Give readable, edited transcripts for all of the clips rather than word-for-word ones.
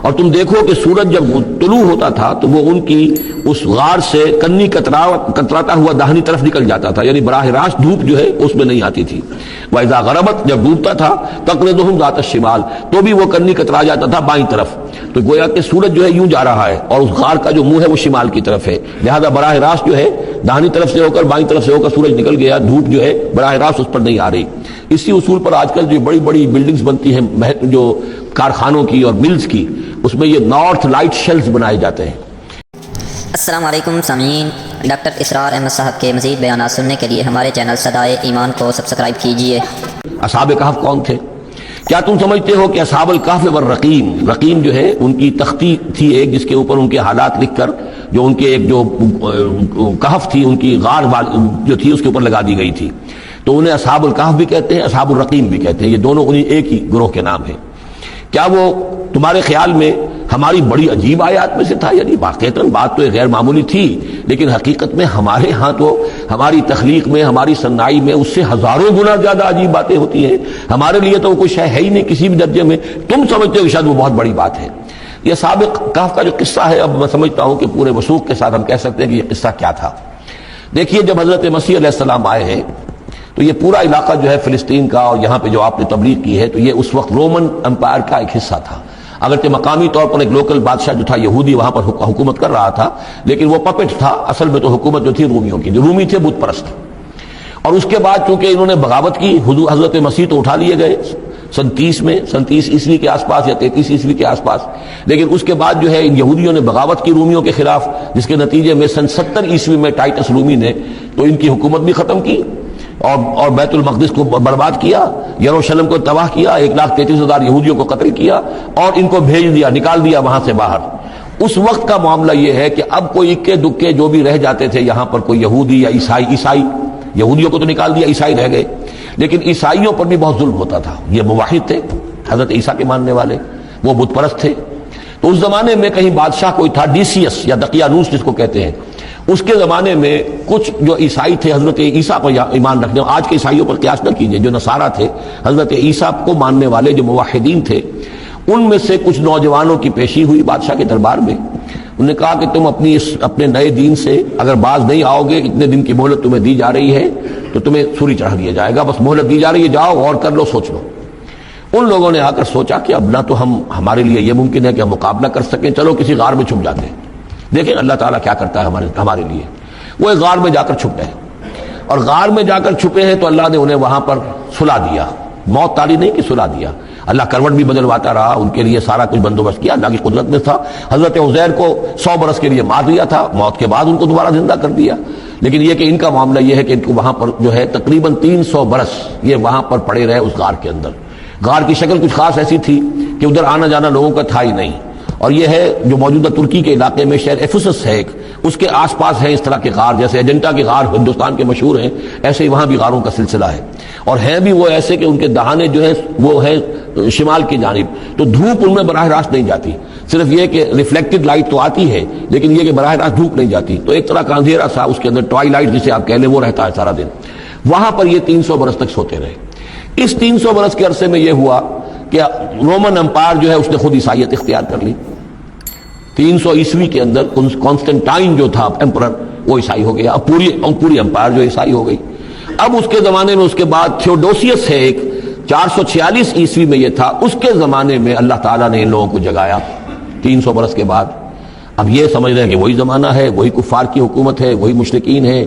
اور تم دیکھو کہ سورج جب طلوع ہوتا تھا تو وہ ان کی اس غار سے کنی کتراتا ہوا داہنی طرف نکل جاتا تھا، یعنی براہ راست دھوپ جو ہے اس میں نہیں آتی تھی۔ وَإِذَا غَرَبَتْ جب ڈوبتا تھا تَقْرِضُهُمْ ذَاتَ الشِّمَالِ تو بھی وہ کنی کترا جاتا تھا بائیں طرف، تو گویا کہ سورج جو ہے یوں جا رہا ہے اور اس غار کا جو منہ ہے وہ شمال کی طرف ہے، لہذا براہ راست جو ہے داہنی طرف سے ہو کر بائیں طرف سے ہو کر سورج نکل گیا، دھوپ جو ہے براہ راست اس پر نہیں آ رہی۔ اسی اصول پر آج کل جو بڑی بڑی بلڈنگز بنتی ہیں جو کارخانوں کی اور ملز کی، اس میں یہ نارتھ لائٹ شیلز بنائے جاتے ہیں۔ السلام علیکم سامعین، ڈاکٹر اسرار احمد صاحب کے مزید بیانات سننے کے لیے ہمارے چینل صدائے ایمان کو سبسکرائب کیجیے۔ اصحاب کہف کون تھے؟ کیا تم سمجھتے ہو کہ اصحاب الکہف والرقیم، رقیم جو ہے ان کی تختی تھی ایک جس کے اوپر ان کے حالات لکھ کر جو ان کے ایک جو کہف تھی ان کی غار جو تھی اس کے اوپر لگا دی گئی تھی، تو انہیں اصحاب الکہف بھی کہتے ہیں، اصحاب الرقیم بھی کہتے ہیں، یہ دونوں انہیں ایک ہی گروہ کے نام ہیں۔ کیا وہ تمہارے خیال میں ہماری بڑی عجیب آیات میں سے تھا؟ یعنی واقعتاً بات تو غیر معمولی تھی، لیکن حقیقت میں ہمارے ہاں تو ہماری تخلیق میں، ہماری صنائی میں اس سے ہزاروں گنا زیادہ عجیب باتیں ہوتی ہیں، ہمارے لیے تو وہ کوئی شے ہے ہی نہیں کسی بھی درجے میں، تم سمجھتے ہو کہ شاید وہ بہت بڑی بات ہے۔ یہ سابق کہف کا جو قصہ ہے، اب میں سمجھتا ہوں کہ پورے وثوق کے ساتھ ہم کہہ سکتے ہیں کہ یہ قصہ کیا تھا۔ دیکھیے، جب حضرت مسیح علیہ السلام آئے ہیں تو یہ پورا علاقہ جو ہے فلسطین کا اور یہاں پہ جو آپ نے تبلیغ کی ہے، تو یہ اس وقت رومن امپائر کا ایک حصہ تھا۔ اگرچہ مقامی طور پر ایک لوکل بادشاہ جو تھا یہودی وہاں پر حکومت کر رہا تھا، لیکن وہ پپٹ تھا، اصل میں تو حکومت جو تھی رومیوں کی، جو رومی تھے بت پرست۔ اور اس کے بعد چونکہ انہوں نے بغاوت کی، حضرت مسیح تو اٹھا لیے گئے سن 30 عیسوی کے آس پاس یا 33 عیسوی کے آس پاس، لیکن اس کے بعد جو ہے ان یہودیوں نے بغاوت کی رومیوں کے خلاف، جس کے نتیجے میں سن 70 عیسوی میں ٹائٹس رومی نے تو ان کی حکومت بھی ختم کی اور بیت المقدس کو برباد کیا، یروشلم کو تباہ کیا، 1,33,000 یہودیوں کو قتل کیا اور ان کو بھیج دیا، نکال دیا وہاں سے باہر۔ اس وقت کا معاملہ یہ ہے کہ اب کوئی اکے دکے جو بھی رہ جاتے تھے یہاں پر، کوئی یہودی یا عیسائی، یہودیوں کو تو نکال دیا، عیسائی رہ گئے، لیکن عیسائیوں پر بھی بہت ظلم ہوتا تھا۔ یہ موحد تھے، حضرت عیسیٰ کے ماننے والے، وہ بت پرست تھے۔ تو اس زمانے میں کہیں بادشاہ کوئی تھا، ڈیسیس یا دقیانوس جس کو کہتے ہیں، اس کے زمانے میں کچھ جو عیسائی تھے حضرت عیسیٰ پر ایمان رکھنے، آج کے عیسائیوں پر قیاس نہ کیجئے، جو نصارہ تھے حضرت عیسیٰ کو ماننے والے جو موحدین تھے، ان میں سے کچھ نوجوانوں کی پیشی ہوئی بادشاہ کے دربار میں۔ انہوں نے کہا کہ تم اپنے نئے دین سے اگر باز نہیں آؤ گے، اتنے دن کی مہلت تمہیں دی جا رہی ہے تو تمہیں سولی چڑھا دیا جائے گا، بس مہلت دی جا رہی ہے، جاؤ اور کر لو، سوچ لو۔ ان لوگوں نے آ کر سوچا کہ اب نہ تو ہمارے لیے یہ ممکن ہے کہ ہم مقابلہ کر سکیں، چلو کسی غار میں چھپ جاتے ہیں، دیکھیں اللہ تعالیٰ کیا کرتا ہے ہمارے لیے۔ وہ ایک غار میں جا کر چھپ گئے، اور غار میں جا کر چھپے ہیں تو اللہ نے انہیں وہاں پر سلا دیا، موت تالی نہیں کہ سلا دیا۔ اللہ کروٹ بھی بدلواتا رہا، ان کے لیے سارا کچھ بندوبست کیا، اللہ کی قدرت میں تھا۔ حضرت عزیر کو 100 برس کے لیے مار دیا تھا، موت کے بعد ان کو دوبارہ زندہ کر دیا۔ لیکن یہ کہ ان کا معاملہ یہ ہے کہ ان کو وہاں پر جو ہے تقریباً 300 برس یہ وہاں پر پڑے رہے اس غار کے اندر۔ غار کی شکل کچھ خاص ایسی تھی کہ ادھر آنا جانا لوگوں کا تھا ہی نہیں، اور یہ ہے جو موجودہ ترکی کے علاقے میں شہر ایفسس ہے ایک، اس کے آس پاس ہے اس طرح کے غار، جیسے ایجنٹا کے غار ہندوستان کے مشہور ہیں، ایسے ہی وہاں بھی غاروں کا سلسلہ ہے، اور ہیں بھی وہ ایسے کہ ان کے دہانے جو ہے وہ ہے شمال کی جانب، تو دھوپ ان میں براہ راست نہیں جاتی، صرف یہ کہ ریفلیکٹڈ لائٹ تو آتی ہے لیکن یہ کہ براہ راست دھوپ نہیں جاتی، تو ایک طرح کا اندھیرا سا اس کے اندر ٹوائی لائٹ جسے آپ کہہ لیں وہ رہتا ہے سارا دن۔ وہاں پر یہ 300 برس تک سوتے رہے۔ اس 300 برس کے عرصے میں یہ ہوا کہ رومن امپائر جو ہے اس نے خود عیسائیت اختیار کر لی۔ 300 عیسوی کے اندر کانسٹنٹائن جو تھا ایمپرر وہ عیسائی ہو گیا، اب پوری امپائر جو عیسائی ہو گئی۔ اب اس کے زمانے میں اس کے بعد تھیوڈوسیس ہے ایک، 446 عیسوی میں یہ تھا، اس کے زمانے میں اللہ تعالیٰ نے ان لوگوں کو جگایا 300 برس کے بعد۔ اب یہ سمجھ رہے ہیں کہ وہی زمانہ ہے، وہی کفار کی حکومت ہے، وہی مشرکین ہے۔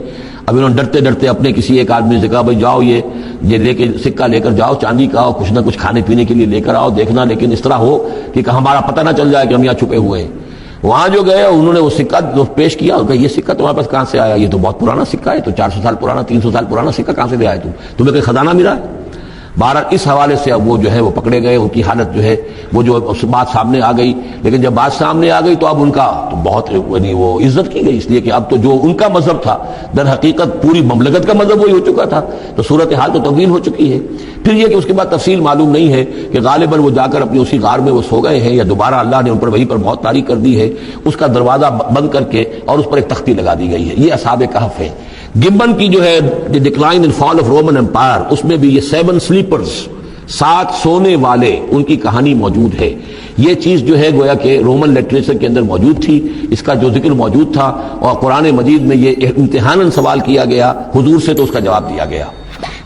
اب انہوں نے ڈرتے ڈرتے اپنے کسی ایک آدمی سے کہا بھائی جاؤ یہ لے کے سکہ لے کر جاؤ، چاندی کا، اور کچھ نہ کچھ کھانے پینے کے لیے لے کر آؤ، دیکھنا لیکن اس طرح ہو کہ ہمارا پتہ نہ چل جائے کہ ہم یہاں چھپے ہوئے ہیں۔ وہاں جو گئے انہوں نے وہ سکہ جو پیش کیا، کہ یہ سکہ تمہارے پاس کہاں سے آیا؟ یہ تو بہت پرانا سکہ ہے، تو 400 سال پرانا، 300 سال پرانا سکہ کہاں سے لے آئے تمہیں کوئی خزانہ ملا ہے؟ بہرحال اس حوالے سے اب وہ جو ہے وہ پکڑے گئے، ان کی حالت جو ہے وہ جو بات سامنے آ گئی، لیکن جب بات سامنے آ گئی تو اب ان کا تو بہت یعنی وہ عزت کی گئی، اس لیے کہ اب تو جو ان کا مذہب تھا در حقیقت پوری مملکت کا مذہب وہی ہو چکا تھا، تو صورتحال تو تبدیل ہو چکی ہے۔ پھر یہ کہ اس کے بعد تفصیل معلوم نہیں ہے کہ غالباً وہ جا کر اپنی اسی غار میں وہ سو گئے ہیں، یا دوبارہ اللہ نے ان پر وہیں پر موت طاری کر دی ہے، اس کا دروازہ بند کر کے اور اس پر ایک تختی لگا دی گئی ہے۔ یہ اصحاب کہف ہے۔ گبن کی جو ہے decline and fall of Roman empire, اس میں بھی یہ 7 سلیپرز ساتھ سونے والے، ان کی کہانی موجود ہے۔ یہ چیز جو ہے گویا کہ رومن لٹریچر کے اندر موجود تھی، اس کا جو ذکر موجود تھا، اور قرآن مجید میں یہ امتحاناً سوال کیا گیا حضور سے، تو اس کا جواب دیا گیا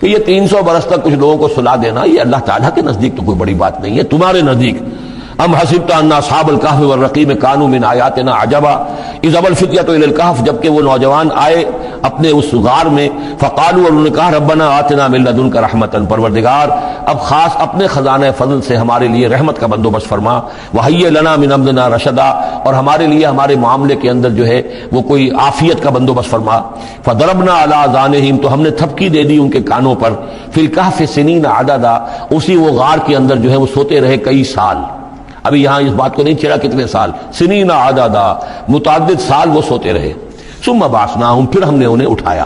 کہ یہ 300 برس تک کچھ لوگوں کو سلا دینا، یہ اللہ تعالیٰ کے نزدیک تو کوئی بڑی بات نہیں ہے، تمہارے نزدیک ام حسبت ان اصحاب الکہف والرقیم کانوا من آیاتنا عجبا اذ ابى الفتية الى الکہف، جبکہ وہ نوجوان آئے اپنے اس غار میں، فقالوا، اور انہوں نے کہا ربنا آتنا من لدنک رحمتا، پروردگار اب خاص اپنے خزانہ فضل سے ہمارے لیے رحمت کا بندوبست فرما، وہیئ لنا من امرنا رشدا، اور ہمارے لیے ہمارے معاملے کے اندر جو ہے وہ کوئی عافیت کا بندوبست فرما، فضربنا علی اذانہم، تو ہم نے تھپکی دے دی ان کے کانوں پر، فی الکہف سنین عددا، اسی وہ غار کے اندر جو ہے وہ سوتے رہے کئی سال۔ ابھی یہاں اس بات کو نہیں چھیڑا کتنے سال، سنین عددا، متعدد سال وہ سوتے رہے، ثم بعثناہم، پھر ہم نے انہیں اٹھایا،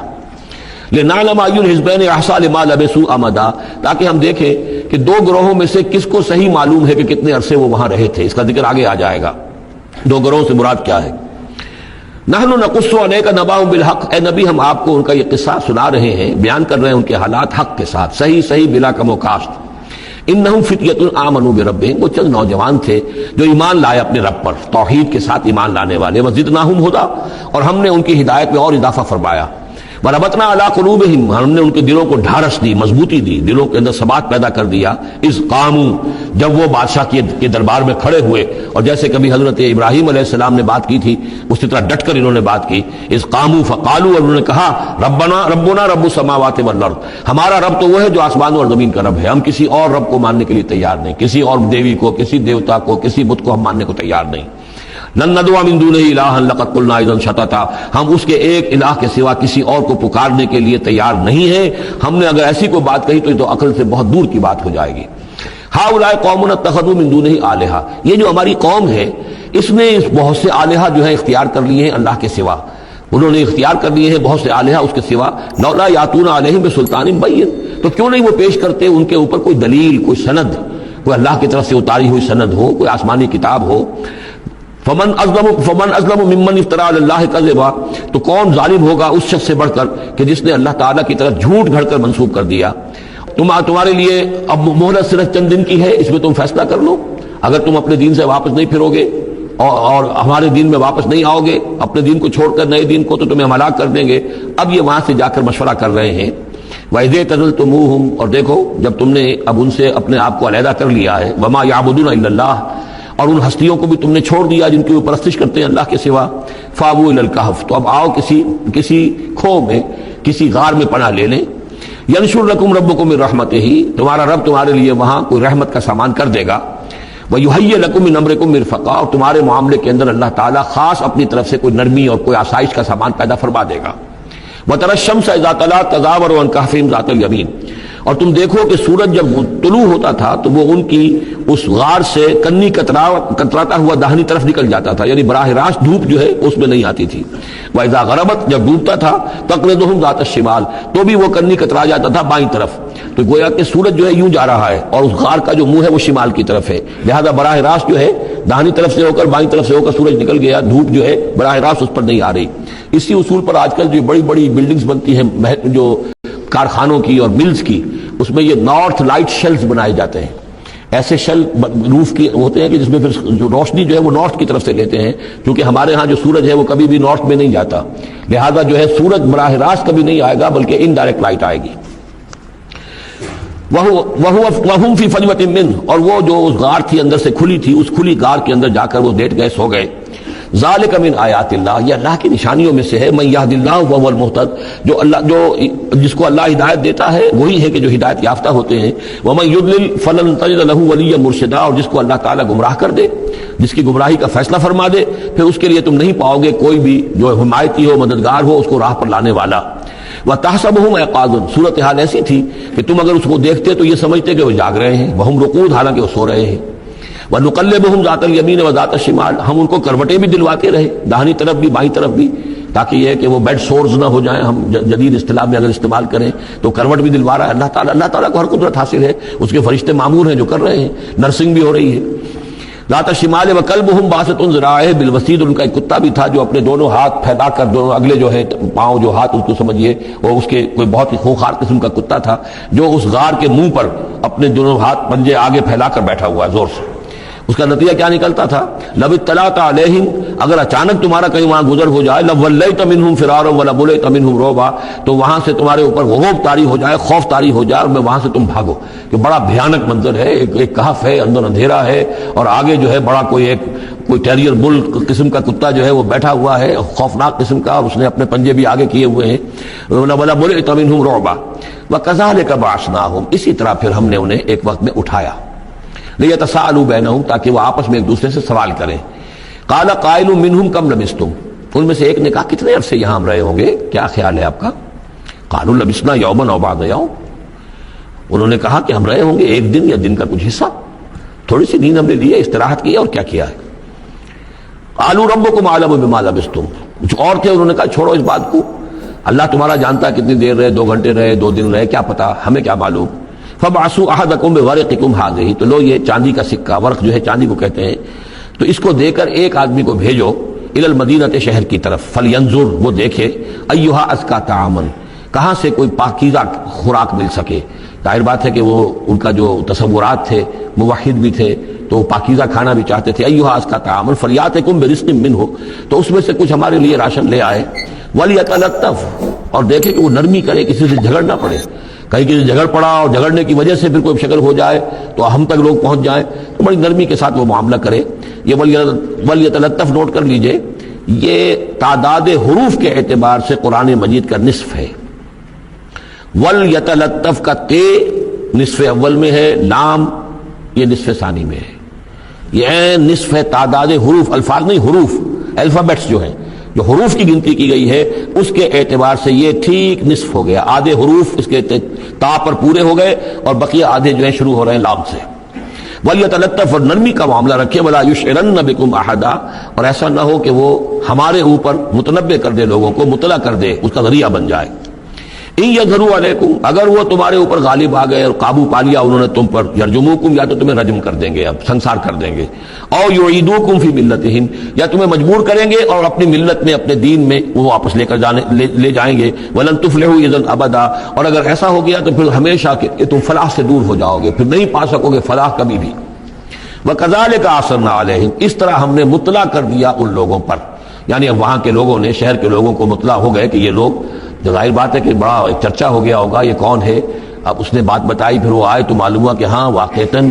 لنعلم ای الحزبین احصیٰ لما لبثوا امدا، تاکہ ہم دیکھیں کہ دو گروہوں میں سے کس کو صحیح معلوم ہے کہ کتنے عرصے وہ وہاں رہے تھے۔ اس کا ذکر آگے آ جائے گا، دو گروہوں سے مراد کیا ہے۔ نحن نقص علیک نبأہم بالحق، اے نبی ہم آپ کو ان کا یہ قصہ سنا رہے ہیں، بیان کر رہے ہیں ان کے حالات حق کے ساتھ، صحیح بلا کم و کاشت۔ انہم فتیۃ آمنوا بربہم، وہ چند نوجوان تھے جو ایمان لائے اپنے رب پر، توحید کے ساتھ ایمان لانے والے، وزدناہم ہدی، اور ہم نے ان کی ہدایت میں اور اضافہ فرمایا، وربطنا علی قلوبہم، ہم نے ان کے دلوں کو ڈھارس دی، مضبوطی دی، دلوں کے اندر ثبات پیدا کر دیا، اذ قاموا، جب وہ بادشاہ کے دربار میں کھڑے ہوئے، اور جیسے کبھی حضرت ابراہیم علیہ السلام نے بات کی تھی اسی طرح ڈٹ کر انہوں نے بات کی، اذ قاموا فقالوا، اور انہوں نے کہا ربنا رب السماوات والارض، ہمارا رب تو وہ ہے جو آسمانوں اور زمین کا رب ہے، ہم کسی اور رب کو ماننے کے لیے تیار نہیں، کسی اور دیوی کو، کسی دیوتا کو، کسی بت کو ہم ماننے کو تیار نہیں، لن ندعو من دونہ الہا لقد قلنا اذا شططا، ہم اس کے ایک الہ کے سوا کسی اور کو پکارنے کے لیے تیار نہیں ہیں، ہم نے اگر ایسی کوئی بات کہی تو یہ تو عقل سے بہت دور کی بات ہو جائے گی۔ ہؤلاء قوم اتخذوا من دونہ آلہہ، یہ جو ہماری قوم ہے اس نے بہت سے آلہہ جو ہیں اختیار کر لیے ہیں اللہ کے سوا، انہوں نے اختیار کر لیے ہیں بہت سے آلہہ اس کے سوا، لولا یاتون علیہم بسلطان بین، تو کیوں نہیں وہ پیش کرتے ان کے اوپر کوئی دلیل، کوئی سند، کوئی اللہ کی طرف سے اتاری ہوئی سند ہو، کوئی آسمانی کتاب ہو۔ فمن ازلم ممن افترى على اللہ کذبا، تو کون ظالم ہوگا اس شخص سے بڑھ کر کہ جس نے اللہ تعالیٰ کی طرف جھوٹ گھڑ کر منسوب کر دیا۔ تمہارے لیے اب مہلت صرف چند دن کی ہے، اس میں تم فیصلہ کر لو، اگر تم اپنے دین سے واپس نہیں پھرو گے اور ہمارے دین میں واپس نہیں آؤ گے، اپنے دین کو چھوڑ کر نئے دین کو، تو تمہیں ہم ہلاک کر دیں گے۔ اب یہ وہاں سے جا کر مشورہ کر رہے ہیں، وَإِذْ اعْتَزَلْتُمُوهُمْ، اور دیکھو جب تم نے اب ان سے اپنے آپ کو علیحدہ کر لیا ہے، وَمَا يَعْبُدُونَ إِلَّا اللَّهَ، اور ان ہستیوں کو بھی تم نے چھوڑ دیا جن کی وہ پرستش کرتے ہیں اللہ کے سوا، فَآوُوا إِلَى الْكَهْفِ، تو اب آؤ کسی کھو میں، کسی غار میں پناہ لے لیں، يَنشُرْ لَكُمْ رَبُّكُمْ مِنْ رَحْمَتِهِ، تمہارا رب تمہارے لیے وہاں کوئی رحمت کا سامان کر دے گا، وَيُهَيِّئْ لَكُمْ مِنْ أَمْرِكُمْ مِرْفَقًا، اور تمہارے معاملے کے اندر اللہ تعالیٰ خاص اپنی طرف سے کوئی نرمی اور کوئی آسائش کا سامان پیدا فرما دے گا۔ وَتَرَى الشَّمْسَ إِذَا طَلَعَتْ تَزَاوَرُ عَنْ كَهْفِهِمْ ذَاتَ الْيَمِينِ، اور تم دیکھو کہ سورج جب طلوع ہوتا تھا تو وہ ان کی اس غار سے کنی کتراتا ہوا داہنی طرف نکل جاتا تھا، یعنی براہ راست دھوپ جو ہے اس میں نہیں آتی تھی۔ وَإِذَا غَرَبَتْ، جب ڈوبتا تھا، تَقْرِضُهُمْ ذَاتَ الشِّمَالِ، تو بھی وہ کنی کترا جاتا تھا بائیں طرف، تو گویا کہ سورج جو ہے یوں جا رہا ہے اور اس غار کا جو منہ ہے وہ شمال کی طرف ہے، لہذا براہ راست جو ہے داہنی طرف سے ہو کر بائیں طرف سے ہو کر سورج نکل گیا، دھوپ جو ہے براہ راست اس پر نہیں آ رہی۔ اسی اصول پر آج کل جو بڑی بڑی بلڈنگز بنتی ہیں جو کارخانوں کی اور ملز کی، اس میں یہ نارتھ لائٹ شیلز بنائے جاتے ہیں، ایسے شیل روف کی ہوتے ہیں کہ جس میں پھر جو روشنی جو ہے وہ نارتھ کی طرف سے لیتے ہیں، کیونکہ ہمارے ہاں جو سورج ہے وہ کبھی بھی نارتھ میں نہیں جاتا، لہذا جو ہے سورج براہ راست کبھی نہیں آئے گا بلکہ انڈائریکٹ لائٹ آئے گی۔ وَهُمْ فِي فَجْوَةٍ مِّنْهُ، اور وہ جو اس غار تھی اندر سے کھلی تھی، اس کھلی غار کے اندر جا کر وہ لیٹ گئے، سو گئے۔ ذَلِكَ مِنْ آیَاتِ اللَّهِ، یہ اللہ کی نشانیوں میں سے ہے، مَن يَهْدِ اللَّهُ وَهُوَ الْمُهْتَدِ، جس کو اللہ ہدایت دیتا ہے وہی ہے کہ جو ہدایت یافتہ ہوتے ہیں، وَمَن يُضْلِلْ فَلَن تَجِدَ لَهُ وَلِيًّا مُرْشِدًا، اور جس کو اللہ تعالیٰ گمراہ کر دے، جس کی گمراہی کا فیصلہ فرما دے، پھر اس کے لیے تم نہیں پاؤ گے کوئی بھی جو حمایتی ہو، مددگار ہو، اس کو راہ پر لانے والا۔ وَتَحْسَبُهُمْ أَيْقَاظًا، صورتحال ایسی تھی کہ تم اگر اس کو دیکھتے تو یہ سمجھتے کہ وہ جاگ رہے ہیں، وَهُمْ رُقُودٌ، حالانکہ وہ سو رہے ہیں۔ وَنُقَلِّبُهُمْ ذَاتَ الْيَمِينِ وَذَاتَ الشِّمَالِ، ہم ان کو کروٹیں بھی دلواتے رہے، داہنی طرف بھی بائیں طرف بھی، تاکہ یہ کہ وہ بیڈ سورز نہ ہو جائیں، ہم جدید اصطلاح میں اگر استعمال کریں تو کروٹ بھی دلوا رہا ہے اللہ تعالیٰ۔ اللہ تعالیٰ کو ہر قدرت حاصل ہے، اس کے فرشتے معمور ہیں جو کر رہے ہیں، نرسنگ بھی ہو رہی ہے۔ ذات الشمال وکلبہم باسط ذراعہ بالوسید، ان کا ایک کتا بھی تھا جو اپنے دونوں ہاتھ پھیلا کر، دونوں اگلے جو ہے پاؤں جو ہاتھ اس کو سمجھیے وہ اس کے کوئی بہت ہی خوخار قسم کا کتا تھا جو اس غار کے منہ پر اپنے دونوں ہاتھ پنجے آگے پھیلا کر بیٹھا ہوا ہے زور سے۔ اس کا نتیجہ کیا نکلتا تھا؟ لو اطلعت علیہم، اگر اچانک تمہارا کہیں وہاں گزر ہو جائے، لولیت منہم فرارا ولملیت منہم رعبا، تو وہاں سے تمہارے اوپر غروب طاری ہو جائے، خوف طاری ہو جائے اور میں وہاں سے تم بھاگو، کہ بڑا بھیانک منظر ہے، ایک کہف ہے، اندر اندھیرا ہے اور آگے جو ہے بڑا کوئی ٹیریئر بل قسم کا کتا جو ہے وہ بیٹھا ہوا ہے، خوفناک قسم کا، اور اس نے اپنے پنجے بھی آگے کیے ہوئے ہیں، ولملیت منہم رعبا وکذالک بعثناہم، اسی طرح پھر ہم نے انہیں ایک وقت میں اٹھایا، لیتساءلوا بینہم، تاکہ وہ آپس میں ایک دوسرے سے سوال کریں۔ قال قائل منہم کم لبثتم، ان میں سے ایک نے کہا کتنے عرصے یہاں ہم رہے ہوں گے، کیا خیال ہے آپ کا؟ قالوا لبثنا یوما او بعض یوم، انہوں نے کہا کہ ہم رہے ہوں گے ایک دن یا دن کا کچھ حصہ، تھوڑی سی نیند ہم نے لی ہے، استراحت کی ہے، اور کیا کیا ہے۔ قالوا ربکم اعلم بما لبثتم، کچھ اور تھے، انہوں نے کہا چھوڑو اس بات کو، اللہ تمہارا جانتا ہے کتنی دیر رہے، 2 گھنٹے رہے، 2 دن رہے، کیا پتا، ہمیں کیا معلوم۔ فبعثوا احدکم بورقکم ھذہ، تو لو یہ چاندی کا سکہ، ورق جو ہے چاندی کو کہتے ہیں، تو اس کو دے کر ایک آدمی کو بھیجو الی المدینہ، شہر کی طرف، فلینظر، وہ دیکھے، ایھا ازکا طعاما، کہاں سے کوئی پاکیزہ خوراک مل سکے۔ ظاہر بات ہے کہ وہ ان کا جو تصورات تھے، موحد بھی تھے تو پاکیزہ کھانا بھی چاہتے تھے، ایھا ازکا طعاما فلیاتکم برزق منہ، تو اس میں سے کچھ ہمارے لیے راشن لے آئے، ولیتلطف، اور دیکھے کہ وہ نرمی کرے، کسی سے جھگڑ نہ پڑے، کہیں کسی جھگڑ پڑا اور جھگڑنے کی وجہ سے پھر کوئی شکل ہو جائے تو ہم تک لوگ پہنچ جائیں، تو بڑی نرمی کے ساتھ وہ معاملہ کرے۔ یہ ولیتلطف نوٹ کر لیجئے، یہ تعداد حروف کے اعتبار سے قرآن مجید کا نصف ہے۔ ولیتلطف کا تے نصف اول میں ہے، لام یہ نصف ثانی میں ہے، یہ نصف ہے تعداد حروف، الفاظ نہیں، حروف، الفابیٹس جو ہیں، جو حروف کی گنتی کی گئی ہے اس کے اعتبار سے یہ ٹھیک نصف ہو گیا، آدھے حروف اس کے تا پر پورے ہو گئے اور بقیہ آدھے جو ہیں شروع ہو رہے ہیں لام سے۔ ولیتلطف، اور نرمی کا معاملہ رکھے، ولا یشعرن بکم احدا، اور ایسا نہ ہو کہ وہ ہمارے اوپر متنبع کر دے، لوگوں کو مطلع کر دے، اس کا ذریعہ بن جائے۔ ان یظہروا علیکم، اگر وہ تمہارے اوپر غالب آ گئے اور قابو پا لیا انہوں نے تم پر، یرجموکم، یا تو تمہیں رجم کر دیں گے، اب سنسار کر دیں گے، او یعیدوکم فی ملتہم، یا تمہیں مجبور کریں گے اور اپنی ملت میں، اپنے دین میں وہ واپس لے جائیں گے، ولن تفلحوا اذا ابدا، اور اگر ایسا ہو گیا تو پھر ہمیشہ کہ تم فلاح سے دور ہو جاؤ گے، پھر نہیں پا سکو گے فلاح کبھی بھی۔ وکذالک اثرنا علیہم، اس طرح ہم نے مطلع کر دیا ان لوگوں پر، یعنی اب وہاں کے لوگوں نے، شہر کے لوگوں کو مطلع ہو گئے کہ یہ لوگ، ظاہر بات ہے کہ بڑا چرچا ہو گیا ہوگا یہ کون ہے، اب اس نے بات بتائی، پھر وہ آئے تو معلوم ہوا کہ ہاں واقعتاً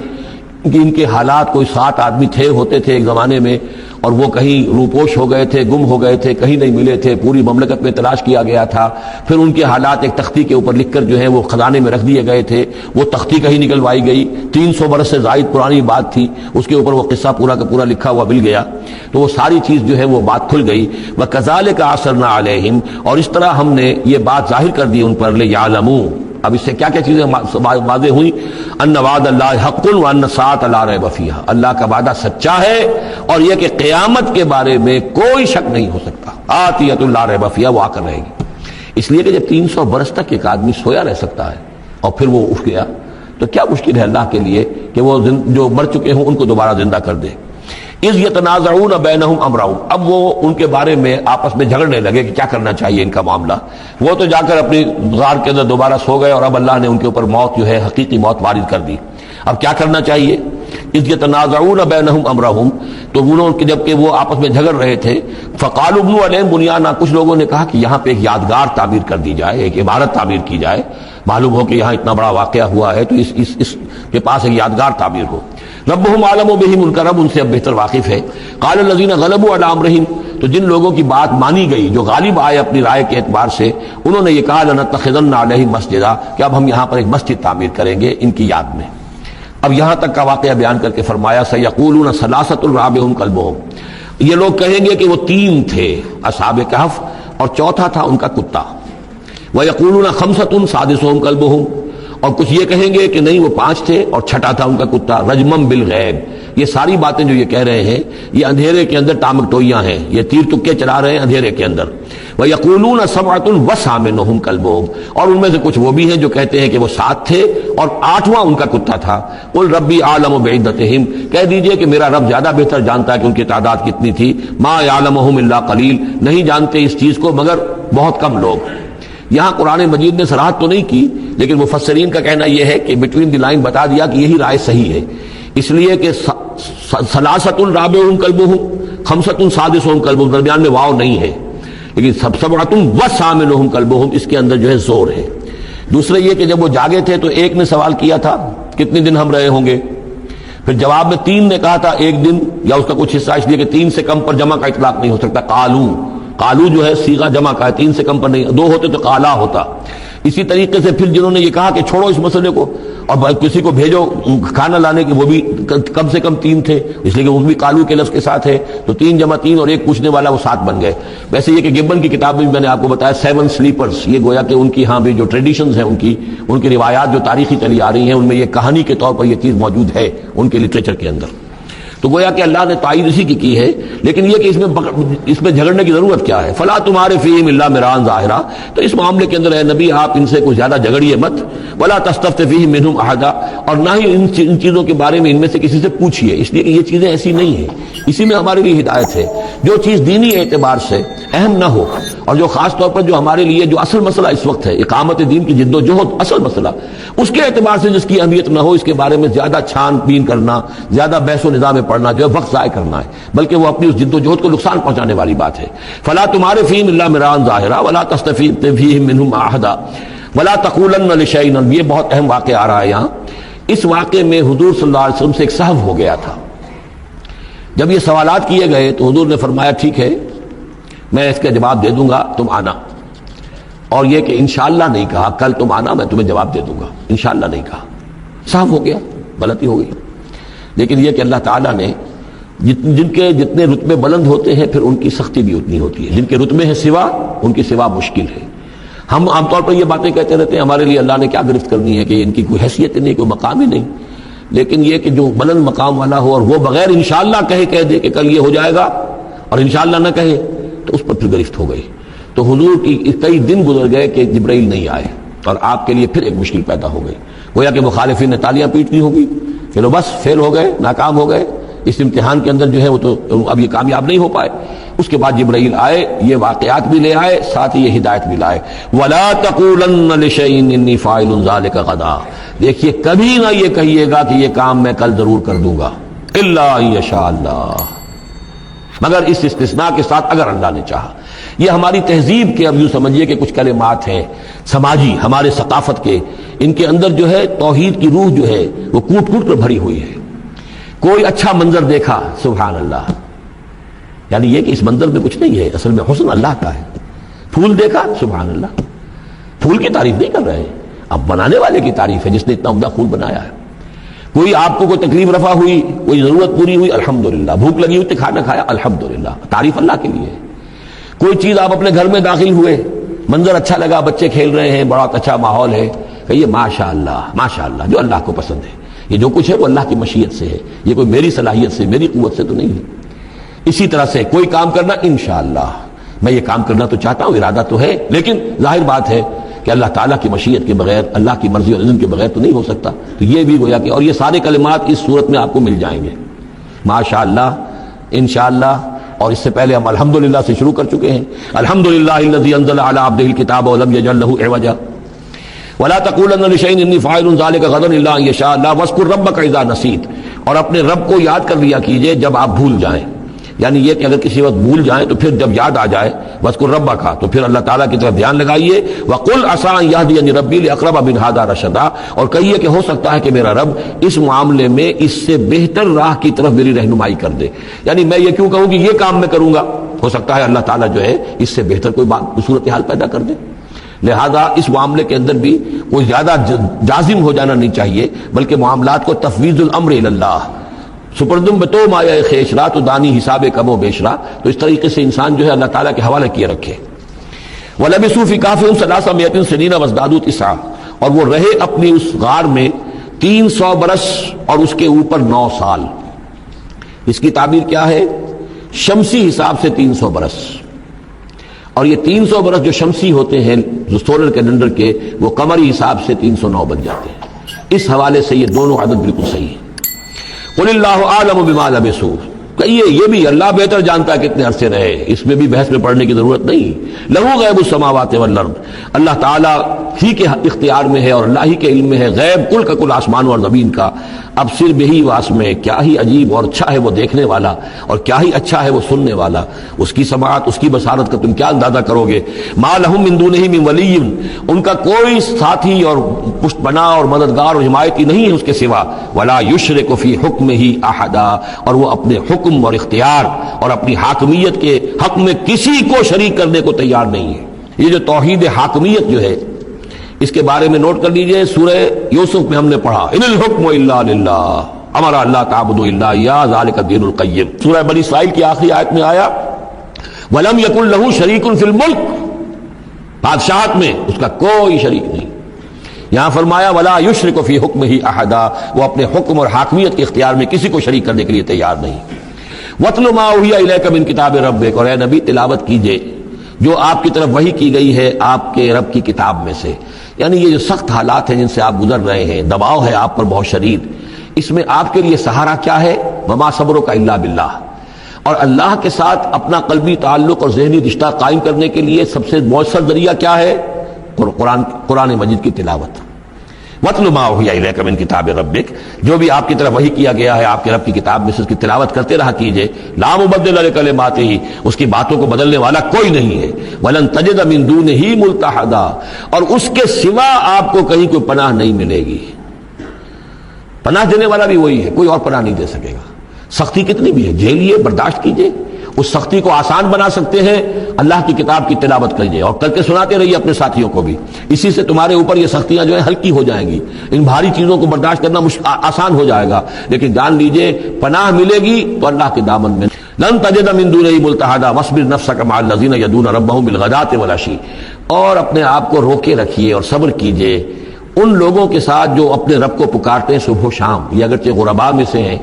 کہ ان کے حالات، کوئی 7 آدمی ہوتے تھے ایک زمانے میں، اور وہ کہیں روپوش ہو گئے تھے، گم ہو گئے تھے، کہیں نہیں ملے تھے، پوری مملکت میں تلاش کیا گیا تھا، پھر ان کے حالات ایک تختی کے اوپر لکھ کر جو ہے وہ خزانے میں رکھ دیے گئے تھے، وہ تختی کہیں نکلوائی گئی، 300 برس سے زائد پرانی بات تھی، اس کے اوپر وہ قصہ پورا کا پورا لکھا ہوا مل گیا، تو وہ ساری چیز جو ہے وہ بات کھل گئی۔ وَكَذَلِكَ أَعْثَرْنَا عَلَيْهِمْ، اور اس طرح ہم نے یہ بات ظاہر کر دی ان پر، لِيَعْلَمُوا، اب اس سے کیا کیا چیزیں واضح ہوئی، ان وعد اللہ حق وان الساعۃ لا ریب فیہا، اللہ کا وعدہ سچا ہے اور یہ کہ قیامت کے بارے میں کوئی شک نہیں ہو سکتا، آتیۃ لا ریب فیہا، وہ آ کر رہے گی۔ اس لیے کہ جب 300 برس تک ایک آدمی سویا رہ سکتا ہے اور پھر وہ اٹھ گیا تو کیا مشکل ہے اللہ کے لیے کہ وہ جو مر چکے ہوں ان کو دوبارہ زندہ کر دے۔ اذ یتنازعون بینہم امرہم، اب وہ ان کے بارے میں آپس میں جھگڑنے لگے کہ کیا کرنا چاہیے ان کا معاملہ، وہ تو جا کر اپنی غار کے اندر دوبارہ سو گئے اور اب اللہ نے ان کے اوپر موت جو ہے حقیقی موت وارد کر دی، اب کیا کرنا چاہیے۔ اذ یتنازعون بینہم امرہم، تو انہوں نے جب کہ وہ آپس میں جھگڑ رہے تھے، فقالوا ابنوا علیہم بنیانا، کچھ لوگوں نے کہا کہ یہاں پہ ایک یادگار تعمیر کر دی جائے، ایک عمارت تعمیر کی جائے، معلوم ہو کہ یہاں اتنا بڑا واقعہ ہوا ہے تو اس کے پاس ایک یادگار تعمیر ہو۔ ربہم عالم بہم، ان کا رب ان سے اب بہتر واقف ہے۔ قال الذین غلبوا علی امرہم، تو جن لوگوں کی بات مانی گئی، جو غالب آئے اپنی رائے کے اعتبار سے، انہوں نے یہ کہا لنتخذن علیہم مسجدا، کہ اب ہم یہاں پر ایک مسجد تعمیر کریں گے ان کی یاد میں۔ اب یہاں تک کا واقعہ بیان کر کے فرمایا سیقولون ثلاثۃ رابعہم کلبہم، یہ لوگ کہیں گے کہ وہ 3 تھے اصحاب کہف اور چوتھا تھا ان کا کتا۔ ویقولون خمسۃ سادسہم کلبہم، اور کچھ یہ کہیں گے کہ نہیں وہ 5 تھے اور چھٹا تھا ان کا کتا، رجمم بالغیب، یہ ساری باتیں جو یہ کہہ رہے ہیں یہ اندھیرے کے اندر ٹامک ٹوئیاں ہیں، یہ تیر تکے چلا رہے ہیں اندھیرے کے اندر. وَيَقُولُونَ سَبْعَةٌ وَثَامِنُهُمْ كَلْبُهُمْ، اور ان میں سے کچھ وہ بھی ہیں جو کہتے ہیں کہ وہ 7 تھے اور 8واں ان کا کتا تھا. قُلْ رَبِّي أَعْلَمُ بِعِدَّتِهِمْ، کہہ دیجئے کہ میرا رب زیادہ بہتر جانتا ہے کہ ان کی تعداد کتنی تھی. مَا يَعْلَمُهُمْ إِلَّا قَلِيلٌ، نہیں جانتے اس چیز کو مگر بہت کم لوگ. یہاں قرآن مجید نے صراحت تو نہیں کی، لیکن مفسرین کا کہنا یہ ہے کہ بٹوین دی لائن بتا دیا کہ یہی رائے صحیح ہے، اس لیے کہ ثلاثۃ رابعہم کلبہم، خمسۃ سادسہم کلبہم، درمیان میں واو نہیں ہے، لیکن سبعۃ وثامنہم کلبہم اس کے اندر جو ہے زور ہے. دوسرے یہ کہ جب وہ جاگے تھے تو ایک نے سوال کیا تھا کتنے دن ہم رہے ہوں گے، پھر جواب میں 3 نے کہا تھا ایک دن یا اس کا کچھ حصہ، اس لیے کہ 3 سے کم پر جمع کا اطلاق نہیں ہو سکتا. قالو جو ہے صیغہ جمع کا ہے، 3 سے کم پر نہیں، 2 ہوتے تو قالا ہوتا. اسی طریقے سے پھر جنہوں نے یہ کہا کہ چھوڑو اس مسئلے کو اور کسی کو بھیجو کھانا لانے کی، وہ بھی کم سے کم 3 تھے، اس لیے کہ وہ بھی قالو کے لفظ کے ساتھ ہے، تو 3 جمع 3 اور ایک پوچھنے والا، وہ 7 بن گئے. ویسے یہ کہ گبن کی کتاب میں بھی میں نے آپ کو بتایا 7 سلیپرز، یہ گویا کہ ان کی ہاں بھی جو ٹریڈیشنز ہیں، ان کی روایات جو تاریخی چلی آ رہی ہیں، ان میں یہ کہانی کے طور پر یہ چیز موجود ہے ان کے لٹریچر کے اندر. تو گویا کہ اللہ نے تائید اسی کی ہے، لیکن یہ کہ اس میں جھگڑنے کی ضرورت کیا ہے. فلا تمہارے فیہم الا مران ظاہرا، تو اس معاملے کے اندر اے نبی آپ ان سے کچھ زیادہ جھگڑیے مت. ولا تستفت فیہم منہم احدا، اور نہ ہی ان چیزوں کے بارے میں ان میں سے کسی سے پوچھیے، اس لیے کہ یہ چیزیں ایسی نہیں ہیں. اسی میں ہمارے لیے ہدایت ہے. جو چیز دینی اعتبار سے اہم نہ ہو، اور جو خاص طور پر جو ہمارے لیے جو اصل مسئلہ اس وقت ہے اقامت دین کی جد و جہد، اصل مسئلہ، اس کے اعتبار سے جس کی اہمیت نہ ہو، اس کے بارے میں زیادہ چھان بین کرنا، زیادہ بحث و نظام میں پڑھنا جو ہے وقت ضائع کرنا ہے، بلکہ وہ اپنی اس جد و جہد کو نقصان پہنچانے والی بات ہے. فلا تمہارے فیہم الا مران ظاہرا ولا تستفت فیہم منہم احدا ولا تقولن لشیء، یہ بہت اہم واقعہ آ رہا ہے یہاں. اس واقعے میں حضور صلی اللہ علیہ وسلم سے ایک سہو ہو گیا تھا. جب یہ سوالات کیے گئے تو حضور نے فرمایا ٹھیک ہے میں اس کا جواب دے دوں گا، تم آنا. اور یہ کہ انشاءاللہ نہیں کہا، کل تم آنا میں تمہیں جواب دے دوں گا، انشاءاللہ نہیں کہا. سہو ہو گیا، غلطی ہو گئی. لیکن یہ کہ اللہ تعالیٰ نے جن کے جتنے رتبے بلند ہوتے ہیں پھر ان کی سختی بھی اتنی ہوتی ہے. جن کے رتبے ہیں سوا، ان کی سوا مشکل ہے. ہم عام طور پر یہ باتیں کہتے رہتے ہیں ہمارے لیے اللہ نے کیا گرفت کرنی ہے کہ ان کی کوئی حیثیت نہیں، کوئی مقام ہی نہیں. لیکن یہ کہ جو بلند مقام والا ہو اور وہ بغیر انشاءاللہ کہہ دے کہ کل یہ ہو جائے گا اور انشاءاللہ نہ کہے تو اس پر پھر گرفت ہو گئی. تو حضور کی کئی دن گزر گئے کہ جبرائیل نہیں آئے اور آپ کے لیے پھر ایک مشکل پیدا ہو گئی. گویا کہ مخالفین نے تالیاں پیٹنی ہوگی، چلو بس فیل ہو گئے، ناکام ہو گئے اس امتحان کے اندر جو ہے وہ تو اب یہ کامیاب نہیں ہو پائے. اس کے بعد جبرائیل آئے، یہ واقعات بھی لے آئے، ساتھ ہی یہ ہدایت بھی لائے. وَلَا تَقُولَنَّ لِشَيْءٍ إِنِّي فَاعِلٌ ذَلِكَ غَدًا، دیکھیے کبھی نہ یہ کہیے گا کہ یہ کام میں کل ضرور کر دوں گا، إِلَّا إِن يَشَاءَ اللَّهُ، مگر اس استثناء کے ساتھ اگر اللہ نے چاہا. یہ ہماری تہذیب کے اب یوں سمجھیے کہ کچھ کلمات ہیں سماجی، ہمارے ثقافت کے، ان کے اندر جو ہے توحید کی روح جو ہے وہ کوٹ کوٹ کر بھری ہوئی ہے. کوئی اچھا منظر دیکھا، سبحان اللہ، یعنی یہ کہ اس منظر میں کچھ نہیں ہے، اصل میں حسن اللہ کا ہے. پھول دیکھا، سبحان اللہ، پھول کی تعریف نہیں کر رہے ہیں، اب بنانے والے کی تعریف ہے جس نے اتنا عمدہ پھول بنایا ہے. کوئی آپ کو کوئی تکلیف رفع ہوئی، کوئی ضرورت پوری ہوئی، الحمدللہ. بھوک لگی ہوئی تو کھانا کھایا، الحمدللہ، تعریف اللہ کے لیے. کوئی چیز آپ اپنے گھر میں داخل ہوئے، منظر اچھا لگا، بچے کھیل رہے ہیں، بڑا اچھا ماحول ہے، کہیے ماشاءاللہ ماشاءاللہ، جو اللہ کو پسند ہے. یہ جو کچھ ہے وہ اللہ کی مشیت سے ہے، یہ کوئی میری صلاحیت سے، میری قوت سے تو نہیں ہے. اسی طرح سے کوئی کام کرنا، انشاءاللہ میں یہ کام کرنا تو چاہتا ہوں، ارادہ تو ہے، لیکن ظاہر بات ہے کہ اللہ تعالیٰ کی مشیت کے بغیر، اللہ کی مرضی اور اذن کے بغیر تو نہیں ہو سکتا. تو یہ بھی گویا کہ، اور یہ سارے کلمات اس صورت میں آپ کو مل جائیں گے، ماشاءاللہ، انشاءاللہ. اور اس سے پہلے ہم الحمدللہ سے شروع کر چکے ہیں. الحمدللہ الذی انزل علی عبدہ الکتاب ولم یجعل لہ عوجا ولا تقولن لشیء انی فاعل ذلک غدا الا ان یشاء اللہ واذکر ربک اذا نسیت، اور اپنے رب کو یاد کر لیا کیجئے جب آپ بھول جائیں. یعنی یہ کہ اگر کسی وقت بھول جائیں تو پھر جب یاد آ جائے واذکر ربک، تو پھر اللہ تعالیٰ کی طرف دھیان لگائیے. وقل عسى ان یهدینی ربی لاقرب من ھذا رشدا، اور کہیے کہ ہو سکتا ہے کہ میرا رب اس معاملے میں اس سے بہتر راہ کی طرف میری رہنمائی کر دے. یعنی میں یہ کیوں کہوں کہ یہ کام میں کروں گا، ہو سکتا ہے اللہ تعالیٰ جو ہے اس سے بہتر کوئی صورتحال پیدا کر دے. لہذا اس معاملے کے اندر بھی کوئی زیادہ جازم ہو جانا نہیں چاہیے، بلکہ معاملات کو تفویض الامر الی اللہ، سپردم بتو مایا خیشرا تو دانی حساب کم و بیشرا. تو اس طریقے سے انسان جو ہے اللہ تعالیٰ کے حوالے کیے رکھے. وَلَبِثُوا فِي كَهْفِهِمْ 300 سِنِينَ وَازْدَادُوا تِسْعًا، اور وہ رہے اپنی اس غار میں 300 برس اور اس کے اوپر 9 سال. اس کی تعبیر کیا ہے؟ شمسی حساب سے 300 برس، اور یہ 300 برس جو شمسی ہوتے ہیں جو سولر کیلنڈر کے، وہ قمری حساب سے 309 بن جاتے ہیں۔ اس حوالے سے یہ دونوں عدد بالکل صحیح ہے۔ قل اللہ اعلم بما لبثوا، کہیے یہ بھی اللہ بہتر جانتا ہے کتنے عرصے رہے، اس میں بھی بحث میں پڑھنے کی ضرورت نہیں۔ لہو غیب السماوات والارض، اللہ تعالیٰ ہی کے اختیار میں ہے اور اللہ ہی کے علم میں ہے غیب کل کا کل آسمان اور زمین کا۔ اب صرف بہی واسمع، کیا ہی عجیب اور اچھا ہے وہ دیکھنے والا، اور کیا ہی اچھا ہے وہ سننے والا۔ اس کی سماعت، اس کی بصارت کا تم کیا اندازہ کرو گے؟ ما لہم من دونہ من ولی، ان کا کوئی ساتھی اور پشت پناہ اور مددگار اور حمایتی نہیں ہے اس کے سوا۔ ولا یشرک فی حکمہ احدا، اور وہ اپنے حکم اور اختیار اور اپنی حاکمیت کے حق میں کسی کو شریک کرنے کو تیار نہیں ہے۔ یہ جو توحید حاکمیت جو ہے، اس کے بارے میں نوٹ کر لیجئے، سورہ یوسف میں ہم نے پڑھا ان الحکم الا للہ امر اللہ تعبدوا الا اياه ذلك الدین القیم۔ سورہ بنی اسرائیل کی آخری آیت میں آیا ولم یکن له شریک فی الملک، بادشاہت میں اس کا کوئی شریک نہیں۔ یہاں فرمایا ولا یشرک فی حکمہ احدا، وہ اپنے حکم اور حاکمیت کے اختیار میں کسی کو شریک کرنے کے لیے تیار نہیں۔ وَاتْلُ مَا أُوحِیَ إِلَيْکَ مِن کتاب ربک، اور اے نبی تلاوت کیجئے جو آپ کی طرف وحی کی گئی ہے آپ کے رب کی کتاب میں سے۔ یعنی یہ جو سخت حالات ہیں جن سے آپ گزر رہے ہیں، دباؤ ہے آپ پر بہت شدید، اس میں آپ کے لیے سہارا کیا ہے؟ وَمَا صَبْرُكَ إِلَّا بِاللَّهِ، اور اللہ کے ساتھ اپنا قلبی تعلق اور ذہنی رشتہ قائم کرنے کے لیے سب سے مؤثر ذریعہ کیا ہے؟ قرآن مجید کی تلاوت۔ وَاتْلُ مَا أُوحِیَ إِلَيْکَ مِن کتاب ربک، جو بھی آپ کی طرف وحی کیا گیا ہے آپ کے رب کی کتاب میں سے، اس کی تلاوت کرتے رہا کیجئے۔ لا مبدل لکلماتہ، اس کی باتوں کو بدلنے والا کوئی نہیں ہے۔ وَلَن تَجِدَ مِن دُونِهِ مُلْتَحَدًا، اور اس کے سوا آپ کو کہیں کوئی پناہ نہیں ملے گی۔ پناہ دینے والا بھی وہی ہے، کوئی اور پناہ نہیں دے سکے گا۔ سختی کتنی بھی ہے جھیلیے، برداشت کیجئے، اس سختی کو آسان بنا سکتے ہیں اللہ کی کتاب کی تلاوت کیجئے اور کر کے سناتے رہیے اپنے ساتھیوں کو بھی، اسی سے تمہارے اوپر یہ سختیاں جو ہیں ہلکی ہو جائیں گی، ان بھاری چیزوں کو برداشت کرنا آسان ہو جائے گا۔ لیکن جان لیجئے پناہ ملے گی تو اللہ کے دامن میں۔ لن تجد من دونہ ملتحدا واصبر نفسک مع الذین یدعون ربهم بالغداۃ والعشی، اور اپنے آپ کو روکے رکھیے اور صبر کیجئے ان لوگوں کے ساتھ جو اپنے رب کو پکارتے ہیں صبح و شام۔ یہ اگرچہ غرباء میں سے ہیں،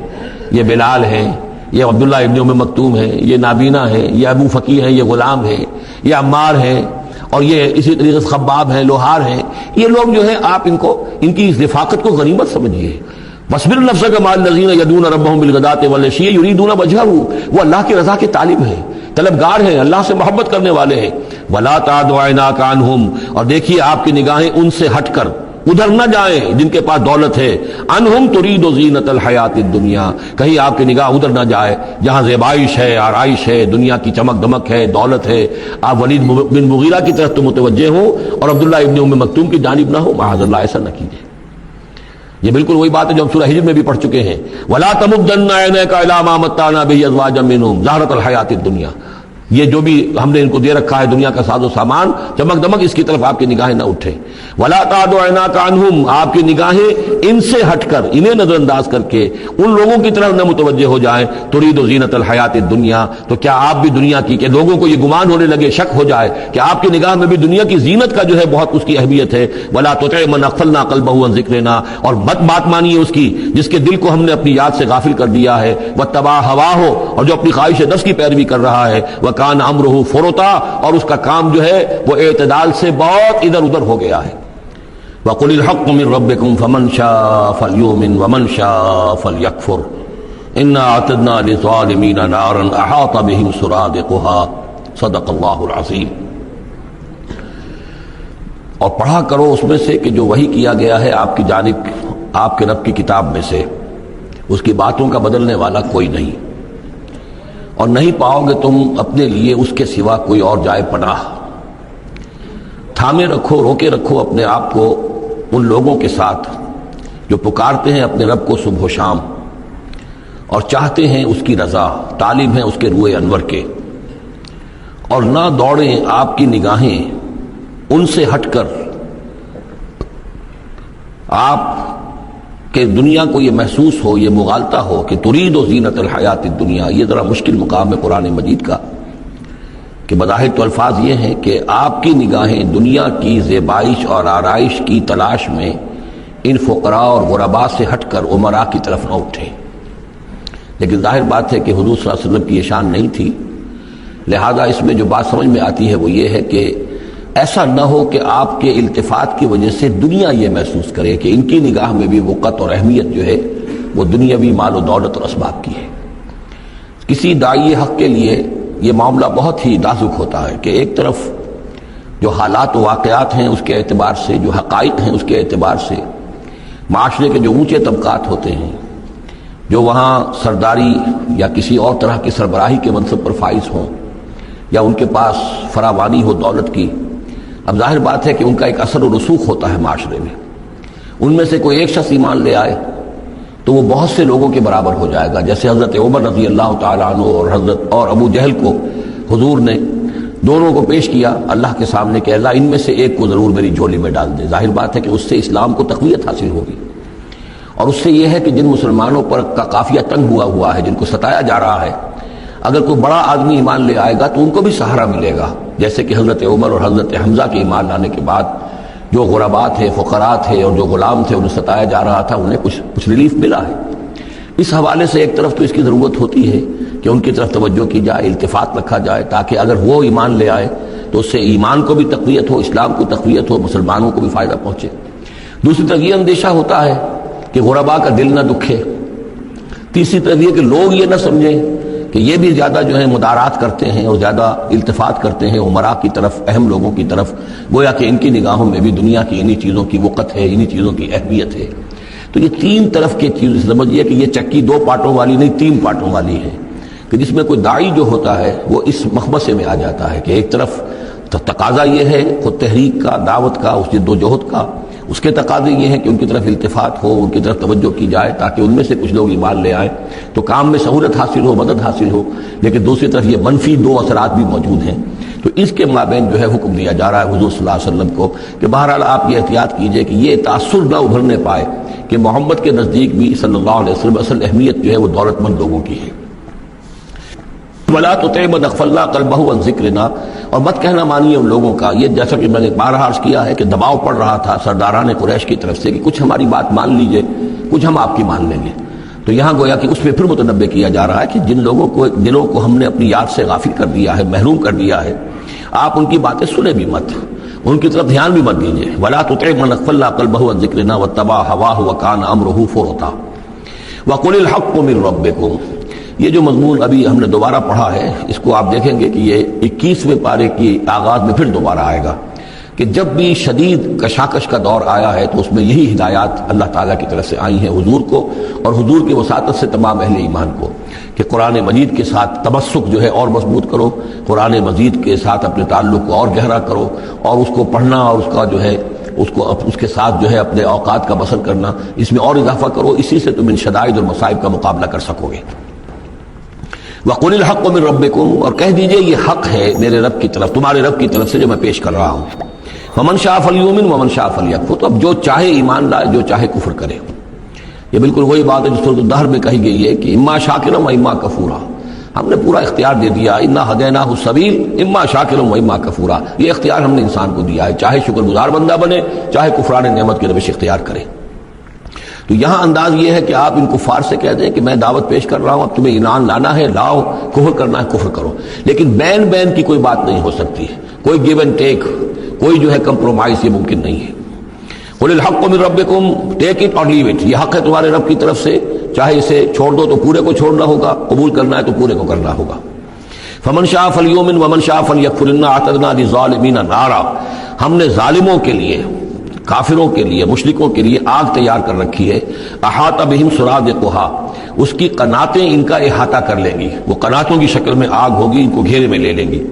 یہ بلال ہیں، یہ عبداللہ ابن ام مکتوم ہیں، یہ نابینا ہیں، یہ ابو فقی ہیں، یہ غلام ہیں، یہ عمار ہیں، اور یہ اسی طریقے سے خباب ہیں، لوہار ہیں۔ یہ لوگ جو ہیں آپ ان کی رفاقت کو غنیمت سمجھیے۔ وَاصْبِرْ نَفْسَكَ مَعَ الَّذِينَ يَدْعُونَ رَبَّهُم بِالْغَدَاةِ وَالْعَشِيِّ يُرِيدُونَ وَجْهَهُ، وہ اللہ کی رضا کے طالب ہیں، طلبگار ہیں، اللہ سے محبت کرنے والے ہیں۔ وَلَا تَعْدُ عَيْنَاكَ عَنْهُمْ، اور دیکھیے آپ کی نگاہیں ان سے ہٹ کر ادھر نہ جائیں جن کے پاس دولت ہے۔ عنہم ترید زینت الحیات الدنیا، کہیں آپ کی نگاہ ادھر نہ جائے جہاں زیبائش ہے، آرائش ہے، دنیا کی چمک دمک ہے، دولت ہے۔ آپ ولید بن مغیرہ کی طرف تو متوجہ ہوں اور عبداللہ ابن ام مکتوم کی جانب نہ ہو، معاذ اللہ ایسا نہ کیجیے۔ یہ بالکل وہی بات ہے جو ہم سورہ ہجر میں بھی پڑھ چکے ہیں، ولا تمدن عینیک الی ما متعنا به ازواجا منهم زہرۃ الحیات الدنیا، یہ جو بھی ہم نے ان کو دے رکھا ہے دنیا کا ساز و سامان، چمک دمک، اس کی طرف آپ کی نگاہیں نہ اٹھیں۔ ولا تعد عیناک عنہم، آپ کی نگاہیں ان سے ہٹ کر، انہیں نظر انداز کر کے ان لوگوں کی طرف نہ متوجہ ہو جائیں۔ ترید زینت الحیات الدنیا، تو کیا آپ بھی دنیا کی، کہ لوگوں کو یہ گمان ہونے لگے، شک ہو جائے کہ آپ کی نگاہ میں بھی دنیا کی زینت کا جو ہے بہت اس کی اہمیت ہے۔ ولا تطع من اغفلنا قلبه عن ذکرنا، اور بات مانیے اس کی جس کے دل کو ہم نے اپنی یاد سے غافل کر دیا ہے۔ واتبع هواه، اور جو اپنی خواہش نفس کی پیروی کر رہا ہے۔ وکان امرہ فرطا، اور اس کا کام جو ہے وہ اعتدال سے بہت ادھر ادھر ہو گیا ہے۔ وَقُلِ الْحَقُّ مِن رَبِّكُمْ فَمَنْ شَاءَ فَلْيُؤْمِنْ وَمَنْ شَاءَ فَلْيَكْفُرْ إِنَّا أَعْتَدْنَا لِلظَّالِمِينَ نَارًا أَحَاطَ بِهِمْ سُرَادِقُهَا صدق اللہ العظیم۔ اور پڑھا کرو اس میں سے کہ جو وحی کیا گیا ہے آپ کی جانب آپ کے رب کی کتاب میں سے، اس کی باتوں کا بدلنے والا کوئی نہیں، اور نہیں پاؤ گے تم اپنے لیے اس کے سوا کوئی اور جائے پناہ۔ تھامے رکھو، روکے رکھو اپنے آپ کو ان لوگوں کے ساتھ جو پکارتے ہیں اپنے رب کو صبح و شام اور چاہتے ہیں اس کی رضا، طالب ہیں اس کے روئے انور کے، اور نہ دوڑیں آپ کی نگاہیں ان سے ہٹ کر آپ کہ دنیا کو یہ محسوس ہو، یہ مغالطہ ہو کہ ترید و زینت الحیات الدنیا۔ یہ ذرا مشکل مقام ہے قرآن مجید کا کہ بظاہر تو الفاظ یہ ہیں کہ آپ کی نگاہیں دنیا کی زیبائش اور آرائش کی تلاش میں ان فقراء اور غرباء سے ہٹ کر امراء کی طرف نہ اٹھیں۔ لیکن ظاہر بات ہے کہ حضور صلی اللہ علیہ وسلم کی یہ شان نہیں تھی، لہذا اس میں جو بات سمجھ میں آتی ہے وہ یہ ہے کہ ایسا نہ ہو کہ آپ کے التفات کی وجہ سے دنیا یہ محسوس کرے کہ ان کی نگاہ میں بھی وقت اور اہمیت جو ہے وہ دنیاوی مال و دولت اور اسباب کی ہے۔ کسی داعی حق کے لیے یہ معاملہ بہت ہی نازک ہوتا ہے کہ ایک طرف جو حالات و واقعات ہیں اس کے اعتبار سے، جو حقائق ہیں اس کے اعتبار سے، معاشرے کے جو اونچے طبقات ہوتے ہیں، جو وہاں سرداری یا کسی اور طرح کی سربراہی کے منصب پر فائز ہوں یا ان کے پاس فراوانی ہو دولت کی، اب ظاہر بات ہے کہ ان کا ایک اثر و رسوخ ہوتا ہے معاشرے میں۔ ان میں سے کوئی ایک شخص ایمان لے آئے تو وہ بہت سے لوگوں کے برابر ہو جائے گا، جیسے حضرت عمر رضی اللہ تعالیٰ عنہ اور ابو جہل کو حضور نے دونوں کو پیش کیا اللہ کے سامنے کہ اللہ ان میں سے ایک کو ضرور میری جھولی میں ڈال دے۔ ظاہر بات ہے کہ اس سے اسلام کو تقویت حاصل ہوگی، اور اس سے یہ ہے کہ جن مسلمانوں پر کا قافیہ تنگ ہوا ہے، جن کو ستایا جا رہا ہے، اگر کوئی بڑا آدمی ایمان لے آئے گا تو ان کو بھی سہارا ملے گا، جیسے کہ حضرت عمر اور حضرت حمزہ کے ایمان لانے کے بعد جو غرباء تھے، فقراء تھے اور جو غلام تھے انہیں ستایا جا رہا تھا، انہیں کچھ ریلیف ملا ہے۔ اس حوالے سے ایک طرف تو اس کی ضرورت ہوتی ہے کہ ان کی طرف توجہ کی جائے، التفات رکھا جائے، تاکہ اگر وہ ایمان لے آئے تو اس سے ایمان کو بھی تقویت ہو، اسلام کو تقویت ہو، مسلمانوں کو بھی فائدہ پہنچے۔ دوسری طرف یہ اندیشہ ہوتا ہے کہ غرباء کا دل نہ دکھے۔ تیسری طرف یہ کہ لوگ یہ نہ سمجھیں کہ یہ بھی زیادہ جو ہے مدارات کرتے ہیں اور زیادہ التفات کرتے ہیں عمراء کی طرف، اہم لوگوں کی طرف، گویا کہ ان کی نگاہوں میں بھی دنیا کی انہی چیزوں کی وقت ہے، انہی چیزوں کی اہمیت ہے۔ تو یہ تین طرف کی چیز سمجھیے کہ یہ چکی دو پارٹوں والی نہیں، تین پارٹوں والی ہے، کہ جس میں کوئی داعی جو ہوتا ہے وہ اس مخمصے میں آ جاتا ہے کہ ایک طرف تقاضا یہ ہے خود تحریک کا، دعوت کا، اس جد و جہد کا، اس کے تقاضے یہ ہیں کہ ان کی طرف التفات ہو، ان کی طرف توجہ کی جائے تاکہ ان میں سے کچھ لوگ ایمان لے آئیں تو کام میں سہولت حاصل ہو، مدد حاصل ہو، لیکن دوسری طرف یہ منفی دو اثرات بھی موجود ہیں۔ تو اس کے مابین جو ہے حکم دیا جا رہا ہے حضور صلی اللہ علیہ وسلم کو کہ بہرحال آپ یہ احتیاط کیجئے کہ یہ تاثر نہ ابھرنے پائے کہ محمد کے نزدیک بھی صلی اللہ علیہ وسلم اصل اہمیت جو ہے وہ دولت مند لوگوں کی ہے۔ وَلَا تُطِعْ مَنْ أَغْفَلْنَا قَلْبَهُ عَنْ ذِكْرِنَا، اور مت کہنا مانیے ان لوگوں کا، یہ جیسا کہ میں نے بارہا عرض کیا ہے کہ دباؤ پڑ رہا تھا سرداران قریش کی طرف سے کہ کچھ ہماری بات مان لیجئے، کچھ ہم آپ کی مان لیں گے۔ تو یہاں گویا کہ اس میں پھر متنبہ کیا جا رہا ہے کہ جن لوگوں کو دلوں کو ہم نے اپنی یاد سے غافل کر دیا ہے، محروم کر دیا ہے، آپ ان کی باتیں سنیں بھی مت، ان کی طرف دھیان بھی مت دیجئے۔ وَلَا تُطِعْ مَنْ أَغْفَلْنَا قَلْبَهُ عَنْ ذِكْرِنَا وَاتَّبَعَ هَوَاهُ وَكَانَ أَمْرُهُ فُرُطًا وَقُلِ الْحَقُّ مِنْ رَبِّكُمْ۔ یہ جو مضمون ابھی ہم نے دوبارہ پڑھا ہے، اس کو آپ دیکھیں گے کہ یہ 21ویں پارے کی آغاز میں پھر دوبارہ آئے گا کہ جب بھی شدید کشاکش کا دور آیا ہے تو اس میں یہی ہدایات اللہ تعالیٰ کی طرف سے آئی ہیں حضور کو اور حضور کی وساطت سے تمام اہل ایمان کو کہ قرآن مجید کے ساتھ تمسک جو ہے اور مضبوط کرو، قرآن مجید کے ساتھ اپنے تعلق کو اور گہرا کرو، اور اس کو پڑھنا اور اس کا جو ہے اس کے ساتھ جو ہے اپنے اوقات کا بسر کرنا، اس میں اور اضافہ کرو، اسی سے تم ان شدائد اور مصائب کا مقابلہ کر سکو گے۔ وَقُلِ الْحَقُّ مِن رَبِّكُمْ، اور کہہ دیجئے یہ حق ہے میرے رب کی طرف، تمہارے رب کی طرف سے جو میں پیش کر رہا ہوں۔ وَمَن شَاءَ فَلْيُؤْمِنْ وَمَن شَاءَ فَلْيَكْفُرْ، تو اب جو چاہے ایمان لائے، جو چاہے کفر کرے۔ یہ بالکل وہی بات ہے جو سورۃ الدہر میں کہی گئی ہے کہ اما شاکرا و اما کفورا، ہم نے پورا اختیار دے دیا، انا ہدیناہ السبیل اما شاکرا و اما کفورا، یہ اختیار ہم نے انسان کو دیا ہے، چاہے شکر گزار بندہ بنے، چاہے کفران نعمت کی روش اختیار کرے۔ تو یہاں انداز یہ ہے کہ آپ ان کفار سے کہہ دیں کہ میں دعوت پیش کر رہا ہوں، اب تمہیں ایمان لانا ہے لاؤ، کفر کرنا ہے کفر کرو، لیکن بین کی کوئی بات نہیں ہو سکتی، کوئی گیو اینڈ ٹیک، کوئی جو ہے کمپرومائز یہ ممکن نہیں ہے۔ قُلِ الْحَقُّ مِن رَبِّكُمْ، ٹیک اٹ اور لیو اٹ، یہ حق ہے تمہارے رب کی طرف سے، چاہے اسے چھوڑ دو تو پورے کو چھوڑنا ہوگا، قبول کرنا ہے تو پورے کو کرنا ہوگا۔ فَمَن شَاءَ فَلْيُؤْمِنْ وَمَن شَاءَ فَلْيَكْفُرْ إِنَّا أَعْتَدْنَا لِلظَّالِمِينَ نَارًا، ہم نے ظالموں کے لیے، کافروں کے لیے، مشرکوں کے لیے آگ تیار کر رکھی ہے، احاطہ بہم سرادقها، اس کی قناتیں ان کا احاطہ کر لیں گی، وہ قناتوں کی شکل میں آگ ہوگی، ان کو گھیرے میں لے لیں گی۔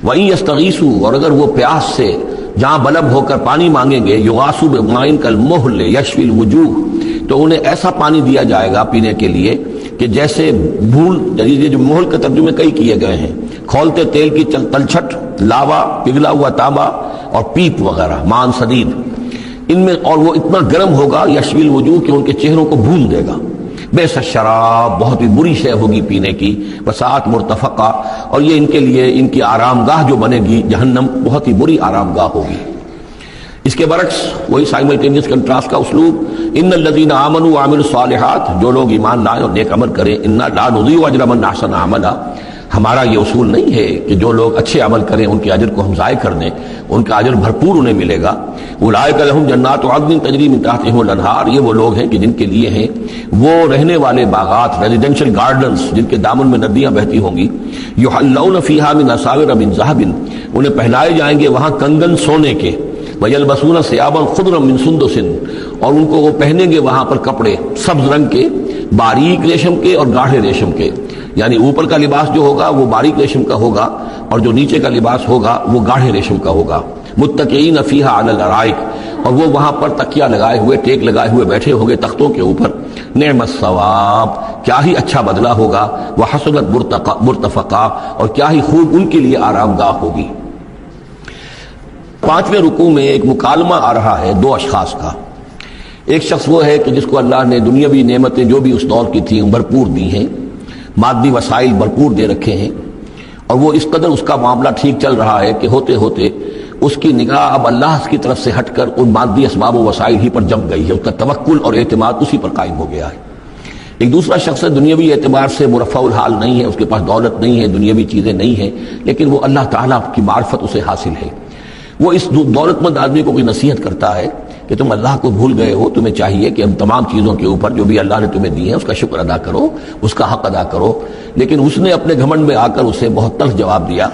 وَإِن يَسْتَغِيثُوا، اور اگر وہ پیاس سے جہاں بلب ہو کر پانی مانگیں گے، یغاثوا بماء کالمہل یشفی الوجوہ، تو انہیں ایسا پانی دیا جائے گا پینے کے لیے کہ جیسے بھول، یہ جو مہل کے ترجمے کئی کیے گئے ہیں، کھولتے تیل کی تلچھٹ، لاوا، پگھلا ہوا تانبا اور پیپ وغیرہ، مان سدید، ان میں، اور وہ اتنا گرم ہوگا یشفی الوجوہ کہ ان کے چہروں کو بھون دے گا۔ بیس الشراب، بہت ہی بری شے ہوگی پینے کی، وساعت مرتفقہ، اور یہ ان کے لیے ان کی آرام گاہ جو بنے گی جہنم، بہت ہی بری آرام گاہ ہوگی۔ اس کے برعکس وہی سائملٹینیس کنٹراسٹ کا اسلوب، ان الذین آمنوا وعملوا الصالحات، جو لوگ ایمان لائیں اور نیک عمل کریں، انا لا نضیع اجر من احسن عملا، ہمارا یہ اصول نہیں ہے کہ جو لوگ اچھے عمل کریں ان کے اجر کو ہم ضائع کر دیں، ان کا اجر بھرپور انہیں ملے گا۔ اولئک لہم جنات عدن تجری من تحتہم الانہار، یہ وہ لوگ ہیں کہ جن کے لیے ہیں وہ رہنے والے باغات، ریزیڈینشل گارڈنز، جن کے دامن میں ندیاں بہتی ہوں گی۔ یحلون فیہا من اساور من ذہب، انہیں پہنائے جائیں گے وہاں کنگن سونے کے، وَيَلْبَسُونَ ثِيَابًا خُضْرًا مِّن سُنْدُسٍ، اور ان کو وہ پہنیں گے وہاں پر کپڑے سبز رنگ کے، باریک ریشم کے اور گاڑھے ریشم کے، یعنی اوپر کا لباس جو ہوگا وہ باریک ریشم کا ہوگا اور جو نیچے کا لباس ہوگا وہ گاڑھے ریشم کا ہوگا۔ متکئین فیہا علی الارائک، اور وہ وہاں پر تکیہ لگائے ہوئے، ٹیک لگائے ہوئے بیٹھے ہوں گے تختوں کے اوپر۔ نعم الثواب، کیا ہی اچھا بدلہ ہوگا، وحسنت مرتفقا، اور کیا ہی خوب ان کے لیے آرام گاہ ہوگی۔ 5ویں رکوع میں ایک مکالمہ آ رہا ہے دو اشخاص کا۔ ایک شخص وہ ہے کہ جس کو اللہ نے دنیاوی نعمتیں جو بھی اس دور کی تھیں بھرپور دی ہیں، مادی وسائل بھرپور دے رکھے ہیں، اور وہ اس قدر اس کا معاملہ ٹھیک چل رہا ہے کہ ہوتے ہوتے اس کی نگاہ اب اللہ کی طرف سے ہٹ کر ان مادی اسباب و وسائل ہی پر جم گئی ہے، اس کا توکل اور اعتماد اسی پر قائم ہو گیا ہے۔ ایک دوسرا شخص دنیاوی اعتبار سے مرفع الحال نہیں ہے، اس کے پاس دولت نہیں ہے، دنیاوی چیزیں نہیں ہیں، لیکن وہ اللہ تعالیٰ کی معرفت اسے حاصل ہے۔ وہ اس دولت مند آدمی کو کوئی نصیحت کرتا ہے کہ تم اللہ کو بھول گئے ہو، تمہیں چاہیے کہ ہم تمام چیزوں کے اوپر جو بھی اللہ نے تمہیں دی ہے اس کا شکر ادا کرو، اس کا حق ادا کرو۔ لیکن اس نے اپنے گھمنڈ میں آ کر اسے بہت تلخ جواب دیا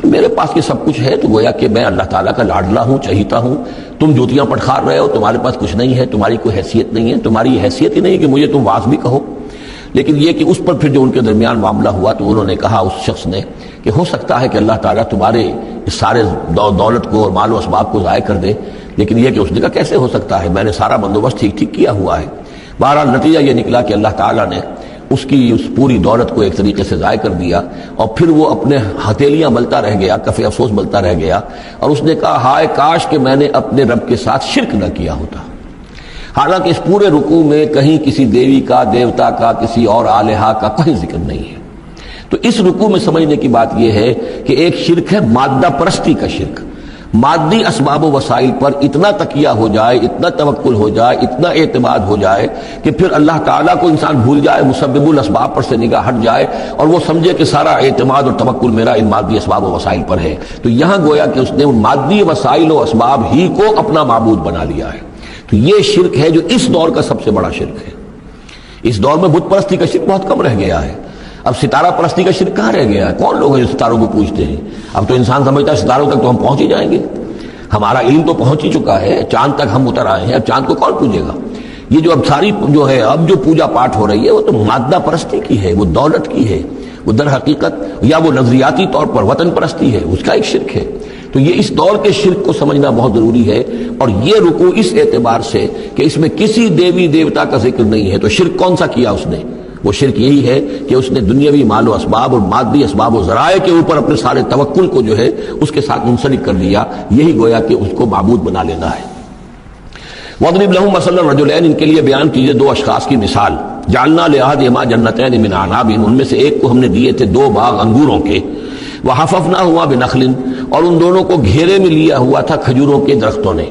کہ میرے پاس یہ سب کچھ ہے، تو گویا کہ میں اللہ تعالیٰ کا لاڈلا ہوں، چہیتا ہوں، تم جوتیاں پٹخار رہے ہو، تمہارے پاس کچھ نہیں ہے، تمہاری کوئی حیثیت نہیں ہے، تمہاری حیثیت ہی نہیں کہ مجھے تم واعظ بھی کہو۔ لیکن یہ کہ اس پر پھر جو ان کے درمیان معاملہ ہوا تو انہوں نے کہا، اس شخص نے، کہ ہو سکتا ہے کہ اللہ تعالیٰ تمہارے اس سارے دولت کو اور مال و اسباب کو ضائع کر دے، لیکن یہ کہ اس نے کہا کیسے ہو سکتا ہے، میں نے سارا بندوبست ٹھیک کیا ہوا ہے۔ بہرحال نتیجہ یہ نکلا کہ اللہ تعالیٰ نے اس کی اس پوری دولت کو ایک طریقے سے ضائع کر دیا، اور پھر وہ اپنے ہتھیلیاں ملتا رہ گیا، کف افسوس ملتا رہ گیا، اور اس نے کہا ہائے کاش کہ میں نے اپنے رب کے ساتھ شرک نہ کیا ہوتا۔ حالانکہ اس پورے رکوع میں کہیں کسی دیوی کا، دیوتا کا، کسی اور الہہ کا کہیں ذکر نہیں ہے۔ تو اس رکوع میں سمجھنے کی بات یہ ہے کہ ایک شرک ہے مادہ پرستی کا شرک، مادی اسباب و وسائل پر اتنا تکیہ ہو جائے، اتنا توکل ہو جائے، اتنا اعتماد ہو جائے کہ پھر اللہ تعالیٰ کو انسان بھول جائے، مسبب الاسباب پر سے نگاہ ہٹ جائے، اور وہ سمجھے کہ سارا اعتماد اور توکل میرا ان مادی اسباب و وسائل پر ہے۔ تو یہاں گویا کہ اس نے ان مادی وسائل و اسباب ہی کو اپنا معبود بنا لیا ہے۔ تو یہ شرک ہے جو اس دور کا سب سے بڑا شرک ہے۔ اس دور میں بت پرستی کا شرک بہت کم رہ گیا ہے، اب ستارہ پرستی کا شرک کہاں رہ گیا ہے؟ کون لوگ ہیں جو ستاروں کو پوجتے ہیں؟ اب تو انسان سمجھتا ہے ستاروں تک تو ہم پہنچ ہی جائیں گے، ہمارا علم تو پہنچ ہی چکا ہے، چاند تک ہم اتر آئے ہیں، اب چاند کو کون پوجے گا؟ یہ جو اب ساری جو ہے اب جو پوجا پاٹ ہو رہی ہے وہ تو مادہ پرستی کی ہے، وہ دولت کی ہے، وہ در حقیقت یا وہ نظریاتی طور پر وطن پرستی ہے، اس کا ایک شرک ہے۔ تو یہ اس دور کے شرک کو سمجھنا بہت ضروری ہے، اور یہ رکوع اس اعتبار سے کہ اس میں کسی دیوی دیوتا کا ذکر نہیں ہے۔ تو شرک کون سا کیا اس نے؟ وہ شرک یہی ہے کہ اس نے دنیاوی مال و اسباب اور مادی اسباب و ذرائع کے اوپر اپنے سارے توکل کو جو ہے اس کے ساتھ منسلک کر دیا، یہی گویا کہ اس کو معبود بنا لینا ہے۔ وَاضْرِبْ لَهُم مَثَلًا رَجُلَيْنِ، ان کے لیے بیان کیجئے دو اشخاص کی مثال۔ جعلنا لأحدهما جنتين من اعناب، ان میں سے ایک کو ہم نے دیے تھے دو باغ انگوروں کے، وحففناهما بنخل، اور ان دونوں کو گھیرے میں لیا ہوا تھا کھجوروں کے درختوں نے۔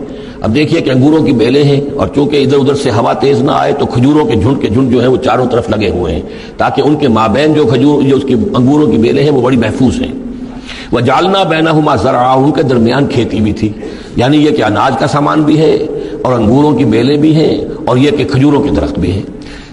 اب دیکھیے کہ انگوروں کی بیلیں ہیں، اور چونکہ ادھر ادھر سے ہوا تیز نہ آئے تو کھجوروں کے جھنڈ جو ہیں وہ چاروں طرف لگے ہوئے ہیں، تاکہ ان کے مابین جو اس کی انگوروں کی بیلیں ہیں وہ بڑی محفوظ ہیں۔ وجعلنا بینہما زرعا، ان کے درمیان کھیتی بھی تھی، یعنی یہ کہ اناج کا سامان بھی ہے اور انگوروں کی بیلیں بھی ہیں، اور یہ کہ کھجوروں کے درخت بھی ہیں۔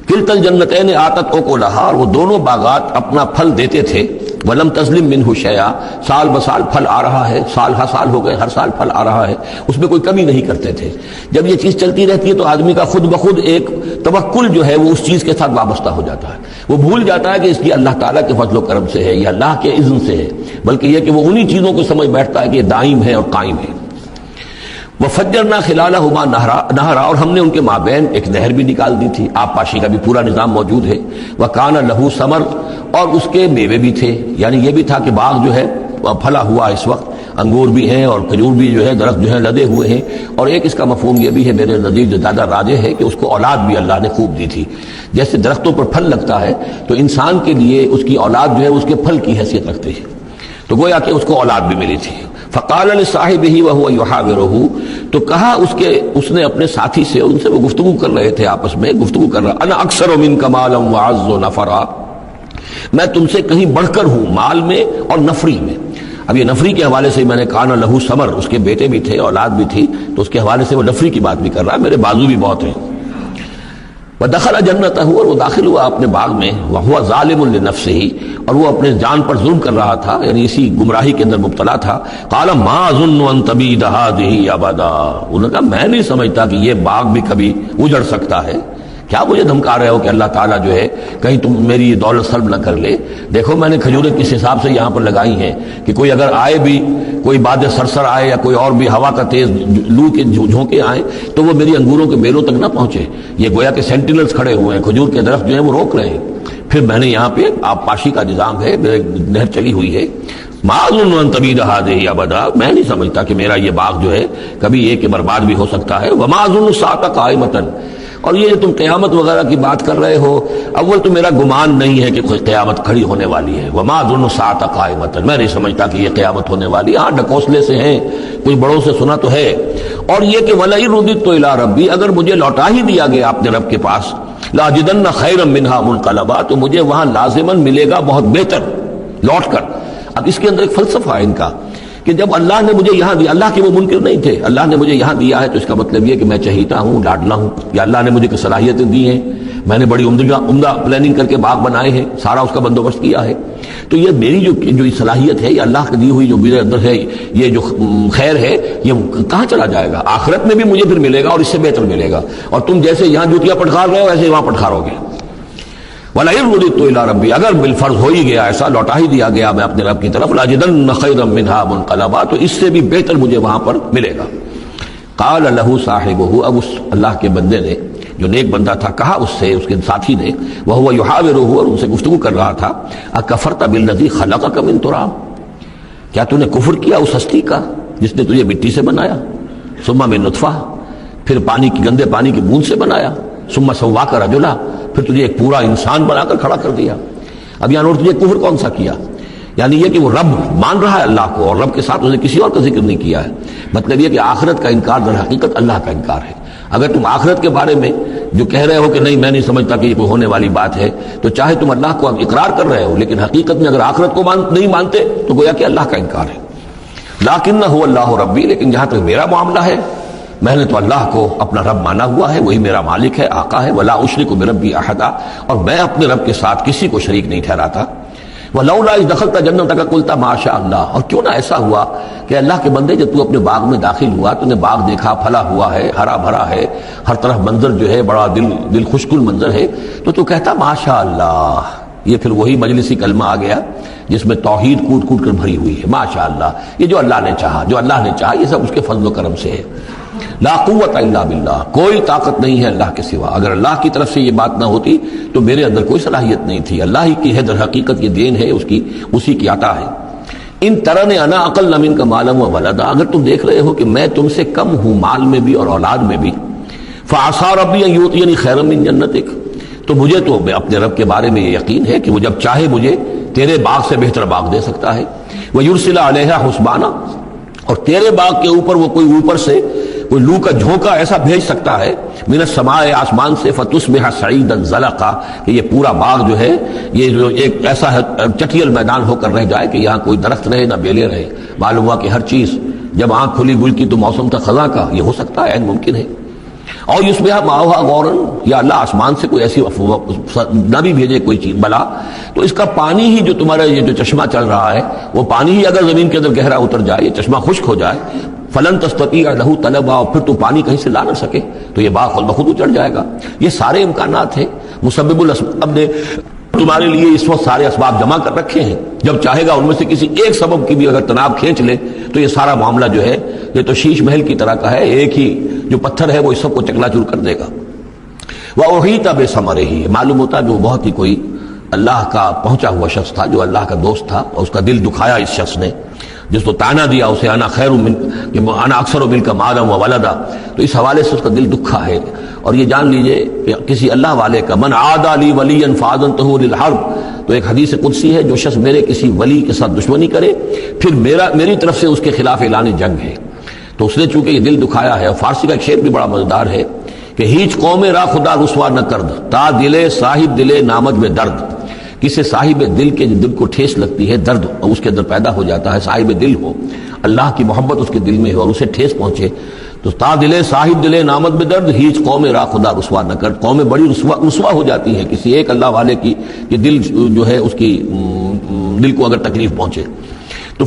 کلتا الجنتین آتت اکلہا، اور وہ دونوں باغات اپنا پھل دیتے تھے، ولم تظلم منہ شیئا، سال بسال پھل آ رہا ہے، سال ہر سال ہو گئے، ہر سال پھل آ رہا ہے، اس میں کوئی کمی نہیں کرتے تھے۔ جب یہ چیز چلتی رہتی ہے تو آدمی کا خود بخود ایک توکل جو ہے وہ اس چیز کے ساتھ وابستہ ہو جاتا ہے، وہ بھول جاتا ہے کہ اس کی اللہ تعالیٰ کے فضل و کرم سے ہے یا اللہ کے اذن سے ہے، بلکہ یہ کہ وہ انہی چیزوں کو سمجھ بیٹھتا ہے کہ یہ دائم ہے اور قائم ہے۔ وَفَجَّرْنَا خِلَالَهُمَا نَهْرًا، اور ہم نے ان کے مابین ایک نہر بھی نکال دی تھی، آب پاشی کا بھی پورا نظام موجود ہے۔ وَكَانَ لَهُ ثَمَرٌ، اور اس کے میوے بھی تھے، یعنی یہ بھی تھا کہ باغ جو ہے پھلا ہوا اس وقت، انگور بھی ہیں اور کھجور بھی جو ہے درخت جو ہے لدے ہوئے ہیں۔ اور ایک اس کا مفہوم یہ بھی ہے میرے نزدیک جو زیادہ راجح ہے کہ اس کو اولاد بھی اللہ نے خوب دی تھی۔ جیسے درختوں پر پھل لگتا ہے تو انسان کے لیے اس کی اولاد جو ہے اس کے پھل کی حیثیت رکھتے ہیں، تو گویا کہ اس کو اولاد بھی ملی تھی۔ فقال لصاحبہ وہو یحاورہ، تو کہا اس نے اپنے ساتھی سے، ان سے وہ گفتگو کر رہے تھے، آپس میں گفتگو کر رہا، انا اکثر منک مالا واعز نفرا، میں تم سے کہیں بڑھ کر ہوں مال میں اور نفری میں۔ اب یہ نفری کے حوالے سے میں نے کہا لہو ثمر، اس کے بیٹے بھی تھے، اولاد بھی تھی، تو اس کے حوالے سے وہ نفری کی بات بھی کر رہا ہے، میرے بازو بھی بہت ہیں۔ ودخل جنتہ، اور وہ داخل ہوا اپنے باغ میں، وہو ظالم لنفسہ، اور وہ اپنے جان پر ظلم کر رہا تھا، یعنی اسی گمراہی کے اندر مبتلا تھا۔ قال ما اظن ان تبید هذه ابدا، انہوں نے کہا میں نہیں سمجھتا کہ یہ باغ بھی کبھی اجڑ سکتا ہے۔ کیا مجھے دھمکا رہے ہو کہ اللہ تعالیٰ جو ہے کہیں تم میری یہ دولت سلب نہ کر لے؟ دیکھو میں نے کھجوریں کس حساب سے یہاں پر لگائی ہیں کہ کوئی اگر آئے بھی، کوئی باد سرسر آئے یا کوئی اور بھی ہوا کا تیز لو کے جھونکے آئیں تو وہ میری انگوروں کے بیلوں تک نہ پہنچے۔ یہ گویا کہ سینٹینلز کھڑے ہوئے ہیں، کھجور کے درخت جو ہیں وہ روک رہے ہیں۔ پھر میں نے یہاں پہ آب پاشی کا نظام ہے، نہر چلی ہوئی ہے۔ ما اظن ان تبید هذه ابدا، میں نہیں سمجھتا کہ میرا یہ باغ جو ہے کبھی یہ کہ برباد بھی ہو سکتا ہے۔ وما اظن الساعة قائمة، اور یہ جو تم قیامت وغیرہ کی بات کر رہے ہو، اول تو میرا گمان نہیں ہے کہ کوئی قیامت کھڑی ہونے والی ہے۔ وما اظن الساعة قائمة، میں نہیں سمجھتا کہ یہ قیامت ہونے والی ہے۔ ہاں ڈکوسلے سے ہیں، کچھ بڑوں سے سنا تو ہے۔ اور یہ کہ وَلَئِن رُدِدتُّ إِلَىٰ رَبِّي، اگر مجھے لوٹا ہی دیا گیا اپنے رب کے پاس، لَأَجِدَنَّ خَيْرًا مِّنْهَا مُنْقَلَبًا، تو مجھے وہاں لازماً ملے گا بہت بہتر لوٹ کر۔ اب اس کے اندر ایک فلسفہ ہے ان کا کہ جب اللہ نے مجھے یہاں دیا، اللہ کے وہ منکر نہیں تھے، اللہ نے مجھے یہاں دیا ہے تو اس کا مطلب یہ کہ میں چہیتا ہوں، لاڈلا ہوں، یا اللہ نے مجھے کچھ صلاحیتیں دی ہیں، میں نے بڑی عمدہ پلاننگ کر کے باغ بنائے ہیں، سارا اس کا بندوبست کیا ہے، تو یہ میری جو صلاحیت ہے، یہ اللہ کی دی ہوئی جو میرے اندر ہے، یہ جو خیر ہے، یہ کہاں چلا جائے گا؟ آخرت میں بھی مجھے پھر ملے گا اور اس سے بہتر ملے گا، اور تم جیسے یہاں جوتیاں پٹخار رہے ہو ایسے وہاں پٹخارو گے۔ وَلَئِن رُدِدتُّ إِلَىٰ رَبِّي، اگر بالفرض ہو ہی گیا ایسا، لوٹا ہی دیا گیا میں اپنے رب کی طرف، لَأَجِدَنَّ خَيْرًا مِّنْهَا مُنْقَلَبًا، تو اس سے بھی بہتر مجھے وہاں پر ملے گا۔ قال له صاحبہ، اب اس اللہ کے بندے نے جو نیک بندہ تھا کہا اس سے، اس کے ساتھی نے، وَهُوَ يُحَاوِرُهُ، اور ان سے گفتگو کر رہا تھا، أَكَفَرْتَ بِالَّذِي خَلَقَكَ مِن تُرَابٍ، کیا تو نے کفر کیا اس ہستی کا جس نے تجھے مٹی سے بنایا، ثم من نطفہ، پھر گندے پانی کی بوند سے بنایا، ثم سواک رجلا، پھر تجھے ایک پورا انسان بنا کر کھڑا کر دیا۔ اب یہاں تجھے کفر کون سا کیا؟ یعنی یہ کہ وہ رب مان رہا ہے اللہ کو، اور رب کے ساتھ اس نے کسی اور کا ذکر نہیں کیا ہے۔ مطلب یہ کہ آخرت کا انکار در حقیقت اللہ کا انکار ہے۔ اگر تم آخرت کے بارے میں جو کہہ رہے ہو کہ نہیں میں نہیں سمجھتا کہ یہ کوئی ہونے والی بات ہے، تو چاہے تم اللہ کو اقرار کر رہے ہو، لیکن حقیقت میں اگر آخرت کو نہیں مانتے تو گویا کہ اللہ کا انکار ہے۔ لَٰكِنَّهُ اللَّهُ رَبِّي، لیکن جہاں تک میرا معاملہ ہے، میں نے تو اللہ کو اپنا رب مانا ہوا ہے، وہی میرا مالک ہے، آقا ہے۔ وَلَا أُشْرِكُ بِرَبِّي أَحَدًا، اور میں اپنے رب کے ساتھ کسی کو شریک نہیں ٹھہراتا۔ وَلَوْلَا إِذْ دَخَلْتَ جَنَّتَكَ قُلْتَ مَا شَاءَ اللَّهُ، اور کیوں نہ ایسا ہوا کہ اللہ کے بندے جب تو اپنے باغ میں داخل ہوا تو نے باغ دیکھا، پھلا ہوا ہے، ہرا بھرا ہے، ہر طرف منظر جو ہے بڑا دل خوشگل منظر ہے، تو کہتا ما شاء اللہ۔ یہ پھر وہی مجلسی کلمہ آ گیا جس میں توحید کوٹ کوٹ کر بھری ہوئی ہے، ما شاء اللہ، یہ جو اللہ نے چاہا، جو اللہ نے چاہا، یہ سب اس کے فضل و کرم سے ہے۔ لا قوت الا باللہ، کوئی طاقت نہیں ہے اللہ کے سوا۔ اگر اللہ کی طرف سے یہ بات نہ ہوتی تو میرے اندر کوئی صلاحیت نہیں تھی، اللہ ہی کی ہے، در حقیقت یہ دین ہے اسی کی عطا ہے۔ ان ترن انا اقل منک مالا و ولدا، اگر تم دیکھ رہے ہو کہ میں تم سے کم ہوں مال میں بھی اور اولاد میں بھی، فعسى ربی ان یؤتینی خیرا من جنتک، تو مجھے تو اپنے رب کے بارے میں یہ یقین ہے کہ وہ جب چاہے مجھے تیرے باغ سے بہتر باغ دے سکتا ہے۔ ویرسل علیہا حسبانا، اور تیرے باغ کے اوپر وہ کوئی اوپر سے کوئی لو کا جھونکا ایسا بھیج سکتا ہے، من السماء، آسمان سے، فتصبح صعیدا زلقا، کہ یہ پورا باغ جو ہے یہ جو ایک ایسا چٹیل میدان ہو کر رہ جائے کہ یہاں کوئی درخت رہے نہ بیلے رہے۔ معلوم ہوا کہ ہر چیز جب آنکھ کھلی گل کی تو موسم تھا خزاں کا، یہ ہو سکتا ہے، ممکن ہے۔ اور یصبح ماؤہا غورا، یا اللہ آسمان سے کوئی ایسی نہ بھی بھیجے کوئی چیز بلا، تو اس کا پانی ہی جو تمہارا یہ جو چشمہ چل رہا ہے، وہ پانی ہی اگر زمین کے اندر گہرا اتر جائے، یہ چشمہ خشک ہو جائے، فلن تستطیع لہ طلبا، اور پھر تو پانی کہیں سے لا نہ سکے تو یہ باغ خود بخود اچڑ جائے گا۔ یہ سارے امکانات ہیں، مسبب الاسباب نے تمہارے لیے اس وقت سارے اسباب جمع کر رکھے ہیں، جب چاہے گا ان میں سے کسی ایک سبب کی بھی اگر تناب کھینچ لے تو یہ سارا معاملہ جو ہے یہ تو شیش محل کی طرح کا ہے، ایک ہی جو پتھر ہے وہ اس سب کو چکنا چور کر دے گا۔ وَأُحِيطَ بِثَمَرِهِ، معلوم ہوتا ہے کہ وہ بہت ہی کوئی اللہ کا پہنچا ہوا شخص تھا، جو اللہ کا دوست تھا، اور اس کا دل دکھایا اس شخص نے، جس کو تانا دیا اسے انا خیر من کہ انا اکثر منک مالا و ولدا، تو اس حوالے سے اس کا دل دکھا ہے۔ اور یہ جان لیجئے کہ کسی اللہ والے کا من عادى لي وليا فاذنته للحرب، تو تو ایک حدیث قدسی ہے، جو شخص میرے کسی ولی کے ساتھ دشمنی کرے پھر میری طرف سے اس کے خلاف اعلان جنگ ہے، تو اس نے چونکہ یہ دل دکھایا ہے۔ اور فارسی کا ایک شعر بھی بڑا مزیدار ہے کہ ہیچ قوم را خدا رسوا نہ کرد تا دلے صاحب دلے نامد میں درد، کسی صاحب دل کے دل کو ٹھیس لگتی ہے، درد اس کے اندر پیدا ہو جاتا ہے، صاحب دل ہو، اللہ کی محبت اس کے دل میں ہو اور اسے ٹھیس پہنچے، تو تا دلے صاحب دلے نامد میں درد ہیچ قوم را خدا رسوا نہ کر، قومیں بڑی رسوا ہو جاتی ہیں کسی ایک اللہ والے کی کہ دل جو ہے اس کی دل کو اگر تکلیف پہنچے تو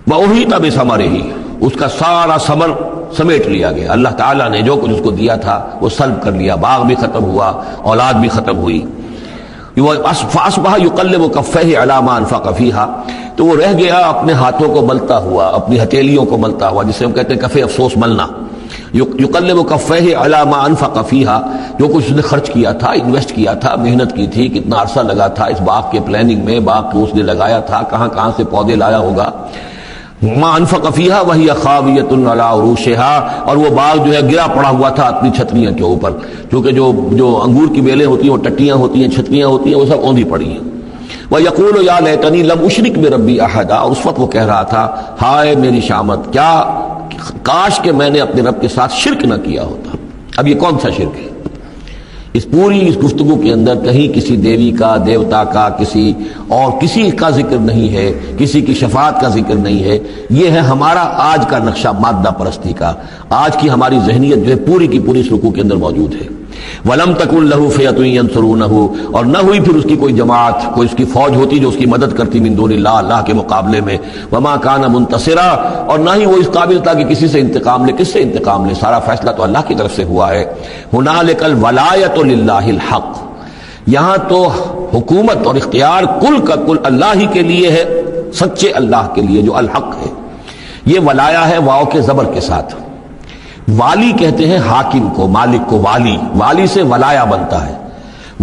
وہی تب ثمرہ ہی، اس کا سارا ثمر سمیٹ لیا گیا، اللہ تعالیٰ نے جو کچھ اس کو دیا تھا وہ سلب کر لیا، باغ بھی ختم ہوا، اولاد بھی ختم ہوئی۔ فاصبح یقلب کفیہ علی ما انفق فیہا، تو وہ رہ گیا اپنے ہاتھوں کو ملتا ہوا، اپنی ہتھیلیوں کو ملتا ہوا، جسے ہم کہتے ہیں کفے افسوس ملنا۔ یقلب کفیہ علی ما انفق فیہا، جو کچھ اس نے خرچ کیا تھا، انویسٹ کیا تھا، محنت کی تھی، کتنا عرصہ لگا تھا اس باغ کے پلاننگ میں، باغ کو اس نے لگایا تھا، کہاں کہاں سے پودے لایا ہوگا، ما انفق فیہا وہی خاویۃ علی عروشہا، اور وہ باغ جو ہے گرا پڑا ہوا تھا اپنی چھتریاں کے اوپر، کیونکہ جو انگور کی بیلیں ہوتی ہیں وہ ٹٹیاں ہوتی ہیں، چھتریاں ہوتی ہیں، وہ سب اوندھی پڑی ہیں۔ وَيَقُولُ يَا لَيْتَنِي لَمْ أُشْرِكْ بِرَبِّي أَحَدًا، اور اس وقت وہ کہہ رہا تھا ہائے میری شامت، کیا کاش کہ میں نے اپنے رب کے ساتھ شرک نہ کیا ہوتا۔ اب یہ کون سا شرک ہے؟ اس پوری اس گفتگو کے اندر کہیں کسی دیوی کا، دیوتا کا، کسی کا ذکر نہیں ہے، کسی کی شفاعت کا ذکر نہیں ہے۔ یہ ہے ہمارا آج کا نقشہ مادہ پرستی کا، آج کی ہماری ذہنیت جو ہے پوری کی پوری اس رکوع کے اندر موجود ہے۔ وَلَمْ تَكُنْ لَهُ فِئَةٌ يَنْصُرُونَهُ، اور نہ ہوئی پھر اس کی کوئی جماعت، کوئی اس کی فوج ہوتی جو اس کی مدد کرتی من دون اللہ، اللہ کے مقابلے میں۔ وَمَا كَانَ مُنْتَصِرًا، اور نہ ہی وہ اس قابل تھا کہ کسی سے انتقام لے، کس سے انتقام لے، سارا فیصلہ تو اللہ کی طرف سے ہوا ہے۔ هُنَالِكَ الْوَلَایَةُ لِلَّهِ الْحَقِّ، یہاں تو حکومت اور اختیار کل کا کل اللہ ہی کے لیے ہے، سچے اللہ کے لیے جو الحق ہے۔ یہ ولایا ہے واو کے زبر کے ساتھ۔ والی کہتے ہیں حاکم کو، مالک کو، والی سے ولایا بنتا ہے۔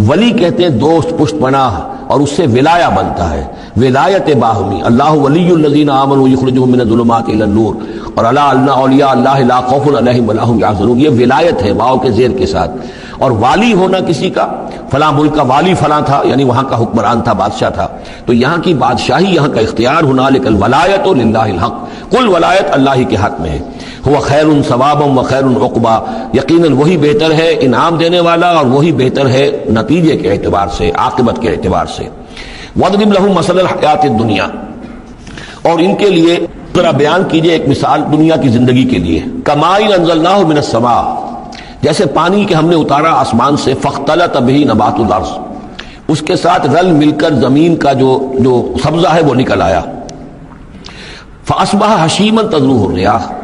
ولی کہتے ہیں دوست، پشت پناہ، اور اس سے ولایا بنتا ہے، ولایت باہمی۔ اللہ ولی الذین آمنوا یخرجهم من الظلمات الی النور، اور الا ان اولیاء اللہ لا خوف علیہم ولا هم یحزنون، یہ ولایت ہے واو کے زیر کے ساتھ۔ اور والی ہونا کسی کا، فلاں ملک کا والی فلاں تھا، یعنی وہاں کا حکمران تھا، بادشاہ تھا، تو یہاں کی بادشاہی، یہاں کا اختیار، ہنالک الولایۃ للہ الحق، کل ولایت اللہ ہی کے حق میں ہے۔ ہوا خیر ثوابا و خیر عقبا، یقیناً وہی بہتر ہے انعام دینے والا، اور وہی بہتر ہے نتیجے کے اعتبار سے، عاقبت کے اعتبار سے۔ وَاضْرِبْ لَهُم مَثَلَ الْحَيَاةِ الدُّنْيَا، اور ان کے لیے ذرا بیان کیجئے ایک مثال دنیا کی زندگی کے لیے۔ کَمَاءٍ أَنزَلْنَاهُ مِنَ السَّمَاءِ، جیسے پانی کہ ہم نے اتارا آسمان سے، فاختلط بِهِ نبات الارض، اس کے ساتھ رل مل کر زمین کا جو سبزہ ہے وہ نکل آیا۔ فَأَصْبَحَ حَشِيمًا تَذْرُوهُ الرِّيَاحُ،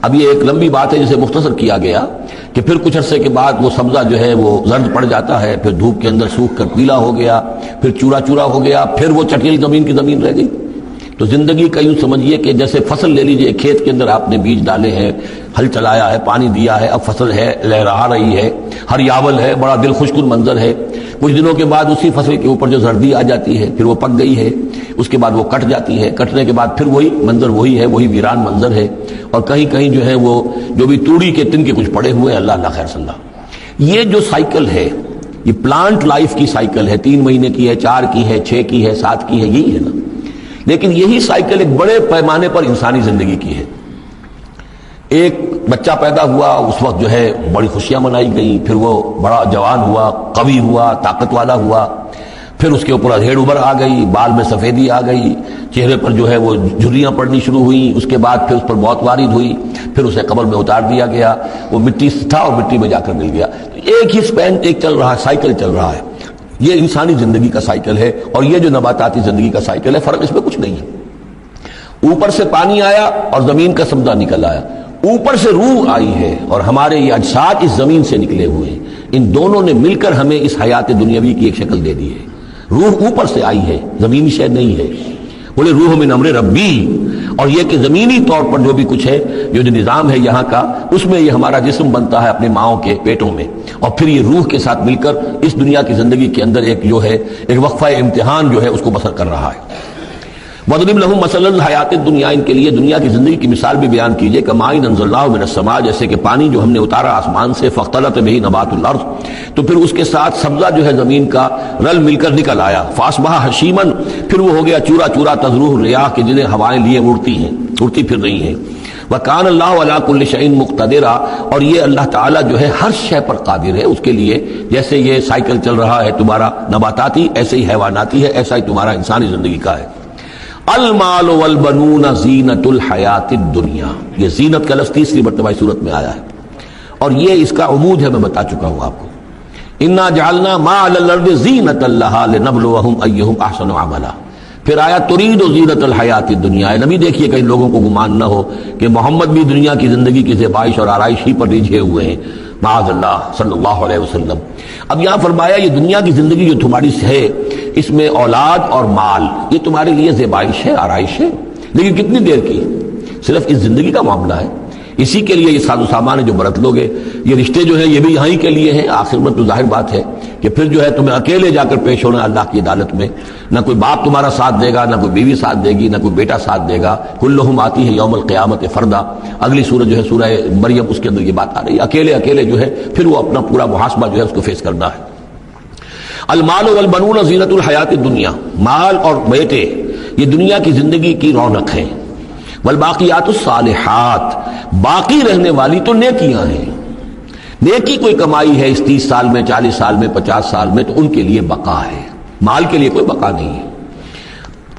اب یہ ایک لمبی بات ہے جسے مختصر کیا گیا کہ پھر کچھ عرصے کے بعد وہ سبزہ جو ہے وہ زرد پڑ جاتا ہے، پھر دھوپ کے اندر سوکھ کر پیلا ہو گیا، پھر چورا چورا ہو گیا، پھر وہ چٹیل زمین کی زمین رہ گئی۔ تو زندگی کا یوں سمجھیے کہ جیسے فصل لے لیجئے، کھیت کے اندر آپ نے بیج ڈالے ہیں، ہل چلایا ہے، پانی دیا ہے، اب فصل ہے، لہرا رہی ہے، ہریاول ہے، بڑا دل خوشکن منظر ہے۔ کچھ دنوں کے بعد اسی فصل کے اوپر جو زردی آ جاتی ہے، پھر وہ پک گئی ہے، اس کے بعد وہ کٹ جاتی ہے، کٹنے کے بعد پھر وہی منظر وہی ہے، وہی ویران منظر ہے، اور کہیں کہیں جو ہے وہ جو بھی توڑی کے تن کے کچھ پڑے ہوئے ہیں، اللہ اللہ خیر صلی اللہ۔ یہ جو سائیکل ہے، یہ پلانٹ لائف کی سائیکل ہے، 3 مہینے کی ہے، 4 کی ہے، 6 کی ہے، 7 کی ہے، یہی ہے نا۔ لیکن یہی سائیکل ایک بڑے پیمانے پر انسانی زندگی کی ہے۔ ایک بچہ پیدا ہوا، اس وقت جو ہے بڑی خوشیاں منائی گئی، پھر وہ بڑا جوان ہوا، قوی ہوا، طاقت والا ہوا، پھر اس کے اوپر ادھیڑ ابھر آ گئی، بال میں سفیدی آ گئی، چہرے پر جو ہے وہ جھریاں پڑنی شروع ہوئیں، اس کے بعد پھر اس پر موت وارد ہوئی، پھر اسے قبر میں اتار دیا گیا، وہ مٹی سے تھا اور مٹی میں جا کر مل گیا۔ ایک ہی سپین ایک چل رہا ہے، سائیکل چل رہا ہے۔ یہ انسانی زندگی کا سائیکل ہے، اور یہ جو نباتاتی زندگی کا سائیکل ہے، فرق اس میں کچھ نہیں ہے۔ اوپر سے پانی آیا اور زمین کا سبزہ نکل آیا، اوپر سے روح آئی ہے، اور ہمارے یہ اجساد اس زمین سے نکلے ہوئے ہیں، ان دونوں نے مل کر ہمیں اس حیات دنیاوی کی ایک شکل دے دی ہے۔ روح اوپر سے آئی ہے، زمینی شے نہیں ہے۔ بولے روح من امر ربی، اور یہ کہ زمینی طور پر جو بھی کچھ ہے، جو نظام ہے یہاں کا، اس میں یہ ہمارا جسم بنتا ہے اپنے ماؤں کے پیٹوں میں، اور پھر یہ روح کے ساتھ مل کر اس دنیا کی زندگی کے اندر ایک جو ہے ایک وقفہ امتحان جو ہے اس کو بسر کر رہا ہے۔ وَضْرِبْ لَهُم مَثَلَ الْحَيَاةِ الدُّنْيَا، ان کے لیے دنیا کی زندگی کی مثال بھی بیان کیجئے، کَمَاءٍ أَنزَلْنَاهُ مِنَ السَّمَاءِ، جیسے کہ پانی جو ہم نے اتارا آسمان سے، فَاخْتَلَطَ بِهِ نَبَاتُ الْأَرْضِ، تو پھر اس کے ساتھ سبزہ جو ہے زمین کا رل مل کر نکل آیا، فَأَصْبَحَ حَشِيمًا، پھر وہ ہو گیا چورا چورا، تَذْرُوهُ الرِّيَاحُ، کہ جنہیں ہوائیں لیے اڑتی پھر رہی ہیں، وَكَانَ اللَّهُ عَلَىٰ كُلِّ شَيْءٍ مُقْتَدِرًا، اور یہ اللہ تعالیٰ جو ہے ہر شے پر قادر ہے، اس کے لیے جیسے یہ سائیکل چل رہا ہے تمہارا نباتاتی، ایسے ہی حیواناتی ہے، ایسا ہی تمہارا انسانی زندگی کا ہے۔ المال والبنون زینت الحیات الدنیا، یہ زینت کا لفظ تیسری مرتبہ اس صورت میں آیا ہے، اور یہ اس کا عمود ہے، میں بتا چکا ہوں آپ کو۔ انا جعلنا ما علی الارض زینۃ لہا لنبلوہم ایہم احسن عملا، پھر آیا ترید زینت الحیات الدنیا۔ نبی دیکھیے کئی لوگوں کو گمان نہ ہو کہ محمد بھی دنیا کی زندگی کی زیبائش اور آرائش ہی پر رجھے ہوئے ہیں، معاذ اللہ، صلی اللہ علیہ وسلم۔ اب یہاں فرمایا یہ دنیا کی زندگی جو تمہاری ہے، اس میں اولاد اور مال یہ تمہارے لیے زیبائش ہے، آرائش ہے، لیکن کتنی دیر کی؟ صرف اس زندگی کا معاملہ ہے، اسی کے لیے یہ ساز و سامان ہے جو برت لوگے، یہ رشتے جو ہیں یہ بھی یہیں کے لیے ہیں، آخر میں تو ظاہر بات ہے کہ پھر جو ہے تمہیں اکیلے جا کر پیش ہونا اللہ کی عدالت میں، نہ کوئی باپ تمہارا ساتھ دے گا، نہ کوئی بیوی ساتھ دے گی، نہ کوئی بیٹا ساتھ دے گا، کلہم آتی ہے یوم القیامت فردا، اگلی سورہ جو ہے سورہ مریم، اس کے اندر یہ بات آ رہی ہے، اکیلے جو ہے پھر وہ اپنا پورا محاسبہ جو ہے اس کو فیس کرنا ہے۔ المال والبنون زینت الحیات الدنیا، مال اور بیٹے یہ دنیا کی زندگی کی رونق ہیں، والباقیات الصالحات، باقی رہنے والی تو نیکیاں ہیں، نیکی کوئی کمائی ہے اس 30 سال میں، 40 سال میں، 50 سال میں، تو ان کے لیے بقا ہے، مال کے لیے کوئی بقا نہیں ہے۔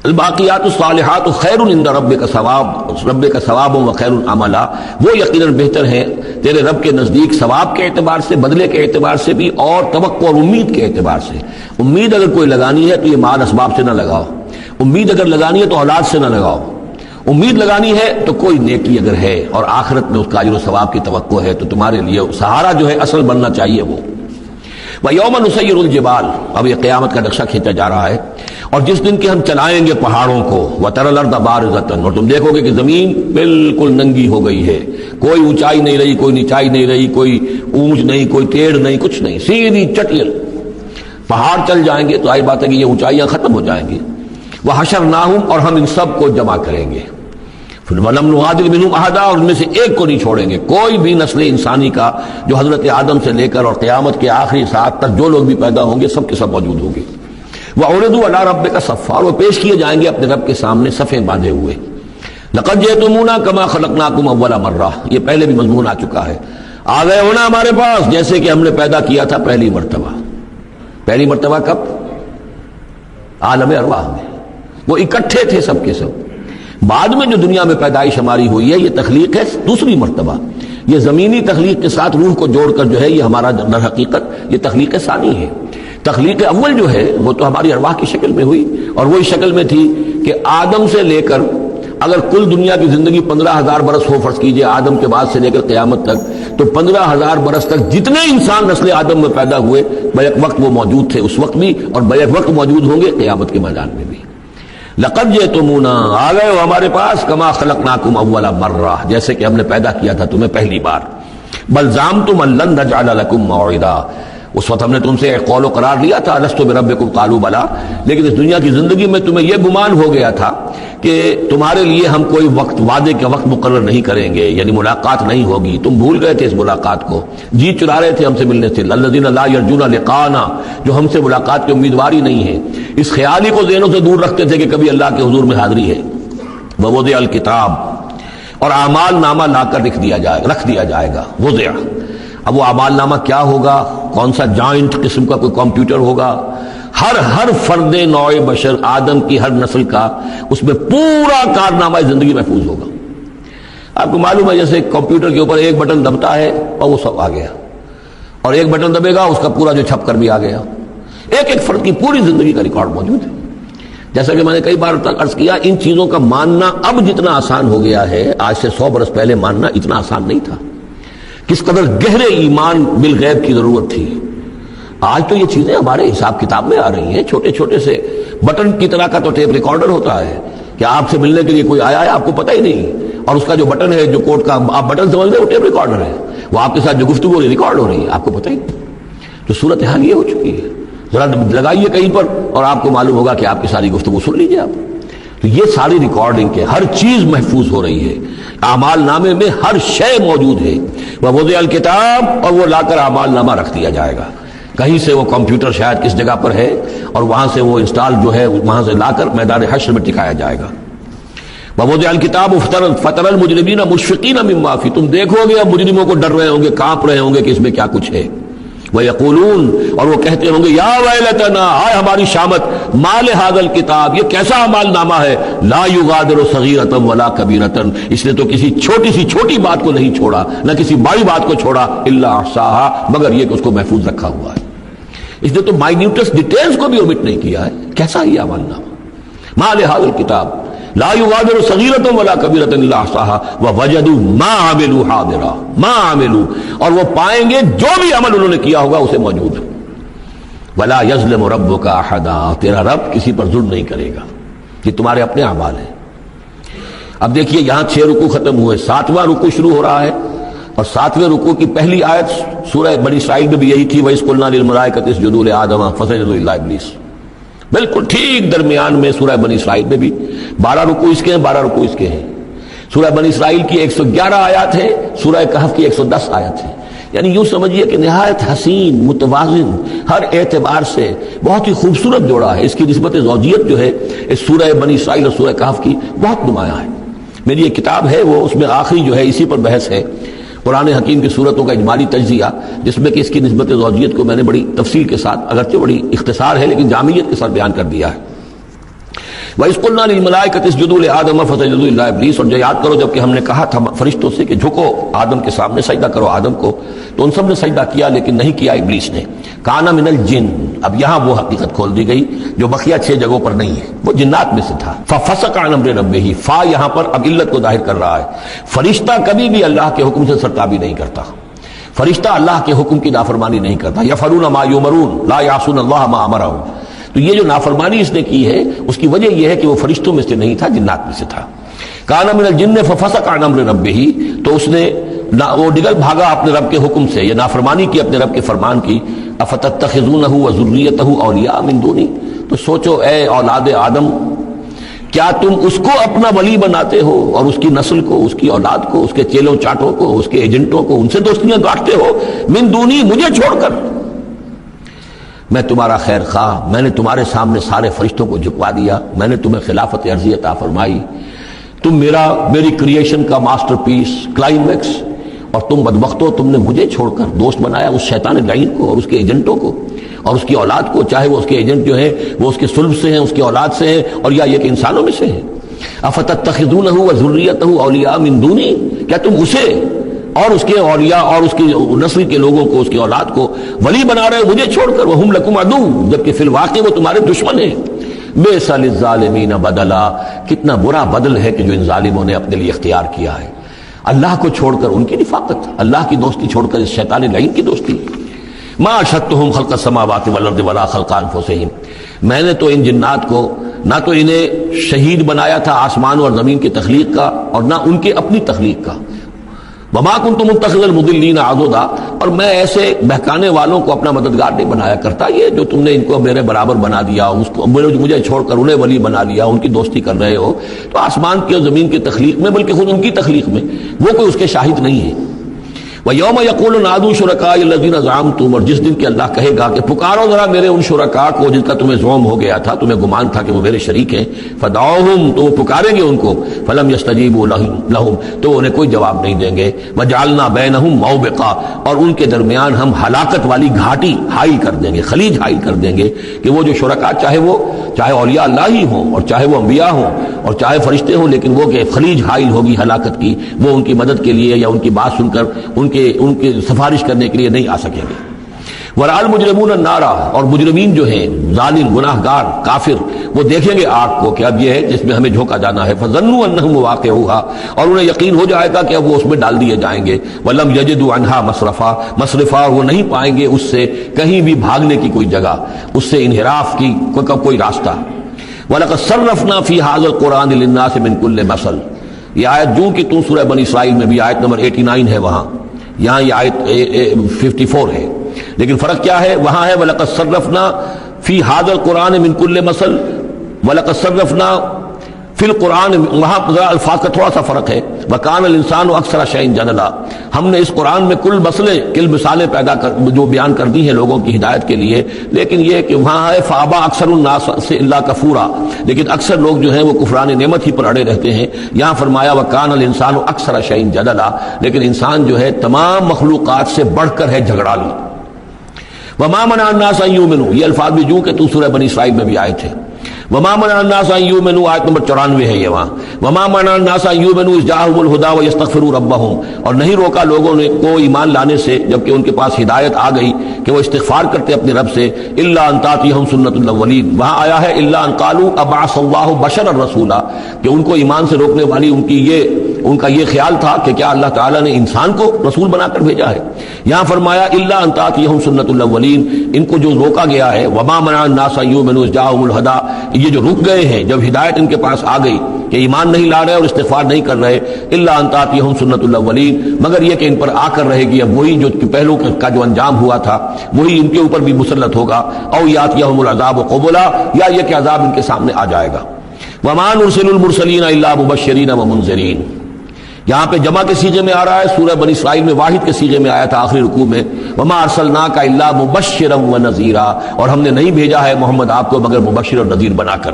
الباقیات الصالحات خیر عند ربک ثواب و خیر عملا، وہ یقیناً بہتر ہیں تیرے رب کے نزدیک ثواب کے اعتبار سے، بدلے کے اعتبار سے بھی، اور توقع اور امید کے اعتبار سے۔ امید اگر کوئی لگانی ہے تو یہ مال اسباب سے نہ لگاؤ، امید اگر لگانی ہے تو اولاد سے نہ لگاؤ، امید لگانی ہے تو کوئی نیکی اگر ہے اور آخرت میں اس کا اجر و ثواب کی توقع ہے تو تمہارے لیے سہارا جو ہے اصل بننا چاہیے وہ۔ وَيَوْمَ نُسَيِّرُ الْجِبَالَ، اب یہ قیامت کا نقشہ کھینچا جا رہا ہے، اور جس دن کے ہم چلائیں گے پہاڑوں کو، وَتَرَى الْأَرْضَ بَارِزَةً، اور تم دیکھو گے کہ زمین بالکل ننگی ہو گئی ہے، کوئی اونچائی نہیں رہی، کوئی نیچائی نہیں رہی، کوئی اونچ نہیں، کوئی ٹیڑھ نہیں، کچھ نہیں، سیدھی چٹیل پہاڑ چل جائیں گے، تو آئی بات ہے کہ یہ اونچائیاں ختم ہو جائیں گی۔ وَحَشَرْنَاهُمْ، اور ہم ان سب کو جمع کریں گے، وَلَمْ نُغَادِرْ مِنْهُمْ أَحَدًا، اور ان میں سے ایک کو نہیں چھوڑیں گے، کوئی بھی نسل انسانی کا جو حضرت آدم سے لے کر اور قیامت کے آخری ساعت تک جو لوگ بھی پیدا ہوں گے سب کے سب موجود ہوں گے۔ وَعُرِضُوا عَلَىٰ رَبِّكَ صَفًّا، وہ پیش کیے جائیں گے اپنے رب کے سامنے صفیں باندھے ہوئے۔ لَقَدْ جِئْتُمُونَا كَمَا خَلَقْنَاكُمْ أَوَّلَ مَرَّةٍ، یہ پہلے بھی مضمون آ چکا ہے، آ گئے ہونا ہمارے پاس جیسے کہ ہم نے پیدا کیا تھا پہلی مرتبہ۔ پہلی مرتبہ کب؟ عالم ارواح میں، وہ اکٹھے تھے سب کے سب۔ بعد میں جو دنیا میں پیدائش ہماری ہوئی ہے یہ تخلیق ہے دوسری مرتبہ، یہ زمینی تخلیق کے ساتھ روح کو جوڑ کر جو ہے یہ ہمارا در حقیقت یہ تخلیق ثانی ہے۔ تخلیق اول جو ہے وہ تو ہماری ارواح کی شکل میں ہوئی، اور وہی شکل میں تھی کہ آدم سے لے کر اگر کل دنیا کی زندگی 15,000 برس ہو، فرض کیجئے آدم کے بعد سے لے کر قیامت تک، تو 15,000 برس تک جتنے انسان نسل آدم میں پیدا ہوئے بیک وقت وہ موجود تھے اس وقت بھی، اور بیک وقت موجود ہوں گے قیامت کے میدان میں بھی۔ لَقَدْ جِئْتُمُونَا، آ گئے ہو ہمارے پاس، كَمَا خَلَقْنَاكُمْ أَوَّلَ مَرَّةٍ، جیسے کہ ہم نے پیدا کیا تھا تمہیں پہلی بار۔ بَلْ زَعَمْتُمْ أَن لَّن نَّجْعَلَ لَكُم مَّوْعِدًا، اس وقت ہم نے تم سے ایک قول و قرار لیا تھا، أَلَسْتُ بِرَبِّكُمْ قَالُوا بَلَىٰ، لیکن اس دنیا کی زندگی میں تمہیں یہ گمان ہو گیا تھا کہ تمہارے لیے ہم کوئی وقت، وعدے کا وقت مقرر نہیں کریں گے، یعنی ملاقات نہیں ہوگی، تم بھول گئے تھے اس ملاقات کو، جی چرا رہے تھے ہم سے ملنے سے۔ الذین لا یرجون لقاءنا، جو ہم سے ملاقات کے امیدوار ہی نہیں ہیں، اس خیال ہی کو ذہنوں سے دور رکھتے تھے کہ کبھی اللہ کے حضور میں حاضری ہے۔ ووضع الکتاب، اور اعمال نامہ لا کر رکھ دیا جائے گا، وضع۔ اب وہ اعمال نامہ کیا ہوگا؟ کون سا جوائنٹ قسم کا کوئی کمپیوٹر ہوگا؟ ہر فرد نوع بشر آدم کی ہر نسل کا اس میں پورا کارنامہ زندگی محفوظ ہوگا۔ آپ کو معلوم ہے جیسے کمپیوٹر کے اوپر ایک بٹن دبتا ہے اور وہ سب آ گیا، اور ایک بٹن دبے گا اس کا پورا جو چھپ کر بھی آ گیا، ایک فرد کی پوری زندگی کا ریکارڈ موجود ہے۔ جیسا کہ میں نے کئی بار عرض کیا، ان چیزوں کا ماننا اب جتنا آسان ہو گیا ہے، آج سے 100 برس پہلے ماننا اتنا آسان نہیں تھا۔ کس قدر گہرے ایمان بالغیب کی ضرورت تھی۔ آج تو یہ چیزیں ہمارے حساب کتاب میں آ رہی ہیں، چھوٹے چھوٹے سے بٹن کی طرح کا تو ٹیپ ریکارڈر ہوتا ہے کہ آپ سے ملنے کے لیے کوئی آیا ہے آپ کو پتہ ہی نہیں، اور اس کا جو بٹن ہے جو کوڈ کا آپ بٹن سمجھ رہے وہ ٹیپ ریکارڈر ہے، وہ آپ کے ساتھ جو گفتگو ریکارڈ ہو رہی ہے آپ کو پتہ ہی نہیں۔ تو صورتحال یہ ہو چکی ہے، ذرا لگائیے کہیں پر اور آپ کو معلوم ہوگا کہ آپ کی ساری گفتگو سن لیجیے آپ۔ تو یہ ساری ریکارڈنگ کے ہر چیز محفوظ ہو رہی ہے، اعمال نامے میں ہر شے موجود ہے۔ ووضع الکتاب، اور وہ لا کر اعمال نامہ رکھ دیا جائے گا، کہیں سے وہ کمپیوٹر شاید کس جگہ پر ہے اور وہاں سے وہ انسٹال جو ہے وہاں سے لا کر میدان حشر میں ٹکایا جائے گا۔ ووضع الکتاب فترى المجرمین مشفقین مما فیہ، تم دیکھو گے اب مجرموں کو ڈر رہے ہوں گے، کانپ رہے ہوں گے کہ اس میں کیا کچھ ہے۔ وَيَقُولُونَ، اور وہ کہتے ہوں گے یا ویلتنا، ہائے ہماری شامت، ما لهذا الکتاب، یہ کیسا اعمال نامہ ہے، لا یغادر صغیرۃ ولا کبیرۃ، اس نے تو کسی چھوٹی سی چھوٹی بات کو نہیں چھوڑا، نہ کسی بڑی بات کو چھوڑا، الا احصاها، مگر یہ کہ اس کو محفوظ رکھا ہوا ہے۔ اس نے تو مائنیوٹس ڈیٹیلز کو بھی اومٹ نہیں کیا ہے۔ کیسا یہ اعمال نامہ، ما لهذا الکتاب لا یغادر صغیرۃ ولا کبیرۃ الا احصاها ووجدوا ما عملوا حاضرا، ما عملوا، اور وہ پائیں گے جو بھی عمل انہوں نے کیا ہوگا اسے موجود۔ ولا یظلم ربک احدا، تیرا رب کسی پر ظلم نہیں کرے گا، یہ تمہارے اپنے اعمال ہیں۔ اب دیکھیے یہاں 6 رکوع ختم ہوئے، 7واں رکوع شروع ہو رہا ہے، اور 7ویں رکوع کی پہلی آیت سورہ بنی اسرائیل میں بھی یہی تھی، وَإِذْ قُلْنَا لِلْمَلَائِكَةِ اسْجُدُوا لِآدَمَ فَسَجَدُوا إِلَّا إِبْلِيسَ، بالکل ٹھیک درمیان میں سورہ بنی اسرائیل میں بھی 12 رکوع اس کے ہیں، 12 رکوع اس کے ہیں۔ سورہ بنی اسرائیل کی 111 آیات ہے، سورہ کہف کی 110 آیت ہے، یعنی یوں سمجھیے کہ نہایت حسین، متوازن، ہر اعتبار سے بہت ہی خوبصورت جوڑا ہے۔ اس کی نسبت زوجیت جو ہے اس سورہ بنی اسرائیل اور سورہ کہف کی بہت نمایاں ہے۔ میری ایک کتاب ہے، وہ اس میں آخری جو ہے اسی پر بحث ہے، قرآن حکیم کی صورتوں کا اجمالی تجزیہ، جس میں کہ اس کی نسبت زوجیت کو میں نے بڑی تفصیل کے ساتھ، اگرچہ بڑی اختصار ہے لیکن جامعیت کے ساتھ بیان کر دیا ہے۔ وَإِذْ قُلْنَا لِلْمَلَائِكَةِ اسْجُدُوا لِآدَمَ فَسَجَدُوا إِلَّا إِبْلِيسَ، اور جو یاد کرو جب کہ ہم نے کہا تھا فرشتوں سے کہ جھکو آدم کے سامنے، سجدہ کرو آدم کو، تو ان سب نے سجدہ کیا لیکن نہیں کیا ابلیس نے۔ کَانَ مِنَ الْجِنِّ، اب یہاں وہ حقیقت کھول دی گئی جو بقیہ 6 جگہوں پر نہیں ہے، وہ جنات میں سے تھا۔ فَفَسَقَ عَنْ أَمْرِ رَبِّهِ، فا یہاں پر اب علت کو ظاہر کر رہا ہے، فرشتہ کبھی بھی اللہ کے حکم سے سرتابی نہیں کرتا، فرشتہ اللہ کے حکم کی نافرمانی نہیں کرتا۔ یفعلون ما یؤمرون لا یعصون اللہ ما امرهم، تو یہ جو نافرمانی اس نے کی ہے اس کی وجہ یہ ہے کہ وہ فرشتوں میں سے نہیں تھا، جنات میں سے تھا۔ کان من الجن ففسق عن امر ربه، تو اس نے وہ نکل بھاگا اپنے رب کے حکم سے، یہ نافرمانی کی اپنے رب کے فرمان کی۔ افتتخذونه وذریته اولیاء من دونی، تو سوچو اے اولاد آدم، کیا تم اس کو اپنا ولی بناتے ہو اور اس کی نسل کو، اس کی اولاد کو، اس کے چیلوں چاٹوں کو، اس کے ایجنٹوں کو، ان سے دوستیاں گاٹتے ہو، من دونی، مجھے چھوڑ کر۔ میں تمہارا خیر خواہ، میں نے تمہارے سامنے سارے فرشتوں کو جھکوا دیا، میں نے تمہیں خلافت عرضی عطا فرمائی، تم میری کریشن کا ماسٹر پیس، کلائمیکس، اور تم بدبختو، تم نے مجھے چھوڑ کر دوست بنایا اس شیطان لعین کو اور اس کے ایجنٹوں کو اور اس کی اولاد کو، چاہے وہ اس کے ایجنٹ جو ہیں وہ اس کے صلب سے ہیں، اس کی اولاد سے ہیں، اور یا یہ کہ انسانوں میں سے ہیں۔ افتتخذونہ وذریتہ اولیاء من دونی، کیا تم اسے اور اس کے اولیاء اور اس کی نسل کے لوگوں کو، اس کی اولاد کو ولی بنا رہے مجھے چھوڑ کر، وہم لکم عدو، جبکہ فی الواقع وہ تمہارے دشمن ہیں۔ بئس للظالمین بدلا، کتنا برا بدل ہے کہ جو ان ظالموں نے اپنے لیے اختیار کیا ہے، اللہ کو چھوڑ کر ان کی رفاقت، اللہ کی دوستی چھوڑ کر اس شیطان لعین کی دوستی۔ ما اشهدتهم خلق السماوات والارض ولا خلق انفسهم، میں نے تو ان جنات کو نہ تو انہیں شہید بنایا تھا آسمان اور زمین کی تخلیق کا، اور نہ ان کے اپنی تخلیق کا۔ وما كنت متخذ المضلین عضدا، اور میں ایسے بہکانے والوں کو اپنا مددگار نہیں بنایا کرتا۔ یہ جو تم نے ان کو میرے برابر بنا دیا، اس کو مجھے چھوڑ کر انہیں ولی بنا لیا، ان کی دوستی کر رہے ہو، تو آسمان کی اور زمین کی تخلیق میں، بلکہ خود ان کی تخلیق میں وہ کوئی اس کے شاہد نہیں ہے۔ وَيَوْمَ يَقُولُ نَادُوا شُرَكَائِيَ الَّذِينَ زَعَمْتُمْ، اور جس دن کہ اللہ کہے گا کہ پکارو ذرا میرے ان شرکاء کو جن کا تمہیں زعم ہو گیا تھا، تمہیں گمان تھا کہ وہ میرے شریک ہیں، فَدَعُوهُمْ، تو وہ پکاریں گے ان کو، فَلَمْ يَسْتَجِيبُوا لَهُمْ، تو انہیں کوئی جواب نہیں دیں گے، وَجَعَلْنَا بَيْنَهُمْ مَوْبِقًا، اور ان کے درمیان ہم ہلاکت والی گھاٹی حائل کر دیں گے، خلیج حائل کر دیں گے، کہ وہ جو شرکاء چاہے اولیاء اللہ ہی ہوں اور چاہے وہ انبیاء ہوں اور چاہے فرشتے ہوں، لیکن وہ کہ خلیج حائل ہوگی ہلاکت کی، وہ ان کی مدد کے لیے یا ان کی بات سن کر ان کے سفارش کرنے کے لیے نہیں آ سکیں گے۔ وَرَأَى الْمُجْرِمُونَ النَّارَ، اور مجرمین جو ہیں ظالم، گناہ گار، کافر، وہ دیکھیں گے آگ کو کہ اب یہ ہے جس میں ہمیں جھونکا جانا ہے، فَظَنُّوا أَنَّهُمْ مُوَاقِعُوهَا، اور انہیں یقین ہو جائے گا کہ اب وہ اس میں ڈال دیے جائیں گے، وَلَمْ يَجِدُوا عَنْهَا مَصْرِفًا، وہ نہیں پائیں گے اس سے کہیں بھی بھاگنے کی کوئی جگہ، اس سے انحراف کی کوئی راستہ۔ وَلَقَدْ صَرَّفْنَا فِي هَذَا الْقُرْآنِ لِلنَّاسِ مِنْ كُلِّ مَثَلٍ، یہ آیت جو کہ تو سورہ بنی اسرائیل میں بھی آیت نمبر 89 ہے، وہاں یہاں یہ آیت 54 ہے، لیکن فرق کیا ہے؟ وہاں ہے وَلَقَدْ صَرَّفْنَا فِي هَذَا الْقُرْآنِ مِنْ كُلِّ مَثَلٍ، وَلَقَدْ صَرَّفْنَا فی القرآن، وہاں الفاظ کا تھوڑا سا فرق ہے، وکان الانسان اکثر شیء جدلا، ہم نے اس قرآن میں کل مثالیں پیدا کر جو بیان کر دی ہیں لوگوں کی ہدایت کے لیے، لیکن یہ کہ وہاں ہے فابا اکثر الناس سے الا کفورا، لیکن اکثر لوگ جو ہیں وہ کفران نعمت ہی پر اڑے رہتے ہیں۔ یہاں فرمایا وکان الانسان اکثر شیء جدلا، لیکن انسان جو ہے تمام مخلوقات سے بڑھ کر ہے جھگڑالو۔ وما منع الناس ان یؤمنوا، یہ الفاظ بھی جو کہ تو سورہ بنی اسرائیل میں بھی آئے تھے۔ وما منع الناس ان یؤمنوا، آیت نمبر 94 ہے یہ وہاں، وما منع الناس ان یؤمنوا اذ جاءهم الهدى ويستغفروا ربهم، اور نہیں روکا لوگوں نے کو ایمان لانے سے جبکہ ان کے پاس ہدایت آ گئی کہ وہ استغفار کرتے اپنے رب سے، الا ان تاتیہم سنت الاولین، وہاں آیا ہے الا ان قالوا ابعث اللہ بشرا رسولا، کہ ان کو ایمان سے روکنے والی ان کا یہ خیال تھا کہ کیا اللہ تعالیٰ نے انسان کو رسول بنا کر بھیجا ہے۔ یہاں فرمایا الا ان تاتیہم سنت الاولین، ان کو جو روکا گیا ہے، وما منع الناس ان یؤمنوا اذ جاءهم الهدى، یہ جو رک گئے ہیں جب ہدایت ان کے پاس آ گئی کہ ایمان نہیں لا رہے اور استغفار نہیں کر رہے، الا ان تاتیہم سنت الاولین، مگر یہ کہ ان پر آ کر رہے گی اب وہی جو پہلو کا جو انجام ہوا تھا وہی ان کے اوپر بھی مسلط ہوگا، او یاتیہم العذاب قبلا، یا یہ کہ عذاب ان کے سامنے آ جائے گا۔ وما نرسل المرسلین الا مبشرین ومنذرین، یہاں پہ جمع کے سیغے میں آ رہا ہے، سورہ بنی اسرائیل میں واحد کے سیغے میں آیا تھا آخری رکوع میں، وما ارسلناک الا مبشرا ونذیرا، اور ہم نے نہیں بھیجا ہے محمد آپ کو مگر مبشر اور نذیر بنا کر۔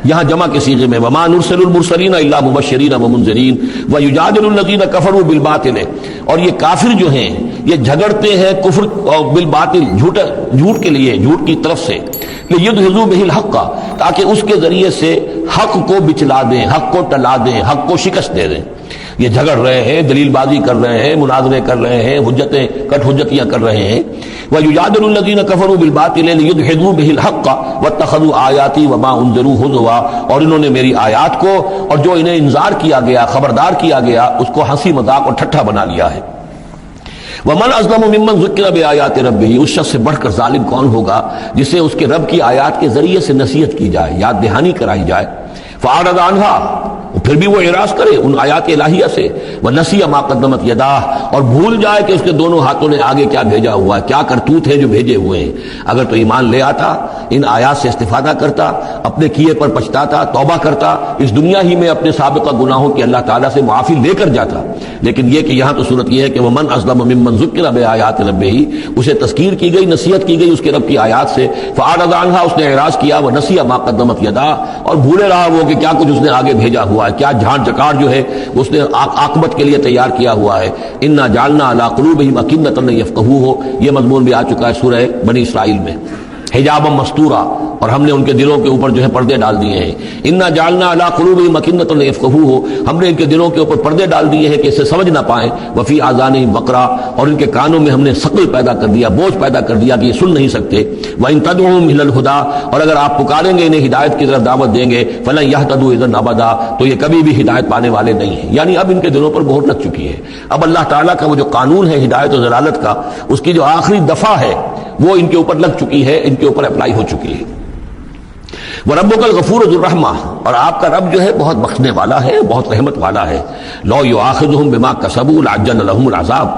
یہاں جمع کے سیغے میں وما نرسل المرسلین الا مبشرین ومنذرین ویجادل الذین کفروا بالباطل، اور یہ کافر جو ہیں یہ جھگڑتے ہیں کفر اور بالباطل، جھوٹ کے لیے، جھوٹ کی طرف سے، لیدحضوا بہ الحق، تاکہ اس کے ذریعے سے حق کو بچلا دیں، حق کو ٹلا دیں، حق کو شکست دے دیں۔ یہ جھگڑ رہے ہیں، دلیل بازی کر رہے ہیں، مناظرے کر رہے ہیں، کٹ حجتیاں کر رہے ہیں۔ وَيُجَادِلُ الَّذِينَ كَفَرُوا بِالْبَاطِلِ لِيُدْحِضُوا بِهِ الْحَقَّ وَاتَّخَذُوا آيَاتِي وَمَا أُنذِرُوا هُزُوًا، اور انہوں نے میری آیات کو اور جو انہیں انذار کیا گیا، خبردار کیا گیا، اس کو ہنسی مذاق اور ٹھٹھا بنا لیا ہے۔ وَمَنْ أَظْلَمُ مِمَّنْ ذُكِّرَ بِآيَاتِ رَبِّهِ، اس شخص سے بڑھ کر ظالم کون ہوگا جسے اس کے رب کی آیات کے ذریعے سے نصیحت کی جائے، یاد دہانی کرائی جائے، فَأَعْرَضَ عَنْهَا، پھر بھی وہ اعراض کرے ان آیات الہیہ سے، وَنَسِیَ مَا قَدَّمَتْ يَدَاهُ، اور بھول جائے کہ اس کے دونوں ہاتھوں نے آگے کیا بھیجا ہوا ہے، کیا کرتوت ہے جو بھیجے ہوئے ہیں۔ اگر تو ایمان لے آتا، ان آیات سے استفادہ کرتا، اپنے کیے پر پچھتاتا، توبہ کرتا، اس دنیا ہی میں اپنے سابقہ گناہوں کی اللہ تعالیٰ سے معافی لے کر جاتا، لیکن یہ کہ یہاں تو صورت یہ ہے کہ وَمَنْ أَظْلَمُ مِمَّنْ ذُكِّرَ بِآيَاتِ رَبِّهِ، اسے تذکیر کی گئی، نصیحت کی گئی اس کے رب کی آیات سے، فَأَعْرَضَ عَنْهَا، اس نے اعراض کیا، وَنَسِیَ مَا قَدَّمَتْ يَدَاهُ، اور بھولے رہا وہ کہ کیا کچھ اس نے آگے بھیجا ہوا ہے، کیا جھانٹ جکاڑ جو ہے اس نے عاقبت کے لیے تیار کیا ہوا ہے۔ اِنَّا جَعَلْنَا عَلَىٰ قُلُوبِهِمْ أَكِنَّةً أَن يَفْقَهُوهُ، یہ مضمون بھی آ چکا ہے سورہ بنی اسرائیل میں، حجابا مستورا، اور ہم نے ان کے دلوں کے اوپر جو ہے پردے ڈال دیے ہیں۔ انا جعلنا علی قلوبہم اکنۃ ان یفقہوہ، ہم نے ان کے دلوں کے اوپر پردے ڈال دیے ہیں کہ اسے سمجھ نہ پائیں، وفی آذانہم وقرا، اور ان کے کانوں میں ہم نے ثقل پیدا کر دیا، بوجھ پیدا کر دیا کہ یہ سن نہیں سکتے۔ وان تدعوہم الی الہدی، اور اگر آپ پکاریں گے انہیں ہدایت کی طرف دعوت دیں گے، فلن یہتدوا اذا ابدا، تو یہ کبھی بھی ہدایت پانے والے نہیں ہیں۔ یعنی اب ان کے دلوں پر مہر لگ چکی ہے، اب اللہ تعالیٰ کا وہ جو قانون ہے ہدایت و ضلالت کا، اس کی جو آخری دفعہ ہے وہ ان کے اوپر لگ چکی ہے، ان کے اوپر اپلائی ہو چکی ہے۔ وَرَبُّكَ الْغَفُورُ ذُو الرَّحْمَةِ، اور آپ کا رب جو ہے بہت بخشنے والا ہے، بہت رحمت والا ہے۔ لَوْ يُؤَاخِذُهُم بِمَا كَسَبُوا لَعَجَّلَ لَهُمُ الْعَذَابَ،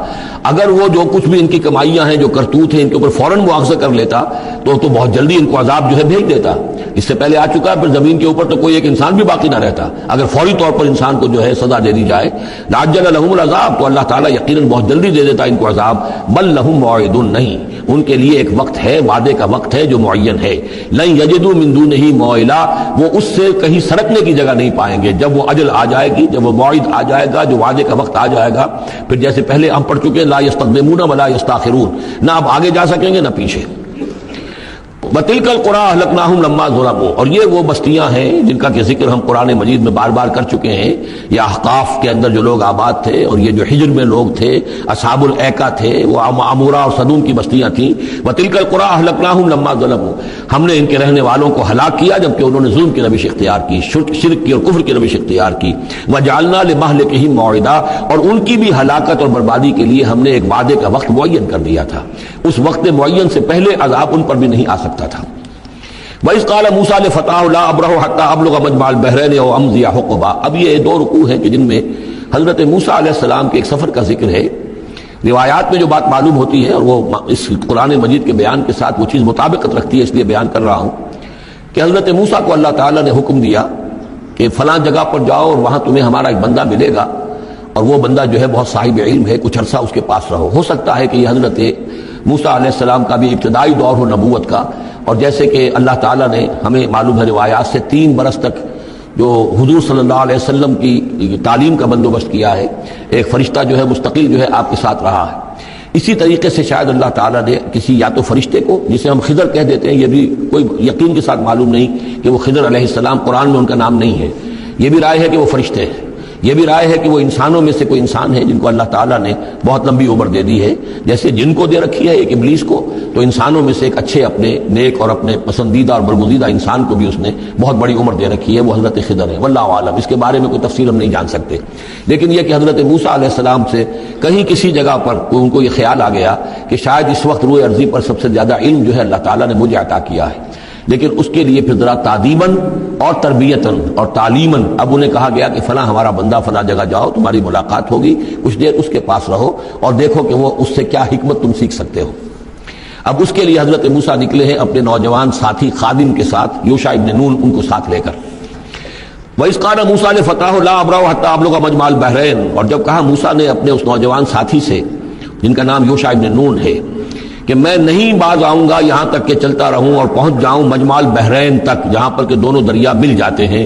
اگر وہ جو کچھ بھی ان کی کمائیاں ہیں، جو کرتوت ہیں، ان کے اوپر فوراً مواخذہ کر لیتا تو بہت جلدی ان کو عذاب جو ہے بھیج دیتا۔ اس سے پہلے آ چکا ہے، پھر زمین کے اوپر تو کوئی ایک انسان بھی باقی نہ رہتا اگر فوری طور پر انسان کو جو ہے سزا دے دی جائے۔ لَعَجَّلَ لَهُمُ الْعَذَابَ، تو اللہ تعالیٰ یقیناً بہت جلدی دے دیتا ان کو عذاب۔ بل لَهُم مَوْعِدٌ، نہیں، ان کے لیے ایک وقت ہے، وعدے کا وقت ہے جو معین ہے۔ لَن يَجِدُوا مِن دُونِهِ مَوْعِلًا، وہ اس سے کہیں سرکنے کی جگہ نہیں پائیں گے۔ جب وہ اجل آ جائے گی، جب وہ موعد آ جائے گا، جو وعدے کا وقت آ جائے گا، پھر جیسے پہلے ہم پڑھ چکے لا یستقدمون ولا یستاخرون، نہ اب آگے جا سکیں گے نہ پیچھے۔ وَتِلْكَ الْقُرَىٰ أَهْلَكْنَاهُمْ لَمَّا ظَلَمُوا، اور یہ وہ بستیاں ہیں جن کا کہ ذکر ہم قرآن مجید میں بار بار کر چکے ہیں۔ یہ احقاف کے اندر جو لوگ آباد تھے، اور یہ جو حجر میں لوگ تھے، اصحاب الایکا تھے، وہ عمورہ اور صدوم کی بستیاں تھیں۔ وَتِلْكَ الْقُرَىٰ أَهْلَكْنَاهُمْ لَمَّا ظَلَمُوا، ہم نے ان کے رہنے والوں کو ہلاک کیا جبکہ انہوں نے ظلم کی روش اختیار کی، شرک کی اور کفر کی روش اختیار کی۔ وَجَعَلْنَا لِمَهْلِكِهِمْ مَوْعِدًا، اور ان کی بھی ہلاکت اور بربادی کے لیے ہم نے ایک وعدے کا وقت معین کر دیا تھا، اس وقت معین سے پہلے عذاب ان پر بھی نہیں آ سکتا تھا۔ وَإِذْ قَالَ مُوسَىٰ لِفَتَاهُ لَا أَبْرَحُ حَتَّىٰ أَبْلُغَ مَجْمَعَ الْبَحْرَيْنِ أَوْ أَمْضِيَ حُقُبًا، اب یہ دو رکوع ہیں کہ جن میں حضرت موسیٰ علیہ السلام کے ایک سفر کا ذکر ہے۔ روایات میں جو بات معلوم ہوتی ہے، اور وہ اس قرآن مجید کے بیان کے ساتھ وہ چیز مطابقت رکھتی ہے، اس لیے بیان کر رہا ہوں کہ حضرت موسیٰ کو اللہ تعالیٰ نے حکم دیا کہ فلاں جگہ پر جاؤ اور وہاں تمہیں ہمارا ایک بندہ ملے گا، اور وہ بندہ جو ہے بہت صاحب علم ہے، کچھ عرصہ اس کے پاس رہو۔ ہو سکتا ہے کہ یہ حضرت موسیٰ علیہ السلام کا بھی ابتدائی دور ہو نبوت کا، اور جیسے کہ اللہ تعالیٰ نے ہمیں معلوم ہے روایات سے 3 برس تک جو حضور صلی اللہ علیہ وسلم کی تعلیم کا بندوبست کیا ہے، ایک فرشتہ جو ہے مستقل جو ہے آپ کے ساتھ رہا ہے۔ اسی طریقے سے شاید اللہ تعالیٰ نے کسی یا تو فرشتے کو، جسے ہم خضر کہہ دیتے ہیں، یہ بھی کوئی یقین کے ساتھ معلوم نہیں کہ وہ خضر علیہ السلام، قرآن میں ان کا نام نہیں ہے، یہ بھی رائے ہے کہ وہ فرشتے ہیں، یہ بھی رائے ہے کہ وہ انسانوں میں سے کوئی انسان ہے جن کو اللہ تعالیٰ نے بہت لمبی عمر دے دی ہے، جیسے جن کو دے رکھی ہے ایک ابلیس کو، تو انسانوں میں سے ایک اچھے اپنے نیک اور اپنے پسندیدہ اور برگزیدہ انسان کو بھی اس نے بہت بڑی عمر دے رکھی ہے، وہ حضرت خضر ہے۔ واللہ عالم، اس کے بارے میں کوئی تفصیل ہم نہیں جان سکتے، لیکن یہ کہ حضرت موسیٰ علیہ السلام سے کہیں کسی جگہ پر ان کو یہ خیال آ گیا کہ شاید اس وقت روئے ارضی پر سب سے زیادہ علم جو ہے اللہ تعالیٰ نے مجھے عطا کیا ہے، لیکن اس کے لیے پھر ذرا تعدیباً اور تربیتاً اور تعلیماً اب انہیں کہا گیا کہ فلاں ہمارا بندہ فلاں جگہ جاؤ، تمہاری ملاقات ہوگی، کچھ دیر اس کے پاس رہو اور دیکھو کہ وہ اس سے کیا حکمت تم سیکھ سکتے ہو۔ اب اس کے لیے حضرت موسیٰ نکلے ہیں اپنے نوجوان ساتھی خادم کے ساتھ، یوشع ابن نون ان کو ساتھ لے کر۔ وَإِذْ قَالَ مُوسَىٰ لِفَتَاهُ لَا أَبْرَحُ حَتَّىٰ أَبْلُغَ مَجْمَعَ الْبَحْرَيْنِ، اور جب کہا موسیٰ نے اپنے اس نوجوان ساتھی سے جن کا نام یوشع ابن نون ہے کہ میں نہیں باز آؤں گا یہاں تک کہ چلتا رہوں اور پہنچ جاؤں مجمع البحرین تک، جہاں پر کہ دونوں دریا مل جاتے ہیں،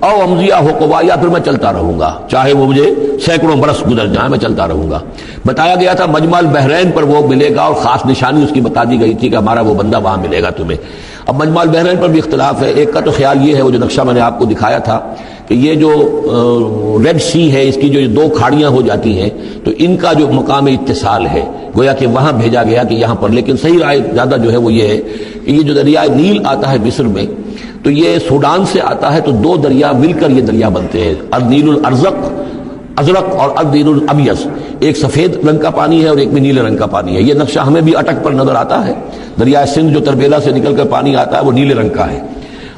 او امضی حقبا، یا پھر میں چلتا رہوں گا چاہے وہ مجھے سینکڑوں برس گزر جائیں، میں چلتا رہوں گا۔ بتایا گیا تھا مجمع البحرین پر وہ ملے گا، اور خاص نشانی اس کی بتا دی گئی تھی کہ ہمارا وہ بندہ وہاں ملے گا تمہیں۔ اب مجمع البحرین پر بھی اختلاف ہے، ایک کا تو خیال یہ ہے، وہ جو نقشہ میں نے آپ کو دکھایا تھا، کہ یہ جو ریڈ سی ہے، اس کی جو 2 کھاڑیاں ہو جاتی ہیں، تو ان کا جو مقام اتصال ہے گویا کہ وہاں بھیجا گیا کہ یہاں پر، لیکن صحیح رائے زیادہ جو ہے وہ یہ ہے کہ یہ جو دریائے نیل آتا ہے مصر میں، تو یہ سوڈان سے آتا ہے، تو 2 دریا مل کر یہ دریا بنتے ہیں، النیل ازرق اور النیل الابیض، ایک سفید رنگ کا پانی ہے اور ایک میں نیلے رنگ کا پانی ہے۔ یہ نقشہ ہمیں بھی اٹک پر نظر آتا ہے، دریائے سندھ جو تربیلا سے نکل کر پانی آتا ہے وہ نیلے رنگ کا ہے،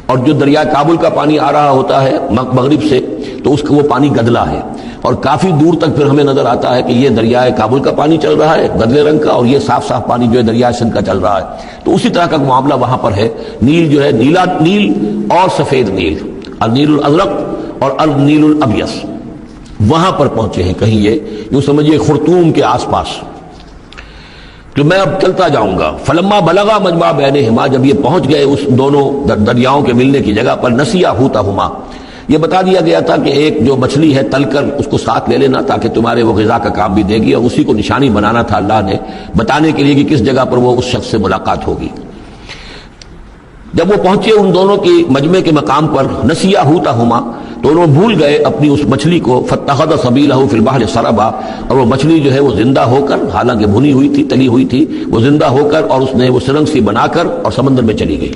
اور جو دریائے کابل کا پانی آ رہا ہوتا ہے مغرب سے تو اس کا وہ پانی گدلا ہے، اور کافی دور تک پھر ہمیں نظر آتا ہے کہ یہ دریائے کابل کا پانی چل رہا ہے گدلے رنگ کا، اور یہ صاف صاف پانی جو ہے دریائے سندھ کا چل رہا ہے۔ تو اسی طرح کا معاملہ وہاں پر ہے، نیل جو ہے نیلا نیل اور سفید نیل، النیل الازرق اور النیل الابیض، وہاں پر پہنچے ہیں کہیں، یہ یوں سمجھیے خرطوم کے آس پاس۔ تو میں اب چلتا جاؤں گا۔ فلما بلغا مجمع بینہما، جب یہ پہنچ گئے اس دونوں دریاؤں کے ملنے کی جگہ پر، نسیا حوتہما، یہ بتا دیا گیا تھا کہ ایک جو مچھلی ہے تل کر اس کو ساتھ لے لینا تاکہ تمہارے وہ غذا کا کام بھی دے گی، اور اسی کو نشانی بنانا تھا اللہ نے بتانے کے لیے کہ کس جگہ پر وہ اس شخص سے ملاقات ہوگی۔ جب وہ پہنچے ان دونوں کی مجمع کے مقام پر، نسیا حوتہما، تو انہوں بھول گئے اپنی اس مچھلی کو، فاتخذ سبیلہ فی البحر سربا، اور وہ مچھلی جو ہے وہ زندہ ہو کر، حالانکہ بھنی ہوئی تھی تلی ہوئی تھی، وہ زندہ ہو کر اور اس نے وہ سرنگ سی بنا کر اور سمندر میں چلی گئی۔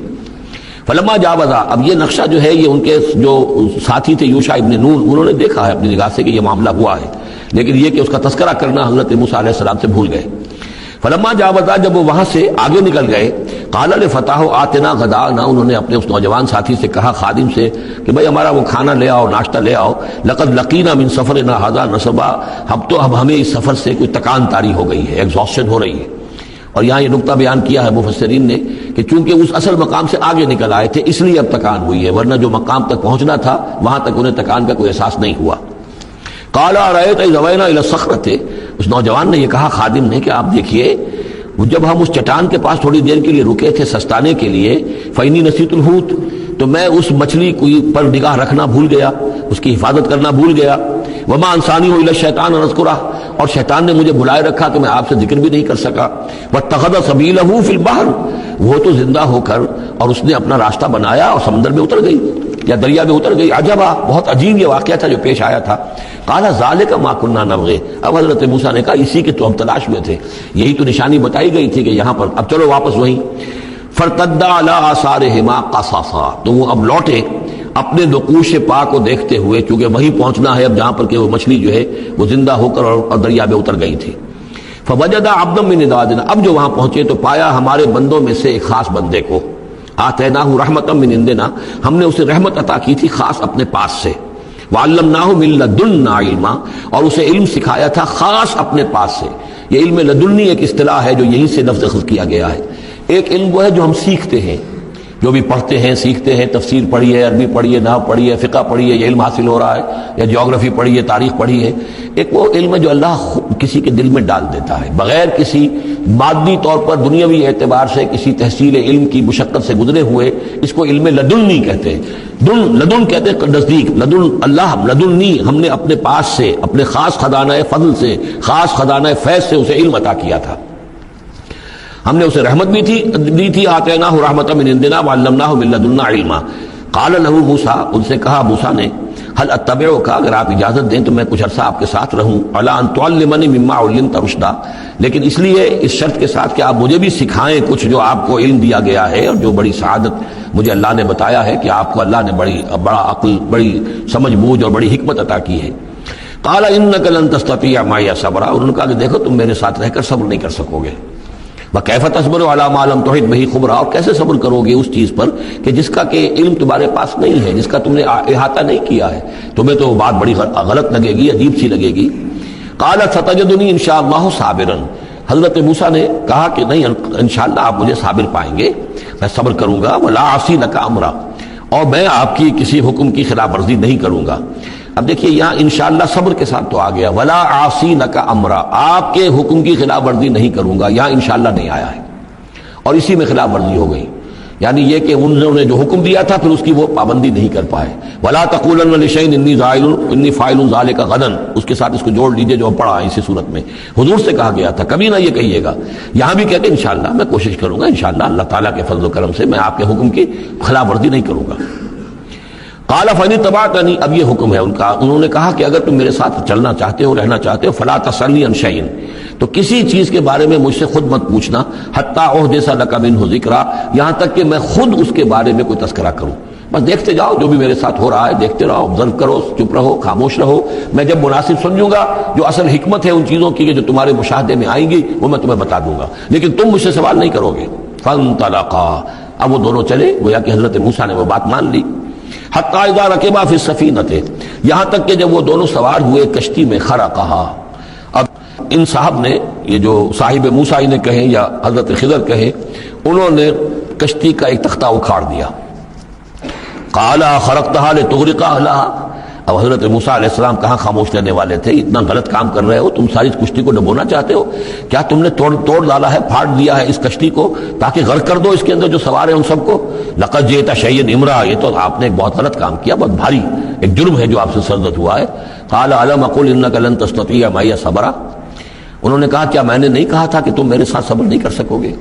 فلما جاوزا، اب یہ نقشہ جو ہے یہ ان کے جو ساتھی تھے یوشع ابن نون، انہوں نے دیکھا ہے اپنی نگاہ سے کہ یہ معاملہ ہوا ہے، لیکن یہ کہ اس کا تذکرہ کرنا حضرت موسیٰ علیہ السلام سے بھول گئے۔ فلما جاوزا، جب وہ وہاں سے آگے نکل گئے، قال لفتاه آتنا غداءنا، انہوں نے اپنے اس نوجوان ساتھی سے کہا، خادم سے، کہ بھائی ہمارا وہ کھانا لے آؤ، ناشتہ لے آؤ، لقد لقینا من سفرنا هذا نصبا، اب ہمیں اس سفر سے کوئی تکان طاری ہو گئی ہے، ایگزاسشن ہو رہی ہے۔ اور یہاں یہ نقطہ بیان کیا ہے مفسرین نے کہ چونکہ اس اصل مقام سے آگے نکل آئے تھے اس لیے اب تکان ہوئی ہے، ورنہ جو مقام تک پہنچنا تھا وہاں تک انہیں تکان کا کوئی احساس نہیں ہوا۔ قال ارأيت إذ أوينا إلى الصخرة، اس نوجوان نے یہ کہا خادم نے کہ آپ دیکھیے جب ہم اس چٹان کے پاس تھوڑی دیر کے لیے رکے تھے سستانے کے لیے، فإني نسيت الحوت، تو میں اس مچھلی پر نگاہ رکھنا بھول گیا، اس کی حفاظت کرنا بھول گیا۔ وما انسانیہ الا الشیطان ان اذکرہ، اور شیطان نے مجھے بلائے رکھا کہ میں آپ سے ذکر بھی نہیں کر سکا۔ واتخذ سبیلہ فی البحر، وہ تو زندہ ہو کر اور اس نے اپنا راستہ بنایا اور سمندر میں اتر گئی یا دریا میں اتر گئی۔ عجبا، بہت عجیب یہ واقعہ تھا جو پیش آیا تھا۔ قال ذالک ما کنا نبغی، اب حضرت موسیٰ نے کہا اسی کے تو ہم تلاش میں تھے، یہی تو نشانی بتائی گئی تھی کہ یہاں پر، اب چلو واپس وہیں۔ فرتدا علی آثارہما قصصا، تو وہ اب لوٹے اپنے نقوش پا کو دیکھتے ہوئے، چونکہ وہیں پہنچنا ہے اب جہاں پر کہ وہ مچھلی جو ہے وہ زندہ ہو کر اور دریا میں اتر گئی تھی۔ فوجد عبدا من عبادنا، اب جو وہاں پہنچے تو پایا ہمارے بندوں میں سے ایک خاص بندے کو، آتیناہ رحمتا من عندنا، ہم نے اسے رحمت عطا کی تھی خاص اپنے پاس سے، وعلمناہ من لدنا علما، اور اسے علم سکھایا تھا خاص اپنے پاس سے۔ یہ علم لدنی ایک اصطلاح ہے جو یہیں سے لفظ اخذ کیا گیا ہے۔ ایک علم وہ ہے جو ہم سیکھتے ہیں، جو بھی پڑھتے ہیں سیکھتے ہیں، تفسیر پڑھی ہے، عربی پڑھی ہے، نحو پڑھی ہے، فقہ پڑھی ہے، یہ علم حاصل ہو رہا ہے، یا جیوگرافی پڑھی ہے، تاریخ پڑھی ہے، ایک وہ علم ہے جو اللہ کسی کے دل میں ڈال دیتا ہے بغیر کسی مادی طور پر دنیاوی اعتبار سے کسی تحصیل علم کی مشقت سے گزرے ہوئے. اس کو علم لدنی کہتے ہیں. لدن کہتے ہیں نزدیک، لدن اللہ، لدنی ہم نے اپنے پاس سے، اپنے خاص خزانہ فضل سے، خاص خزانہ فیض سے اسے علم عطا کیا تھا. ہم نے اسے رحمت بھی دی تھی، آتیناہ رحمۃ من عندنا وعلمناہ من لدنا علما. قال له موسیٰ، ان سے کہا موسیٰ نے، هل اتبعک، اگر آپ اجازت دیں تو میں کچھ عرصہ آپ کے ساتھ رہوں، علی ان تعلمنی مما علمت رشدا، لیکن اس لیے اس شرط کے ساتھ کہ آپ مجھے بھی سکھائیں کچھ جو آپ کو علم دیا گیا ہے اور جو بڑی سعادت مجھے اللہ نے بتایا ہے کہ آپ کو اللہ نے بڑا عقل، بڑی سمجھ بوجھ اور بڑی حکمت عطا کی ہے. قال انک لن تستطیع معی صبرا، انہوں نے کہا کہ دیکھو تم میرے ساتھ رہ کر صبر نہیں کر سکو گے. وَكَيْفَ تَصْبِرُ عَلَىٰ مَا لَمْ تُحِطْ بِهِ خُبْرًا، اور کیسے صبر کرو گے اس چیز پر کہ جس کا کہ علم تمہارے پاس نہیں ہے، جس کا تم نے احاطہ نہیں کیا ہے. تمہیں تو بات بڑی غلط لگے گی، عجیب سی لگے گی. قَالَ سَتَجِدُنِي إِن شَاءَ اللَّهُ صَابِرًا، حضرت موسیٰ نے کہا کہ نہیں، انشاءاللہ آپ مجھے صابر پائیں گے، میں صبر کروں گا. وَلَا أَعْصِي لَكَ أَمْرًا، اور میں آپ کی کسی حکم کی خلاف ورزی نہیں کروں گا. اب دیکھیے یہاں انشاءاللہ صبر کے ساتھ تو آ گیا، وَلَا أَعْصِي لَكَ أَمْرًا، آپ کے حکم کی خلاف ورزی نہیں کروں گا. یہاں انشاءاللہ نہیں آیا ہے اور اسی میں خلاف ورزی ہو گئی، یعنی یہ کہ انہوں نے جو حکم دیا تھا پھر اس کی وہ پابندی نہیں کر پائے. وَلَا تَقُولَنَّ لِشَيْءٍ إِنِّي فَاعِلٌ ذَلِكَ غَدًا، اس کے ساتھ اس کو جوڑ لیجئے جو پڑھا ہے اسی صورت میں. حضور سے کہا گیا تھا کبھی نہ یہ کہیے گا. یہاں بھی کہتے ہیں انشاءاللہ میں کوشش کروں گا، انشاءاللہ اللہ تعالیٰ کے فضل و کرم سے میں آپ کے حکم کی خلاف ورزی نہیں کروں گا. قال فإن اتبعتنی، اب یہ حکم ہے ان کا. انہوں نے کہا کہ اگر تم میرے ساتھ چلنا چاہتے ہو، رہنا چاہتے ہو، فلا تسألنی عن شیء، تو کسی چیز کے بارے میں مجھ سے خود مت پوچھنا، حتی احدث لک منہ ذکرا، یہاں تک کہ میں خود اس کے بارے میں کوئی تذکرہ کروں. بس دیکھتے جاؤ جو بھی میرے ساتھ ہو رہا ہے، دیکھتے رہو، آبزرو کرو، چپ رہو، خاموش رہو. میں جب مناسب سمجھوں گا جو اصل حکمت ہے ان چیزوں کی کہ جو تمہارے مشاہدے میں آئیں گی وہ میں تمہیں بتا دوں گا، لیکن تم مجھ سے سوال نہیں کرو گے. فانطلقا، اب وہ دونوں چلے، گویا کہ حضرت موسیٰ نے وہ بات مان لی. حتی اذا رکبا فی السفینۃ، یہاں تک کہ جب وہ دونوں سوار ہوئے کشتی میں. خرقہا، اب ان صاحب نے، یہ جو صاحب موسیٰ انہیں کہیں یا حضرت خضر کہیں، انہوں نے کشتی کا ایک تختہ اکھاڑ دیا. قال خرقتها لتغرق اهلها، اب حضرت موسیٰ علیہ السلام کہاں خاموش رہنے والے تھے. اتنا غلط کام کر رہے ہو تم، ساری کشتی کو ڈبونا چاہتے ہو، کیا تم نے توڑ ڈالا ہے، پھاڑ دیا ہے اس کشتی کو تاکہ غرق کر دو اس کے اندر جو سوار ہیں ان سب کو. لقد جئت شیئا امرا، یہ تو آپ نے ایک بہت غلط کام کیا، بہت بھاری ایک جرم ہے جو آپ سے سرزد ہوا ہے. قال الم اقل انک لن تستطیع معی صبرا، انہوں نے کہا کیا میں نے نہیں کہا تھا کہ تم میرے ساتھ صبر نہیں کر سکو گے.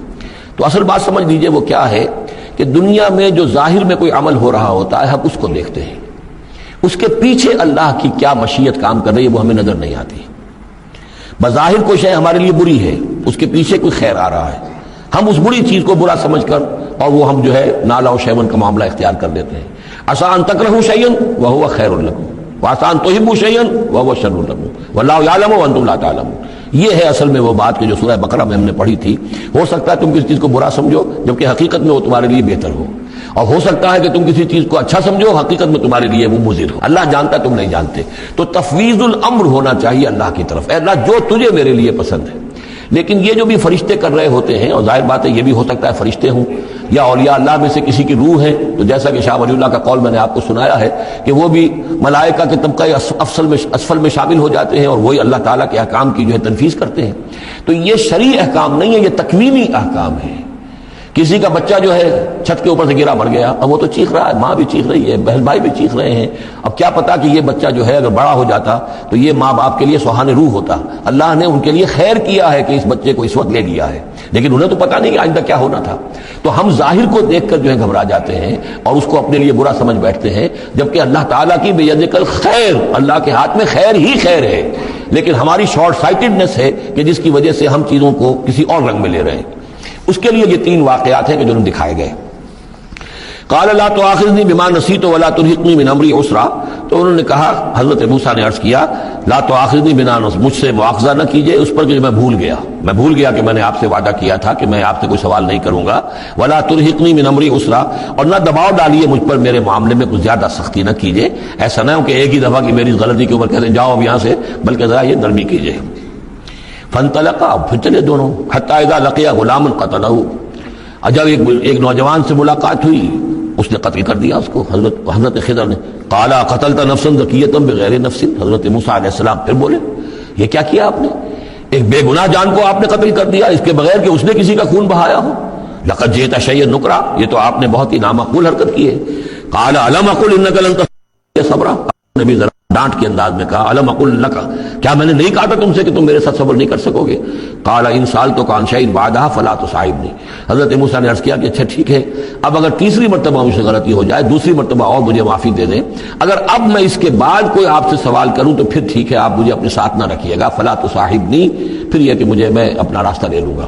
تو اصل بات سمجھ لیجئے وہ کیا ہے کہ دنیا میں جو ظاہر میں کوئی عمل ہو رہا ہوتا ہے ہم اس کو دیکھتے ہیں، اس کے پیچھے اللہ کی کیا مشیت کام کر رہی ہے وہ ہمیں نظر نہیں آتی. بظاہر کوئی شے ہمارے لیے بری ہے، اس کے پیچھے کوئی خیر آ رہا ہے، ہم اس بری چیز کو برا سمجھ کر اور وہ ہم جو ہے نالا و شیون کا معاملہ اختیار کر دیتے ہیں. عسیٰ ان تکرہوا شیئا وہو خیر لکم وعسیٰ ان تحبوا شیئا وہو شر لکم واللہ یعلم وانتم لا تعلمون. یہ ہے اصل میں وہ بات کہ جو سورہ بقرہ میں ہم نے پڑھی تھی. ہو سکتا ہے تم کسی چیز کو برا سمجھو جبکہ حقیقت میں وہ تمہارے لیے بہتر ہو، اور ہو سکتا ہے کہ تم کسی چیز کو اچھا سمجھو، حقیقت میں تمہارے لیے وہ مضر ہو. اللہ جانتا تم نہیں جانتے. تو تفویض الامر ہونا چاہیے اللہ کی طرف، اے اللہ جو تجھے میرے لیے پسند ہے. لیکن یہ جو بھی فرشتے کر رہے ہوتے ہیں، اور ظاہر بات ہے یہ بھی ہو سکتا ہے فرشتے ہوں یا اولیاء اللہ میں سے کسی کی روح ہے، تو جیسا کہ شاہ ولی اللہ کا قول میں نے آپ کو سنایا ہے کہ وہ بھی ملائکہ کے طبقہ اسفل میں شامل ہو جاتے ہیں اور وہی اللہ تعالیٰ کے احکام کی جو ہے تنفیذ کرتے ہیں. تو یہ شرعی احکام نہیں ہے، یہ تکوینی احکام ہے. کسی کا بچہ جو ہے چھت کے اوپر سے گرا مر گیا، اب وہ تو چیخ رہا ہے، ماں بھی چیخ رہی ہے، بہن بھائی بھی چیخ رہے ہیں. اب کیا پتا کہ یہ بچہ جو ہے اگر بڑا ہو جاتا تو یہ ماں باپ کے لیے سہان روح ہوتا. اللہ نے ان کے لیے خیر کیا ہے کہ اس بچے کو اس وقت لے لیا ہے، لیکن انہیں تو پتا نہیں کہ آئندہ کیا ہونا تھا. تو ہم ظاہر کو دیکھ کر جو ہے گھبرا جاتے ہیں اور اس کو اپنے لیے برا سمجھ بیٹھتے ہیں، جبکہ اللہ تعالیٰ کی بیدک الخیر، اللہ کے ہاتھ میں خیر ہی خیر ہے. لیکن ہماری شارٹ سائٹڈنس ہے کہ جس کی وجہ سے ہم چیزوں کو کسی اور رنگ میں لے رہے ہیں. اس کے لیے یہ تین واقعات ہیں کہ جو دکھائے گئے. قال لا تؤاخذنی بما نسیت ولا ترهقنی من امری عسرا، تو انہوں نے کہا، حضرت موسیٰ نے عرض کیا لا تؤاخذنی بما نسیت، مجھ سے مواخذہ نہ کیجئے اس پر کہ میں بھول گیا کہ میں نے آپ سے وعدہ کیا تھا کہ میں آپ سے کوئی سوال نہیں کروں گا. ولا ترهقنی من امری عسرا، اور نہ دباؤ ڈالیے مجھ پر میرے معاملے میں کچھ زیادہ سختی نہ کیجئے. ایسا نہ ہو کہ ایک ہی دفعہ کی میری غلطی کے اوپر کہتے ہیں جاؤ اب یہاں سے، بلکہ ذرا یہ نرمی کیجئے. فانطلقا، پھر چلے دونوں. حتی اذا لقیا غلاما قتلہ، اور جب ایک نوجوان سے ملاقات ہوئی اس نے قتل کر دیا اس کو، حضرت خضر نے. قال قتلت نفسا زکیۃ بغیر نفس، حضرت موسیٰ علیہ السلام پھر بولے یہ کیا کیا آپ نے؟ ایک بے گناہ جان کو آپ نے قتل کر دیا اس کے بغیر کہ اس نے کسی کا خون بہایا ہو. لقد جئت شیئا نکرا، یہ تو آپ نے بہت ہی نامعقول حرکت کی ہے. قال الم اقل انک لن تستطيع صبرا، نبی ذرا ڈانٹ کے انداز میں کہا الم اقل لک، کیا میں نے نہیں کہا تھا تم سے کہ تم میرے ساتھ صبر نہیں کر سکو گے؟ قال ان سالتک عن شیء بعدها فلا تصاحبنی. حضرت موسیٰ نے عرض کیا کہ اچھا ٹھیک ہے، اب اگر تیسری مرتبہ مجھ سے غلطی ہو جائے، دوسری مرتبہ اور مجھے معافی دے دیں، اگر اب میں اس کے بعد کوئی آپ سے سوال کروں تو پھر ٹھیک ہے، آپ مجھے اپنے ساتھ نہ رکھیے گا. فلا تصاحبنی، پھر یہ کہ میں اپنا راستہ لے لوں گا.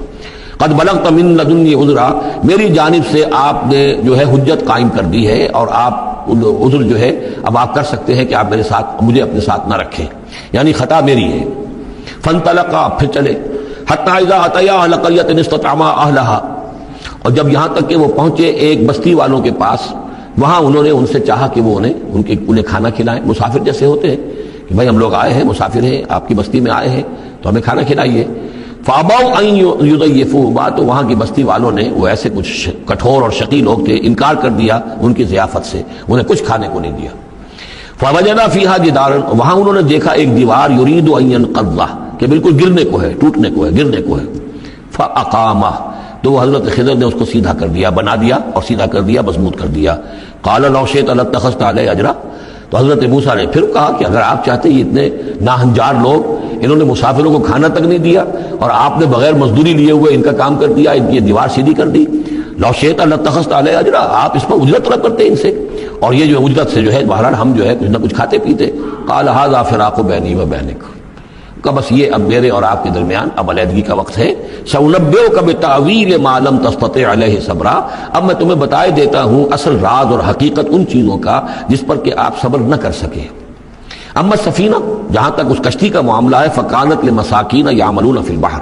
قد بلغت من لدنی عذرا، میری جانب سے آپ نے جو ہے حجت قائم کر دی ہے اور آپ عذر جو ہے اب آپ کر سکتے ہیں کہ آپ میرے ساتھ مجھے اپنے ساتھ نہ رکھیں، یعنی خطا میری ہے. فانطلقا، پھر چلے. حتی اذا اتیا اہل قریۃ استطعما اہلها، اور جب یہاں تک کہ وہ پہنچے ایک بستی والوں کے پاس، وہاں انہوں نے ان سے چاہا کہ وہ انہیں کھانا کھلائیں. مسافر جیسے ہوتے ہیں کہ بھائی ہم لوگ آئے ہیں، مسافر ہیں، آپ کی بستی میں آئے ہیں تو ہمیں کھانا کھلائیے. فابوا ان یضیفوہما، تو وہاں کی بستی والوں نے، وہ ایسے کچھ کٹھور اور شقی لوگ تھے، انکار کر دیا ان کی ضیافت سے، انہیں کچھ کھانے کو نہیں دیا. فوجدا فیہا جدارا، وہاں انہوں نے دیکھا ایک دیوار، یرید ان ینقض، کہ بالکل گرنے کو ہے، ٹوٹنے کو ہے، گرنے کو ہے. فاقامہ، تو وہ حضرت خضر نے اس کو سیدھا کر دیا، بنا دیا اور سیدھا کر دیا، مضبوط کر دیا. قال لو شئت لاتخذت علیہ اجرا، تو حضرت موسیٰ نے پھر کہا کہ اگر آپ چاہتے، یہ اتنے ناہنجار لوگ، انہوں نے مسافروں کو کھانا تک نہیں دیا اور آپ نے بغیر مزدوری لیے ہوئے ان کا کام کر دیا، ان کی دیوار سیدھی کر دی. لو شئت لاتخذت علیہ اجرا، آپ اس پر اجرت طلب کرتے ان سے، اور یہ جو اجرت سے جو ہے بہرحال ہم جو ہے کچھ نہ کچھ کھاتے پیتے. قال ھذا فراق بینی و بینک، کہ بس یہ اب میرے اور آپ کے درمیان اب علیحدگی کا وقت ہے. سأنبئک بتأویل ما لم تستطع علیہ صبرا، اب میں تمہیں بتائے دیتا ہوں اصل راز اور حقیقت ان چیزوں کا جس پر کہ آپ صبر نہ کر سکے. اما سفینہ، جہاں تک اس کشتی کا معاملہ ہے، فکانت لمساکین یعملون فی البحر،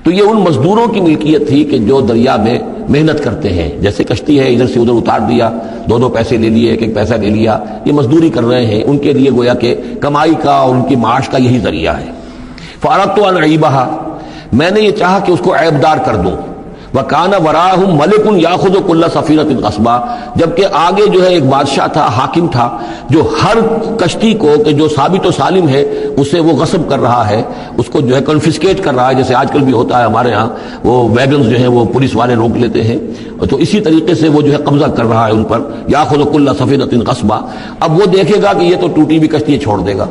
تو یہ ان مزدوروں کی ملکیت تھی کہ جو دریا میں محنت کرتے ہیں. جیسے کشتی ہے، ادھر سے ادھر اتار دیا، دو پیسے لے لیے، ایک پیسہ لے لیا، یہ مزدوری کر رہے ہیں، ان کے لیے گویا کہ کمائی کا اور ان کی معاش کا یہی ذریعہ ہے. فاردت ان اعیبھا، میں نے یہ چاہا کہ اس کو عیبدار کر دوں. وکان وراءہم ملک یاخذ کل سفینۃ غصبا، جبکہ آگے جو ہے ایک بادشاہ تھا، حاکم تھا، جو ہر کشتی کو کہ جو ثابت و سالم ہے اسے وہ غصب کر رہا ہے، اس کو جو ہے کنفسکیٹ کر رہا ہے، جیسے آج کل بھی ہوتا ہے ہمارے ہاں، وہ ویگنز جو ہیں وہ پولیس والے روک لیتے ہیں، تو اسی طریقے سے وہ جو ہے قبضہ کر رہا ہے ان پر. یاخذ کل سفینۃ غصبا، اب وہ دیکھے گا کہ یہ تو ٹوٹی بھی کشتی چھوڑ دے گا،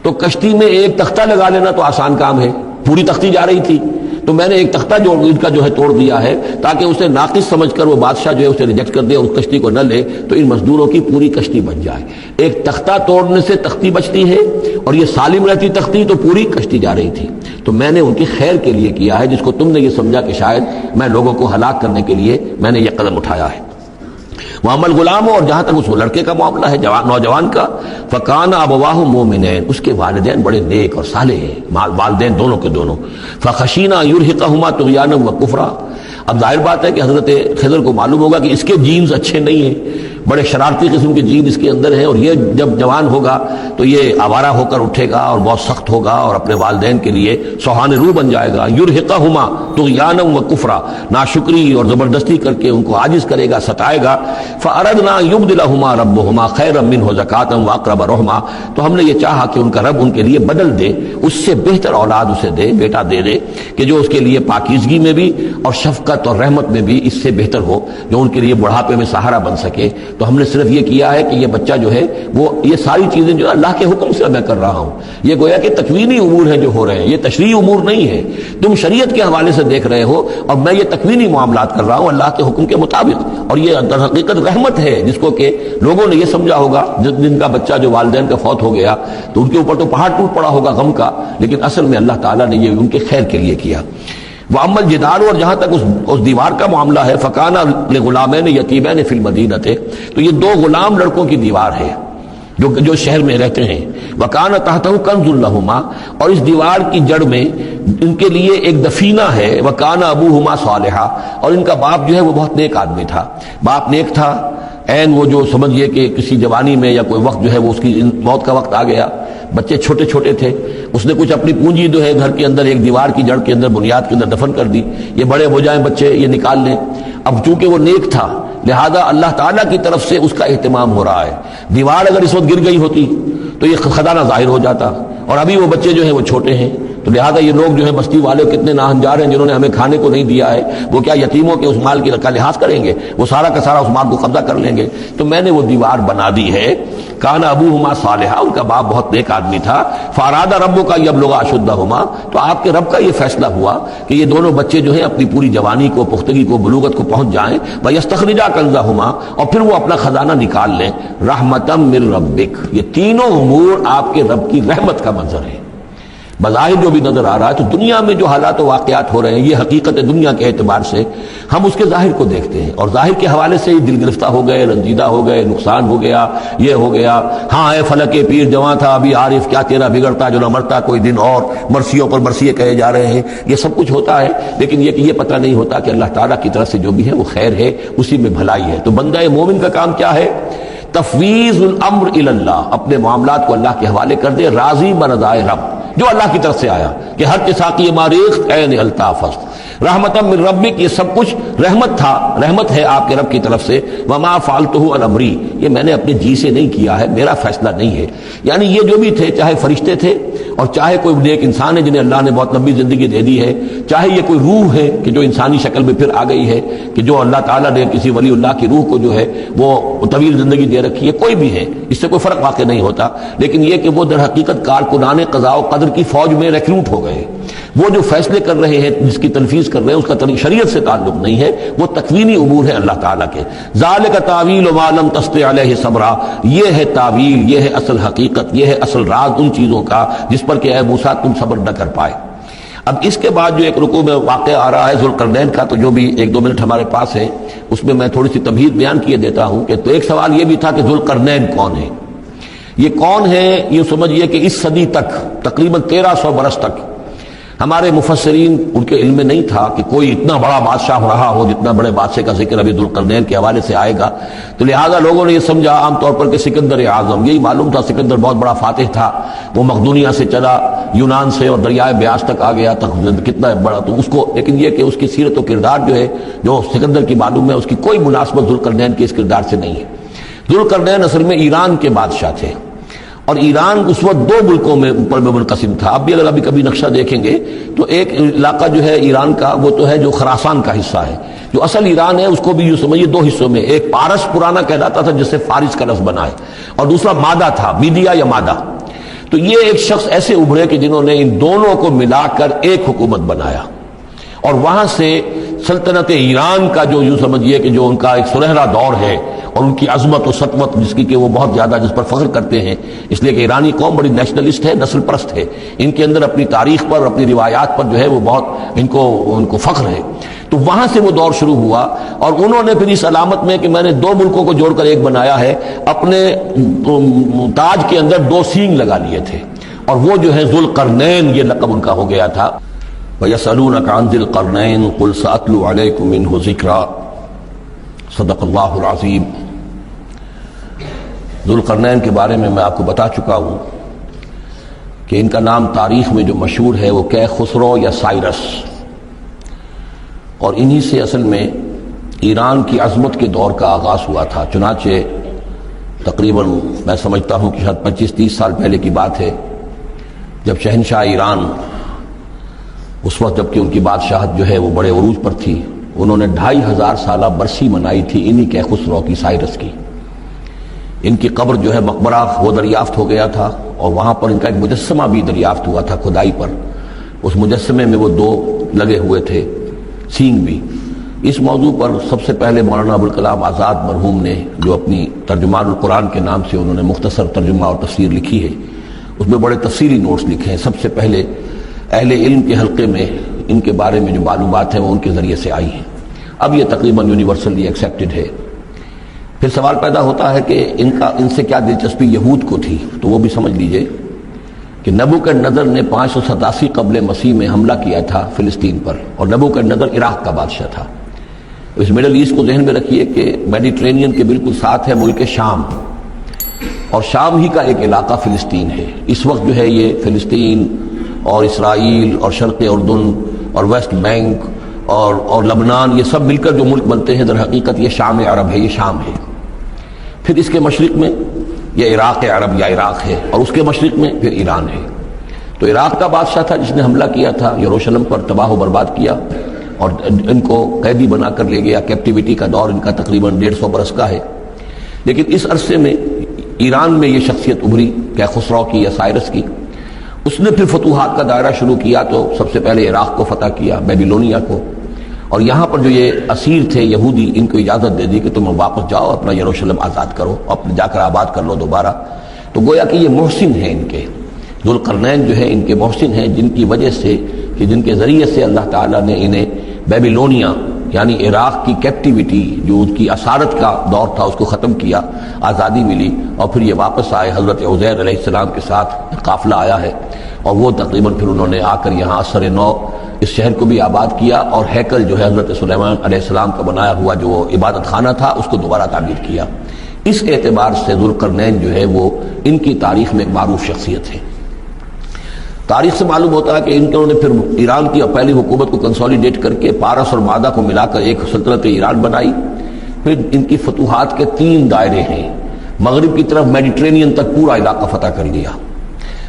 تو کشتی میں ایک تختہ لگا لینا تو آسان کام ہے، پوری تختی جا رہی تھی تو میں نے ایک تختہ جو ان کا جو ہے توڑ دیا ہے تاکہ اسے ناقص سمجھ کر وہ بادشاہ جو ہے اسے ریجیکٹ کر دے اور اس کشتی کو نہ لے، تو ان مزدوروں کی پوری کشتی بچ جائے. ایک تختہ توڑنے سے تختی بچتی ہے اور یہ سالم رہتی تختی تو پوری کشتی جا رہی تھی. تو میں نے ان کی خیر کے لیے کیا ہے، جس کو تم نے یہ سمجھا کہ شاید میں لوگوں کو ہلاک کرنے کے لیے میں نے یہ قدم اٹھایا ہے. محمد غلام، اور جہاں تک اس لڑکے کا معاملہ ہے، نوجوان کا، فکان ابواہ مومنین، اس کے والدین بڑے نیک اور صالح ہیں، والدین دونوں کے دونوں. فخشینا یرہقہما طغیانا و کفرا، اب ظاہر بات ہے کہ حضرت خضر کو معلوم ہوگا کہ اس کے جینز اچھے نہیں ہیں، بڑے شرارتی قسم کے جین اس کے اندر ہیں، اور یہ جب جوان ہوگا تو یہ آوارہ ہو کر اٹھے گا اور بہت سخت ہوگا اور اپنے والدین کے لیے سوہان روح بن جائے گا. یرہقہما طغیانا و کفرا، ناشکری اور زبردستی کر کے ان کو عاجز کرے گا، ستائے گا. فاردنا یبدلہما ربہما خیرا منہ زکاۃ واقرب رحما، تو ہم نے یہ چاہا کہ ان کا رب ان کے لیے بدل دے، اس سے بہتر اولاد اسے دے، بیٹا دے دے کہ جو اس کے لیے پاکیزگی میں بھی اور شفقت اور رحمت میں بھی اس سے بہتر ہو، جو ان کے لیے بڑھاپے میں سہارا بن سکے. تو ہم نے صرف یہ کیا ہے کہ یہ بچہ جو ہے وہ یہ ساری چیزیں جو اللہ کے حکم سے میں کر رہا ہوں، یہ گویا کہ تکوینی امور ہیں جو ہو رہے ہیں، یہ تشریعی امور نہیں ہے. تم شریعت کے حوالے سے دیکھ رہے ہو اور میں یہ تکوینی معاملات کر رہا ہوں اللہ کے حکم کے مطابق. اور یہ در حقیقت رحمت ہے، جس کو کہ لوگوں نے یہ سمجھا ہوگا جن کا بچہ جو والدین کا فوت ہو گیا تو ان کے اوپر تو پہاڑ ٹوٹ پڑا ہوگا غم کا، لیکن اصل میں اللہ تعالیٰ نے یہ ان کے خیر کے لیے کیا. وَأَمَّا الْجِدَارُ، اور جہاں تک اس دیوار کا معاملہ ہے، فَكَانَ لِغُلَامَيْنِ يَتِيمَيْنِ فِي الْمَدِينَةِ، تو یہ دو غلام لڑکوں کی دیوار ہے جو شہر میں رہتے ہیں. وَكَانَ تَحْتَهُ كَنْزٌ لَهُمَا، اور اس دیوار کی جڑ میں ان کے لیے ایک دفینہ ہے. وَكَانَ أَبُوهُمَا صَالِحًا، اور ان کا باپ جو ہے وہ بہت نیک آدمی تھا، باپ نیک تھا. وہ جو سمجھئے کہ کسی جوانی میں یا کوئی وقت جو ہے وہ اس کی موت کا وقت آ گیا بچے چھوٹے چھوٹے تھے، اس نے کچھ اپنی پونجی جو ہے گھر کے اندر ایک دیوار کی جڑ کے اندر بنیاد کے اندر دفن کر دی، یہ بڑے ہو جائیں بچے یہ نکال لیں۔ اب چونکہ وہ نیک تھا لہذا اللہ تعالیٰ کی طرف سے اس کا اہتمام ہو رہا ہے، دیوار اگر اس وقت گر گئی ہوتی تو یہ خزانہ ظاہر ہو جاتا، اور ابھی وہ بچے جو ہیں وہ چھوٹے ہیں، تو لہذا یہ لوگ جو ہیں بستی والے کتنے ناہنجار ہیں جنہوں نے ہمیں کھانے کو نہیں دیا ہے، وہ کیا یتیموں کے اس مال کا لحاظ کریں گے؟ وہ سارا کا سارا اس مال کو قبضہ کر لیں گے۔ تو میں نے وہ دیوار بنا دی ہے، کان ابوہما صالحا، ان کا باپ بہت نیک آدمی تھا، فاراد ربک یبلغ اشدہما، تو آپ کے رب کا یہ فیصلہ ہوا کہ یہ دونوں بچے جو ہیں اپنی پوری جوانی کو، پختگی کو، بلوغت کو پہنچ جائیں، ویستخرجا کنزہما، اور پھر وہ اپنا خزانہ نکال لیں، رحمتا من ربک، یہ تینوں امور آپ کے رب کی رحمت کا منظر ہے۔ بظاہر جو بھی نظر آ رہا ہے تو دنیا میں جو حالات و واقعات ہو رہے ہیں یہ حقیقت دنیا کے اعتبار سے ہم اس کے ظاہر کو دیکھتے ہیں، اور ظاہر کے حوالے سے دل گرفتہ ہو گئے، رنجیدہ ہو گئے، نقصان ہو گیا، یہ ہو گیا، ہاں اے فلک پیر جواں تھا ابھی عارف، کیا تیرا بگڑتا جو نہ مرتا کوئی دن اور، مرثیوں پر مرثیے کہے جا رہے ہیں، یہ سب کچھ ہوتا ہے، لیکن یہ کہ یہ پتہ نہیں ہوتا کہ اللہ تعالیٰ کی طرف سے جو بھی ہے وہ خیر ہے، اسی میں بھلائی ہے۔ تو بندہ مومن کا کام کیا ہے؟ تفویض الامر الی اللہ، اپنے معاملات کو اللہ کے حوالے کر دے، راضی برضائے رب جو اللہ کی طرف سے آیا کہ ہر ساقی ماریخ عین الطاف است، رحمت من ربک، یہ سب کچھ رحمت تھا، رحمت ہے آپ کے رب کی طرف سے، وما فعلتہ عن امری، یہ میں نے اپنے جی سے نہیں کیا ہے، میرا فیصلہ نہیں ہے۔ یعنی یہ جو بھی تھے، چاہے فرشتے تھے اور چاہے کوئی نیک انسان ہے جنہیں اللہ نے بہت لمبی زندگی دے دی ہے، چاہے یہ کوئی روح ہے کہ جو انسانی شکل میں پھر آ گئی ہے، کہ جو اللہ تعالیٰ نے کسی ولی اللہ کی روح کو جو ہے وہ طویل زندگی دے رکھی ہے، کوئی بھی ہے، اس سے کوئی فرق واقع نہیں ہوتا، لیکن یہ کہ وہ در حقیقت کارکنان قضاء و قدر کی فوج میں ریکروٹ ہو گئے، وہ جو فیصلے کر رہے ہیں، جس کی تنفیذ کر رہے ہیں، اس کا شریعت سے تعلق نہیں ہے، وہ تکوینی امور ہے اللہ تعالیٰ کے۔ ذالک تعویل ما لم تستطع علیہ صبرا، یہ ہے تعویل، یہ ہے اصل حقیقت، یہ ہے اصل راز ان چیزوں کا جس پر کہ اے موسیٰ تم صبر نہ کر پائے۔ اب اس کے بعد جو ایک رکوع میں واقعہ آ رہا ہے ذوالقرنین کا، تو جو بھی ایک دو منٹ ہمارے پاس ہے اس میں میں تھوڑی سی تمہید بیان کیے دیتا ہوں کہ تو ایک سوال یہ بھی تھا کہ ذوالقرنین کون ہے؟ یہ کون ہے؟ یہ سمجھیے کہ اس صدی تک تقریباً 1300 برس تک ہمارے مفسرین ان کے علم میں نہیں تھا کہ کوئی اتنا بڑا بادشاہ رہا ہو جتنا بڑے بادشاہ کا ذکر ابھی ذوالقرنین کے حوالے سے آئے گا، تو لہٰذا لوگوں نے یہ سمجھا عام طور پر کہ سکندر اعظم، یہی معلوم تھا سکندر بہت بڑا فاتح تھا، وہ مقدونیہ سے چلا یونان سے اور دریائے بیاس تک آ گیا، کتنا بڑا، تو اس کو، لیکن یہ کہ اس کی سیرت و کردار جو ہے جو سکندر کی معلوم ہے اس کی کوئی مناسبت ذوالقرنین کے اس کردار سے نہیں ہے۔ ذوالقرنین اصل میں ایران کے بادشاہ تھے، اور ایران اس وقت دو ملکوں میں اوپر میں منقسم تھا۔ اب بھی اگر ابھی کبھی نقشہ دیکھیں گے تو ایک علاقہ جو ہے ایران کا وہ تو ہے جو خراسان کا حصہ ہے، جو اصل ایران ہے اس کو بھی یوں سمجھیے دو حصوں میں، ایک پارس پرانا کہلاتا تھا جس سے فارس کا لفظ بنا ہے، اور دوسرا مادہ تھا، میڈیا یا مادہ۔ تو یہ ایک شخص ایسے ابھرے کہ جنہوں نے ان دونوں کو ملا کر ایک حکومت بنایا، اور وہاں سے سلطنت ایران کا جو یوں سمجھیے کہ جو ان کا ایک سنہرا دور ہے، اور ان کی عظمت و سطوت جس کی کہ وہ بہت زیادہ جس پر فخر کرتے ہیں، اس لیے کہ ایرانی قوم بڑی نیشنلسٹ ہے، نسل پرست ہے، ان کے اندر اپنی تاریخ پر، اپنی روایات پر جو ہے وہ بہت ان کو فخر ہے۔ تو وہاں سے وہ دور شروع ہوا، اور انہوں نے پھر اس علامت میں کہ میں نے دو ملکوں کو جوڑ کر ایک بنایا ہے، اپنے تاج کے اندر دو سینگ لگا لیے تھے، اور وہ جو ہے ذوالقرنین یہ لقب ان کا ہو گیا تھا۔ وَيَسْأَلُونَكَ عَنْ ذِي الْقَرْنَيْنِ قُلْ سَأَتْلُو عَلَيْكُم مِّنْهُ ذِكْرًا صدق اللہ العظیم۔ ذوالقرنین کے بارے میں آپ کو بتا چکا ہوں کہ ان کا نام تاریخ میں جو مشہور ہے وہ کہ خسرو یا سائرس، اور انہی سے اصل میں ایران کی عظمت کے دور کا آغاز ہوا تھا۔ چنانچہ تقریباً میں سمجھتا ہوں کہ شاید 25-30 سال پہلے کی بات ہے، جب شہنشاہ ایران اس وقت جب کہ ان کی بادشاہت جو ہے وہ بڑے عروج پر تھی، انہوں نے 2500 سالہ برسی منائی تھی انہی کہ خسرو کی، سائرس کی۔ ان کی قبر جو ہے مقبرہ وہ دریافت ہو گیا تھا، اور وہاں پر ان کا ایک مجسمہ بھی دریافت ہوا تھا کھدائی پر، اس مجسمے میں وہ دو لگے ہوئے تھے سینگ بھی۔ اس موضوع پر سب سے پہلے مولانا ابوالکلام آزاد مرحوم نے جو اپنی ترجمان القرآن کے نام سے انہوں نے مختصر ترجمہ اور تفسیر لکھی ہے، اس میں بڑے تفصیلی نوٹس لکھے ہیں۔ سب سے پہلے اہل علم کے حلقے میں ان کے بارے میں جو معلومات ہیں وہ ان کے ذریعے سے آئی ہیں، اب یہ تقریباً یونیورسلی ایکسیپٹڈ ہے۔ پھر سوال پیدا ہوتا ہے کہ ان سے کیا دلچسپی یہود کو تھی، تو وہ بھی سمجھ لیجئے کہ نبوکدنضر نے 587 قبل مسیح میں حملہ کیا تھا فلسطین پر، اور نبوکدنضر عراق کا بادشاہ تھا۔ اس مڈل ایسٹ کو ذہن میں رکھیے کہ میڈیٹرینین کے بالکل ساتھ ہے ملک شام، اور شام ہی کا ایک علاقہ فلسطین ہے۔ اس وقت جو ہے یہ فلسطین اور اسرائیل اور شرق اردن اور ویسٹ بینک اور لبنان، یہ سب مل کر جو ملک بنتے ہیں در حقیقت یہ شام عرب ہے، یہ شام ہے۔ پھر اس کے مشرق میں یہ عراق عرب یا عراق ہے، اور اس کے مشرق میں پھر ایران ہے۔ تو عراق کا بادشاہ تھا جس نے حملہ کیا تھا، یروشلم پر تباہ و برباد کیا اور ان کو قیدی بنا کر لے گیا۔ کیپٹیوٹی کا دور ان کا تقریباً 150 برس کا ہے۔ لیکن اس عرصے میں ایران میں یہ شخصیت ابھری، خسرو کی یا سائرس کی۔ اس نے پھر فتوحات کا دائرہ شروع کیا، تو سب سے پہلے عراق کو فتح کیا، بیبیلونیا کو، اور یہاں پر جو یہ اسیر تھے یہودی، ان کو اجازت دے دی کہ تم واپس جاؤ، اپنا یروشلم آزاد کرو، اپنے جا کر آباد کر لو دوبارہ۔ تو گویا کہ یہ محسن ہیں، ان کے ذوالقرنین جو ہے ان کے محسن ہیں، جن کی وجہ سے کہ جن کے ذریعے سے اللہ تعالیٰ نے انہیں بیبیلونیا یعنی عراق کی کیپٹیوٹی جو ان کی اسارت کا دور تھا اس کو ختم کیا، آزادی ملی، اور پھر یہ واپس آئے۔ حضرت عزیر علیہ السلام کے ساتھ قافلہ آیا ہے، اور وہ تقریباً پھر انہوں نے آ کر یہاں اثر نو اس شہر کو بھی آباد کیا، اور ہیکل جو ہے حضرت سلیمان علیہ السلام کا بنایا ہوا جو عبادت خانہ تھا اس کو دوبارہ تعمیر کیا۔ اس اعتبار سے ذوالقرنین جو ہے وہ ان کی تاریخ میں ایک معروف شخصیت ہے۔ تاریخ سے معلوم ہوتا ہے کہ انہوں نے پھر ایران کی پہلی حکومت کو کنسولیڈیٹ کر کے پارس اور مادہ کو ملا کر ایک سلطنت ایران بنائی۔ پھر ان کی فتوحات کے 3 دائرے ہیں۔ مغرب کی طرف میڈیٹرینین تک پورا علاقہ فتح کر لیا۔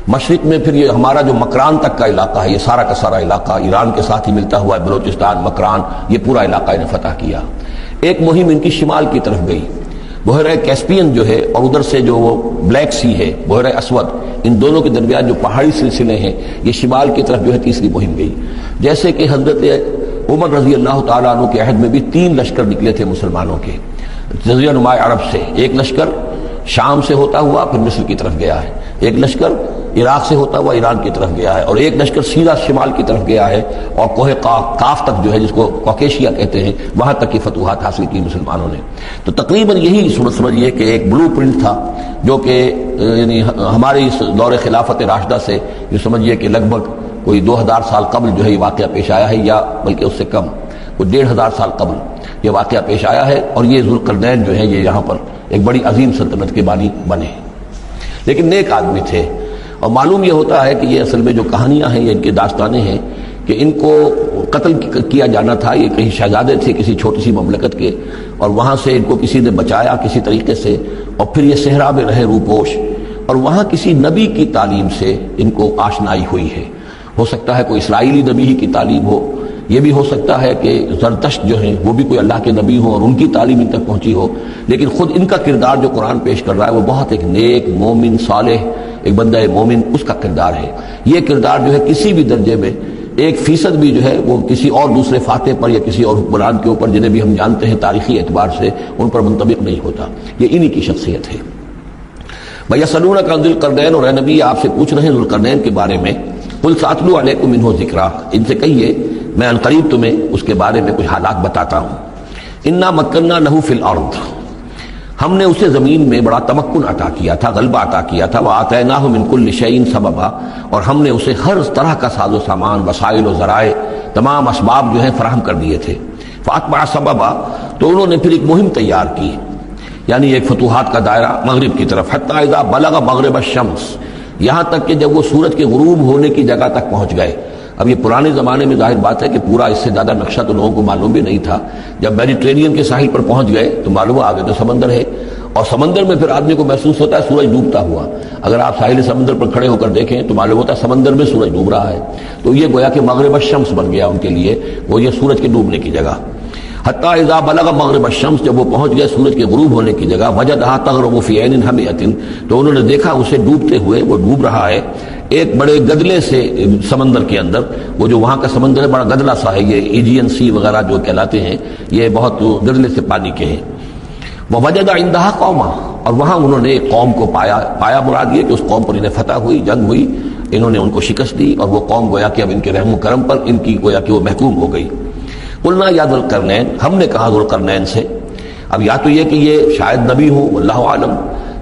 مشرق میں پھر یہ ہمارا جو مکران تک کا علاقہ ہے، یہ سارا کا سارا علاقہ ایران کے ساتھ ہی ملتا ہوا ہے، بلوچستان، مکران، یہ پورا علاقہ انہیں فتح کیا۔ ایک مہم ان کی شمال کی طرف گئی، بحیرہ کیسپین جو ہے، اور ادھر سے جو وہ بلیک سی ہے، بحیرہ اسود، ان دونوں کے درمیان جو پہاڑی سلسلے ہیں، یہ شمال کی طرف جو ہے تیسری مہم گئی۔ جیسے کہ حضرت عمر رضی اللہ تعالیٰ عنہ کے عہد میں بھی 3 لشکر نکلے تھے مسلمانوں کے جزیرہ نما عرب سے۔ ایک لشکر شام سے ہوتا ہوا پھر مصر کی طرف گیا ہے، ایک لشکر عراق سے ہوتا ہوا ایران کی طرف گیا ہے، اور ایک لشکر سیدھا شمال کی طرف گیا ہے، اور کوہ قاف تک جو ہے جس کو کوکیشیا کہتے ہیں، وہاں تک کی فتوحات حاصل کی مسلمانوں نے۔ تو تقریباً یہی سمجھیے کہ ایک بلو پرنٹ تھا جو کہ یعنی ہمارے اس دور خلافت راشدہ سے جو سمجھیے کہ لگ بھگ کوئی 2000 سال قبل جو ہے یہ واقعہ پیش آیا ہے، یا بلکہ اس سے کم، کوئی 1500 سال قبل یہ واقعہ پیش آیا ہے، اور یہ ذوالقرنین جو ہے یہ یہاں پر ایک بڑی عظیم سلطنت کے بانی بنے، لیکن نیک آدمی تھے۔ اور معلوم یہ ہوتا ہے کہ یہ اصل میں جو کہانیاں ہیں، یہ ان کے داستانیں ہیں کہ ان کو قتل کیا جانا تھا۔ یہ کہیں شہزادے تھے کسی چھوٹی سی مملکت کے، اور وہاں سے ان کو کسی نے بچایا کسی طریقے سے، اور پھر یہ صحرا میں رہے روپوش، اور وہاں کسی نبی کی تعلیم سے ان کو آشنائی ہوئی ہے۔ ہو سکتا ہے کوئی اسرائیلی نبی ہی کی تعلیم ہو، یہ بھی ہو سکتا ہے کہ زرتشت جو ہیں وہ بھی کوئی اللہ کے نبی ہوں اور ان کی تعلیم ان تک پہنچی ہو، لیکن خود ان کا کردار جو قرآن پیش کر رہا ہے وہ بہت ایک نیک، مومن، صالح، ایک بندہ مومن، اس کا کردار ہے۔ یہ کردار جو ہے کسی بھی درجے میں 1% بھی جو ہے وہ کسی اور دوسرے فاتح پر یا کسی اور حکمران کے اوپر، جنہیں بھی ہم جانتے ہیں تاریخی اعتبار سے، ان پر منطبق نہیں ہوتا۔ یہ انہی کی شخصیت ہے۔ وَيَسْأَلُونَكَ عَنِ ذِي الْقَرْنَيْنِ، اور اے نبی آپ سے پوچھ رہے ہیں ذوالقرنین کے بارے میں، قُلْ سَأَتْلُو عَلَيْكُم مِّنْهُ ذِكْرًا، ان سے کہیے میں عنقریب تمہیں اس کے بارے میں کچھ حالات بتاتا ہوں۔ اِنَّا مَكَّنَّا لَهُ فِي الْأَرْضِ، ہم نے اسے زمین میں بڑا تمکن عطا کیا تھا، غلبہ عطا کیا تھا۔ وَآتَيْنَاهُ مِن كُلِّ شَيْءٍ سَبَبًا، اور ہم نے اسے ہر طرح کا ساز و سامان، وسائل و ذرائع، تمام اسباب جو ہیں فراہم کر دیے تھے۔ فَأَتْبَعَ سَبَبًا، تو انہوں نے پھر ایک مہم تیار کی، یعنی ایک فتوحات کا دائرہ مغرب کی طرف، حتیٰ اذا بلغ مغرب الشمس، یہاں تک کہ جب وہ سورج کے غروب ہونے کی جگہ تک پہنچ گئے۔ اب یہ پرانے زمانے میں ظاہر بات ہے کہ پورا اس سے زیادہ نقشہ تو لوگوں کو معلوم بھی نہیں تھا۔ جب میڈیٹرینین کے ساحل پر پہنچ گئے تو معلوم ہوا آگے تو سمندر ہے، اور سمندر میں پھر آدمی کو محسوس ہوتا ہے سورج ڈوبتا ہوا۔ اگر آپ ساحل سمندر پر کھڑے ہو کر دیکھیں تو معلوم ہوتا ہے سمندر میں سورج ڈوب رہا ہے۔ تو یہ گویا کہ مغرب الشمس بن گیا ان کے لیے، وہ یہ سورج کے ڈوبنے کی جگہ۔ حتیٰ اذا بلغ مغرب الشمس، جب وہ پہنچ گئے سورج کے غروب ہونے کی جگہ، وجدہا تغرب فی عین حمیۃ، تو انہوں نے دیکھا اسے ڈوبتے ہوئے، وہ ڈوب رہا ہے ایک بڑے گدلے سے سمندر کے اندر۔ وہ جو وہاں کا سمندر ہے بڑا گدلا سا ہے، یہ ایجین سی وغیرہ جو کہلاتے ہیں، یہ بہت گدلے سے پانی کے ہیں۔ وَوَجَدَ عِندَهَا قَوْمًا، اور وہاں انہوں نے ایک قوم کو پایا مراد یہ کہ اس قوم پر انہیں فتح ہوئی، جنگ ہوئی، انہوں نے ان کو شکست دی، اور وہ قوم گویا کہ اب ان کے رحم و کرم پر ان کی گویا کہ وہ محکوم ہو گئی۔ قُلْنَا يَا ذُوالْقَرْنَيْنِ، ہم نے کہا ذوالقرنین سے، اب یا تو یہ کہ یہ شاید نبی ہوں، واللہ عالم،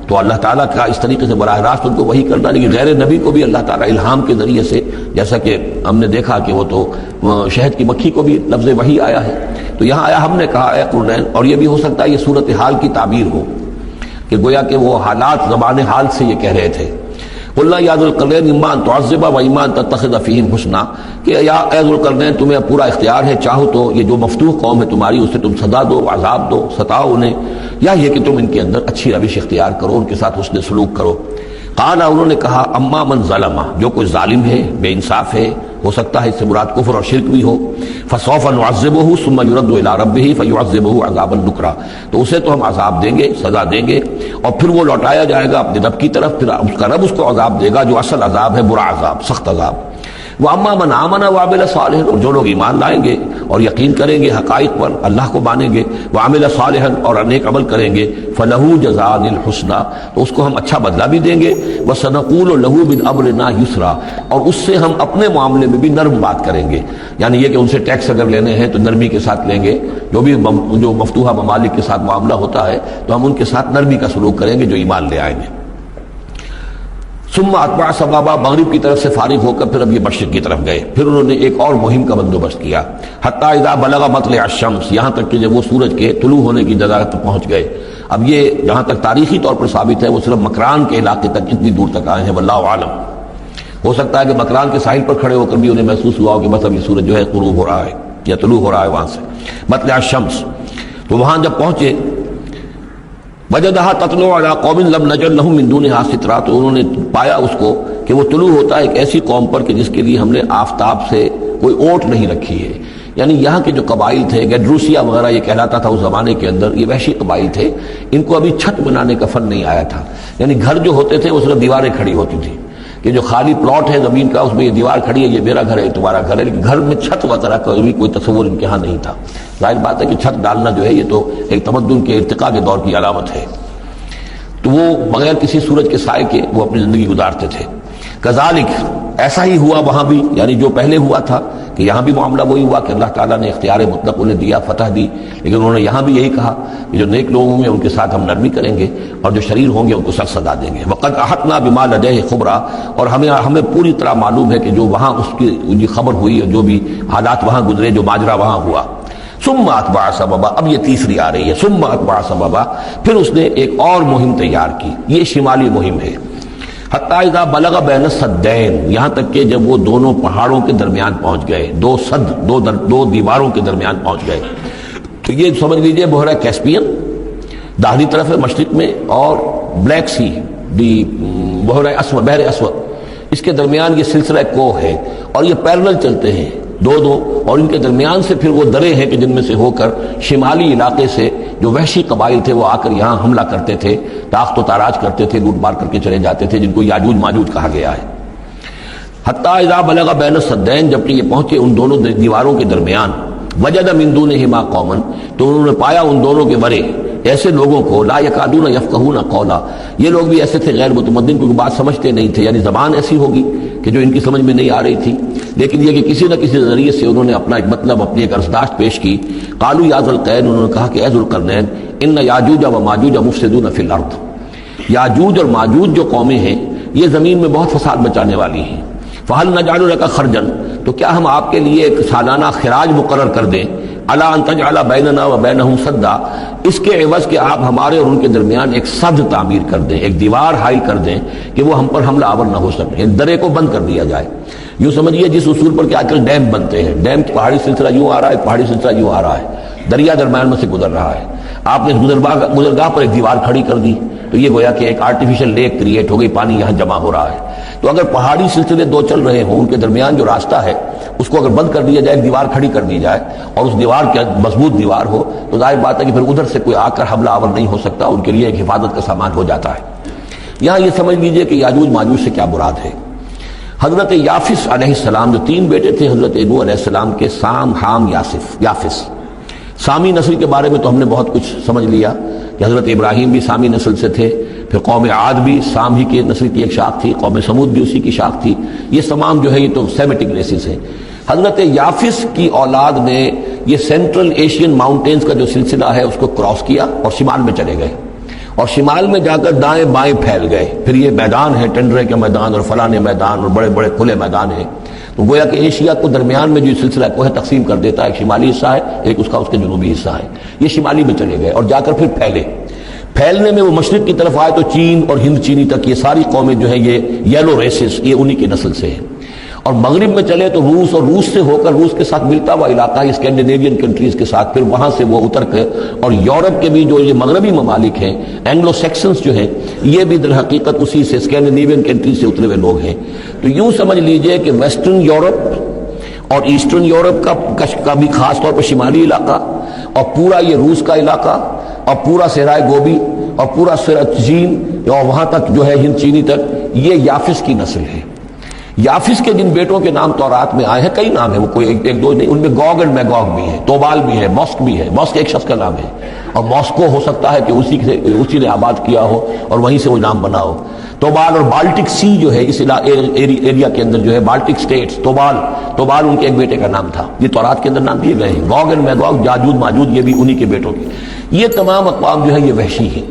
تو اللہ تعالیٰ کا اس طریقے سے براہ راست ان کو وحی کرنا، لیکن غیر نبی کو بھی اللہ تعالیٰ الہام کے ذریعے سے، جیسا کہ ہم نے دیکھا کہ وہ تو شہد کی مکھی کو بھی لفظ وحی آیا ہے، تو یہاں آیا ہم نے کہا اے قرنین، اور یہ بھی ہو سکتا ہے یہ صورتحال کی تعبیر ہو۔ کہ گویا کہ وہ حالات زبان حال سے یہ کہہ رہے تھے قلنا یا ذوالقرنین اما ان تعذب و اما ان تتخذ فیہم حسنا، کہ یا اے ذوالقرنین تمہیں پورا اختیار ہے، چاہو تو یہ جو مفتوح قوم ہے تمہاری اسے تم سزا دو، عذاب دو، ستاؤ انہیں، یا یہ کہ تم ان کے اندر اچھی روش اختیار کرو، ان کے ساتھ حسن سلوک کرو۔ قال انہوں نے کہا اما من ظلم، جو کوئی ظالم ہے، بے انصاف ہے، ہو سکتا ہے اس سے مراد کفر اور شرک بھی ہو، فسوف نعذبہ ثم یرد الی ربہ فیعذبہ عذابا نکرا، تو اسے تو ہم عذاب دیں گے، سزا دیں گے، اور پھر وہ لوٹایا جائے گا اپنے رب کی طرف، پھر اس کا رب اس کو عذاب دے گا جو اصل عذاب ہے، برا عذاب، سخت عذاب۔ واما من آمن وعمل صالحا، اور جو لوگ ایمان لائیں گے اور یقین کریں گے حقائق پر، اللہ کو مانیں گے، وعمل صالحا اور نیک عمل کریں گے، فلہ جزاء الحسنی، تو اس کو ہم اچھا بدلہ بھی دیں گے، وسنقول له من امرنا یسرا، اور اس سے ہم اپنے معاملے میں بھی نرم بات کریں گے، یعنی یہ کہ ان سے ٹیکس اگر لینے ہیں تو نرمی کے ساتھ لیں گے، جو مفتوحہ ممالک کے ساتھ معاملہ ہوتا ہے تو ہم ان کے ساتھ نرمی کا سلوک کریں گے جو ایمان لے آئیں گے۔ ثم اتبع سبابا، مغرب کی طرف سے فارغ ہو کر پھر اب یہ مشرق کی طرف گئے، پھر انہوں نے ایک اور مہم کا بندوبست کیا، حتی اذا بلغ مطلع الشمس، یہاں تک کہ جب وہ سورج کے طلوع ہونے کی جگہ تک پہنچ گئے۔ اب یہ جہاں تک تاریخی طور پر ثابت ہے وہ صرف مکران کے علاقے تک اتنی دور تک آئے ہیں، واللہ عالم، ہو سکتا ہے کہ مکران کے ساحل پر کھڑے ہو کر بھی انہیں محسوس ہوا ہو کہ بس اب یہ سورج جو ہے غروب ہو رہا ہے یا طلوع ہو رہا ہے وہاں سے، مطلع الشمس۔ تو وہاں جب پہنچے وجدہا تطلع علی قوم لم نجعل لہم من دونہا سترا، تو انہوں نے پایا اس کو کہ وہ طلوع ہوتا ہے ایک ایسی قوم پر کہ جس کے لیے ہم نے آفتاب سے کوئی اوٹ نہیں رکھی ہے، یعنی یہاں کے جو قبائل تھے، گیڈروسیا وغیرہ یہ کہلاتا تھا اس زمانے کے اندر، یہ وحشی قبائل تھے، ان کو ابھی چھت بنانے کا فن نہیں آیا تھا، یعنی گھر جو ہوتے تھے وہ صرف دیواریں کھڑی ہوتی تھیں، کہ جو خالی پلاٹ ہے زمین کا اس میں یہ دیوار کھڑی ہے، یہ میرا گھر ہے تمہارا گھر ہے، لیکن گھر میں چھت وغیرہ کا بھی کوئی تصور ان کے ہاں نہیں تھا۔ ظاہر بات ہے کہ چھت ڈالنا جو ہے یہ تو ایک تمدن کے ارتقاء کے دور کی علامت ہے، تو وہ بغیر کسی سورج کے سائے کے وہ اپنی زندگی گزارتے تھے۔ کذالک، ایسا ہی ہوا وہاں بھی، یعنی جو پہلے ہوا تھا کہ یہاں بھی معاملہ وہی ہوا کہ اللہ تعالیٰ نے اختیار مطلق انہیں دیا، فتح دی، لیکن انہوں نے یہاں بھی یہی کہا کہ جو نیک لوگ ہوں گے ان کے ساتھ ہم نرمی کریں گے اور جو شریر ہوں گے ان کو سخت سزا دیں گے۔ وقد احطنا بما لدیہ خبرا، اور ہمیں پوری طرح معلوم ہے کہ جو وہاں اس کی خبر ہوئی اور جو بھی حالات وہاں گزرے، جو ماجرا وہاں ہوا۔ ثم اتبع سببا، اب یہ تیسری آ رہی ہے، ثم اتبع سببا، پھر اس نے ایک اور مہم تیار کی، یہ شمالی مہم ہے، حتی اذا بلغ بین السدین، یہاں تک کہ جب وہ دونوں پہاڑوں کے درمیان پہنچ گئے، دو دیواروں کے درمیان پہنچ گئے، تو یہ سمجھ لیجئے بحیرہ کیسپین داہنی طرف ہے مشرق میں، اور بلیک سی بحیرہ اسود، اس کے درمیان یہ سلسلہ کوہ ہے، اور یہ پیرلل چلتے ہیں دو، اور ان کے درمیان سے پھر وہ درے ہیں کہ جن میں سے ہو کر شمالی علاقے سے جو وحشی قبائل تھے وہ آ کر یہاں حملہ کرتے تھے، تاخت و تاراج کرتے تھے، لوٹ مار کر کے چلے جاتے تھے، جن کو یاجوج ماجوج کہا گیا ہے۔ حتی اذا بلغ بین السدین، جبکہ یہ پہنچے ان دونوں دیواروں کے درمیان، وجد من دونہما قوما، تو انہوں نے پایا ان دونوں کے ورے ایسے لوگوں کو، لا یکادون یفقہون قولا، یہ لوگ بھی ایسے تھے غیر متمدن، کیونکہ بات سمجھتے نہیں تھے، یعنی زبان ایسی ہوگی کہ جو ان کی سمجھ میں نہیں آ رہی تھی، لیکن یہ کہ کسی نہ کسی ذریعے سے انہوں نے اپنا ایک مطلب، اپنی ایک عرضداشت پیش کی۔ قالوا یا ذوالقرنین، انہوں نے کہا کہ اے ذوالقرنین، ان یاجوج و ماجوج مفسدون فی الارض، یاجوج اور ماجوج جو قومیں ہیں یہ زمین میں بہت فساد مچانے والی ہیں، فہل نجعل لک خرجا، تو کیا ہم آپ کے لیے ایک سالانہ خراج مقرر کر دیں، الی ان تجعل بیننا و بینہم سدا، اس کے عوض کہ آپ ہمارے اور ان کے درمیان ایک سد تعمیر کر دیں، ایک دیوار حائل کر دیں کہ وہ ہم پر حملہ آور نہ ہو سکے، درے کو بند کر دیا جائے۔ یوں سمجھیے جس اصول پر کہ آج کل ڈیم بنتے ہیں، ڈیم پہاڑی سلسلہ یوں آ رہا ہے، پہاڑی سلسلہ یوں آ رہا ہے، دریا درمیان میں سے گزر رہا ہے، آپ نے گزرگاہ پر ایک دیوار کھڑی کر دی تو یہ گویا کہ ایک آرٹیفیشل لیک کریٹ ہو گئی، پانی یہاں جمع ہو رہا ہے۔ تو اگر پہاڑی سلسلے دو چل رہے ہوں، ان کے درمیان جو راستہ ہے اس کو اگر بند کر دیا جائے، ایک دیوار کھڑی کر دی جائے اور اس دیوار کے مضبوط دیوار ہو، تو ظاہر بات ہے کہ پھر ادھر سے کوئی آ کر حملہ آور نہیں ہو سکتا، ان کے لیے ایک حفاظت کا سامان ہو جاتا ہے۔ یہاں یہ سمجھ لیجئے کہ یاجوج ماجوج سے کیا مراد ہے۔ حضرت یافس علیہ السلام، جو تین بیٹے تھے حضرت نوح علیہ السلام کے، سام، حام، یافس، سامی نسل کے بارے میں تو ہم نے بہت کچھ سمجھ لیا کہ حضرت ابراہیم بھی سامی نسل سے تھے، پھر قوم عاد بھی سام ہی کے نسل کی ایک شاخ تھی، قوم سمود بھی اسی کی شاخ تھی، یہ تمام جو ہے یہ تو سیمیٹک ریسز ہیں۔ حضرت یافس کی اولاد نے یہ سینٹرل ایشین ماؤنٹینز کا جو سلسلہ ہے اس کو کراس کیا اور شمال میں چلے گئے، اور شمال میں جا کر دائیں بائیں پھیل گئے، پھر یہ میدان ہے ٹنڈرے کے میدان اور فلانے میدان اور بڑے بڑے کھلے میدان ہیں، تو گویا کہ ایشیا کو درمیان میں جو سلسلہ کوہ تقسیم کر دیتا ہے، ایک شمالی حصہ ہے، ایک اس کا اس کے جنوبی حصہ ہے، یہ شمالی میں چلے گئے اور جا کر پھر پھیلنے میں وہ مشرق کی طرف آئے تو چین اور ہند چینی تک یہ ساری قومیں جو ہیں یہ یلو ریسز، یہ انہی کی نسل سے ہیں. اور مغرب میں چلے تو روس، اور روس سے ہو کر روس کے ساتھ ملتا ہوا علاقہ ہے اسکینڈینیوین کنٹریز کے ساتھ، پھر وہاں سے وہ اتر کر اور یورپ کے بھی جو یہ مغربی ممالک ہیں اینگلو سیکسنز جو ہیں یہ بھی در حقیقت اسی سے اسکینڈینیوین کنٹریز سے اترے ہوئے لوگ ہیں. تو یوں سمجھ لیجئے کہ ویسٹرن یورپ اور ایسٹرن یورپ کا بھی خاص طور پر شمالی علاقہ، اور پورا یہ روس کا علاقہ، اور پورا صحرائے گوبی، اور پورا چین، اور وہاں تک جو ہے ہند چینی تک، یہ یافس کی نسل ہے. یافس کے جن بیٹوں کے نام تورات میں آئے ہیں، کئی نام ہیں، وہ کوئی ایک دو نہیں، ان میں گوگ اینڈ میگوگ بھی ہے، توبال بھی ہے، موسک بھی ہے. موسک ایک شخص کا نام ہے، اور موسکو ہو سکتا ہے کہ اسی نے آباد کیا ہو اور وہیں سے وہ نام بنا ہو. توبال اور بالٹک سی جو ہے اس ایریا کے اندر جو ہے بالٹک سٹیٹس، توبال ان کے ایک بیٹے کا نام تھا. یہ تورات کے اندر نام دیے گئے ہیں. گوگ اینڈ میگوگ، یاجوج ماجوج، یہ بھی انہی کے بیٹوں کے. یہ تمام اقوام جو ہے یہ وحشی ہیں،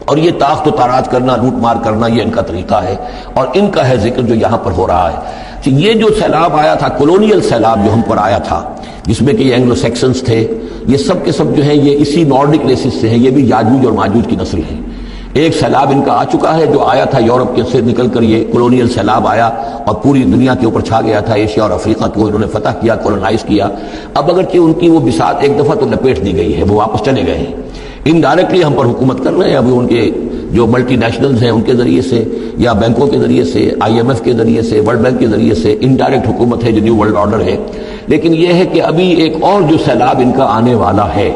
اور یہ تاخت و تاراج کرنا، لوٹ مار کرنا، یہ ان کا طریقہ ہے، اور ان کا ہے ذکر جو یہاں پر ہو رہا ہے. یہ جو سیلاب آیا تھا، کولونیل سیلاب جو ہم پر آیا تھا، جس میں کہ یہ اینگلو سیکسنز تھے، یہ سب کے سب جو ہیں یہ اسی نارڈک ریسز سے ہیں. یہ بھی یاجوج اور ماجوج کی نسل ہیں. ایک سیلاب ان کا آ چکا ہے جو آیا تھا یورپ کے سے نکل کر، یہ کولونیل سیلاب آیا اور پوری دنیا کے اوپر چھا گیا تھا. ایشیا اور افریقہ کو انہوں نے فتح کیا، کولونائز کیا. اب اگرچہ ان کی وہ بساط ایک دفعہ تو لپیٹ دی گئی ہے، وہ واپس چلے گئے ہیں. انڈائریکٹلی ہم پر حکومت کر رہے ہیں. ابھی ان کے جو ملٹی نیشنلز ہیں ان کے ذریعے سے، یا بینکوں کے ذریعے سے، IMF کے ذریعے سے، ورلڈ بینک کے ذریعے سے انڈائریکٹ حکومت ہے جو نیو ورلڈ آرڈر ہے. لیکن یہ ہے کہ ابھی ایک اور جو سیلاب ان کا آنے والا ہے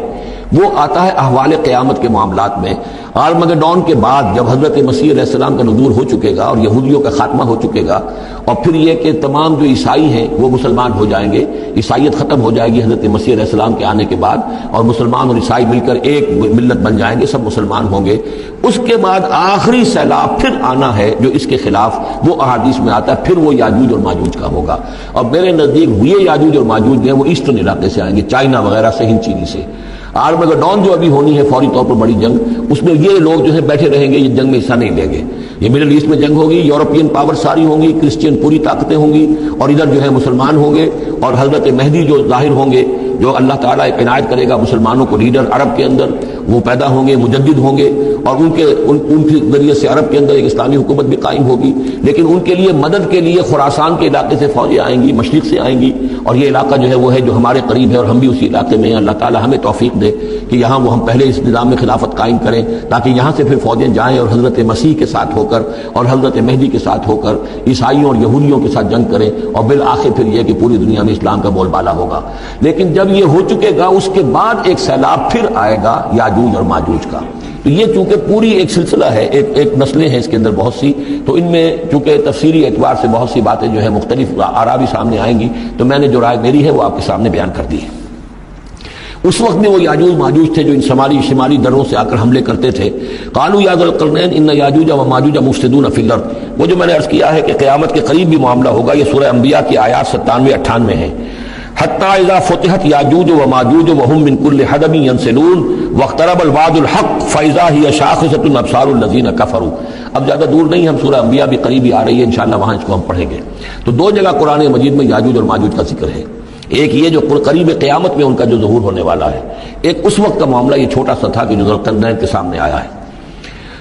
وہ آتا ہے احوال قیامت کے معاملات میں. آرمگڈون کے بعد جب حضرت مسیح علیہ السلام کا نزول ہو چکے گا اور یہودیوں کا خاتمہ ہو چکے گا، اور پھر یہ کہ تمام جو عیسائی ہیں وہ مسلمان ہو جائیں گے، عیسائیت ختم ہو جائے گی حضرت مسیح علیہ السلام کے آنے کے بعد، اور مسلمان اور عیسائی مل کر ایک ملت بن جائیں گے، سب مسلمان ہوں گے. اس کے بعد آخری سیلاب پھر آنا ہے جو اس کے خلاف، وہ احادیث میں آتا ہے، پھر وہ یاجوج اور ماجوج کا ہوگا. اور میرے نزدیک یہ یاجوج اور ماجوج جو ہے وہ ایسٹرن علاقے سے آئیں گے، چائنا وغیرہ سے، ہند چینی سے. آرمگڈون جو ابھی ہونی ہے فوری طور پر بڑی جنگ، اس میں یہ لوگ جو ہے بیٹھے رہیں گے، یہ جنگ میں حصہ نہیں لیں گے. یہ مڈل ایسٹ میں جنگ ہوگی، یورپین پاور ساری ہوں گی، کرسچین پوری طاقتیں ہوں گی، اور ادھر جو ہے مسلمان ہوں گے، اور حضرت مہدی جو ظاہر ہوں گے، جو اللہ تعالیٰ عنایت کرے گا مسلمانوں کو لیڈر عرب کے اندر، وہ پیدا ہوں گے، مجدد ہوں گے، اور ان کے ذریعے سے عرب کے اندر ایک اسلامی حکومت بھی قائم ہوگی. لیکن ان کے لیے مدد کے لیے خراسان کے علاقے سے فوجیں آئیں گی، مشرق سے آئیں گی، اور یہ علاقہ جو ہے وہ ہے جو ہمارے قریب ہے، اور ہم بھی اسی علاقے میں ہیں. اللہ تعالیٰ ہمیں توفیق دے کہ یہاں وہ ہم پہلے اس نظام میں خلافت قائم کریں، تاکہ یہاں سے پھر فوجیں جائیں اور حضرت مسیح کے ساتھ ہو کر اور حضرت مہدی کے ساتھ ہو کر عیسائیوں اور یہودیوں کے ساتھ جنگ کریں، اور بالآخر پھر یہ کہ پوری دنیا میں اسلام کا بول بالا ہوگا. لیکن جب یہ ہو چکے گا، اس کے بعد ایک سیلاب پھر آئے گا یاجوج اور ماجوج کا. تو یہ چونکہ پوری ایک سلسلہ ہے، ایک نسلیں ہیں اس کے اندر بہت سی، تو ان میں چونکہ تفسیری اعتبار سے بہت سی باتیں جو ہے مختلف آراء بھی سامنے آئیں گی، تو میں نے جو رائے میری ہے وہ آپ کے سامنے بیان کر دی ہے. اس وقت میں وہ یاجوج ماجوج تھے جو ان شمالی دروں سے آ کر حملے کرتے تھے. قالوا یا ذا القرنین ان یاجوج و ماجوج مفسدون فی الارض. وہ جو میں نے عرض کیا ہے کہ قیامت کے قریب بھی معاملہ ہوگا، یہ سورہ انبیاء کی آیات 97-98 ہے. حتی اذا فتحت یاجوج و ماجوج وهم من كل حدب ينسلون واقترب الوعد الحق فاذا هي شاخصة ابصار الذين كفروا. اب زیادہ دور نہیں، ہم سورہ انبیاء بھی قریب ہی آ رہی ہے، انشاءاللہ وہاں اس کو ہم پڑھیں گے. تو دو جگہ قرآن مجید میں یاجوج اور ماجوج کا ذکر ہے. ایک یہ جو قریب قیامت میں ان کا جو ظہور ہونے والا ہے، ایک اس وقت کا معاملہ یہ چھوٹا سا تھا کہ جو ذوالقرنین کے سامنے آیا ہے.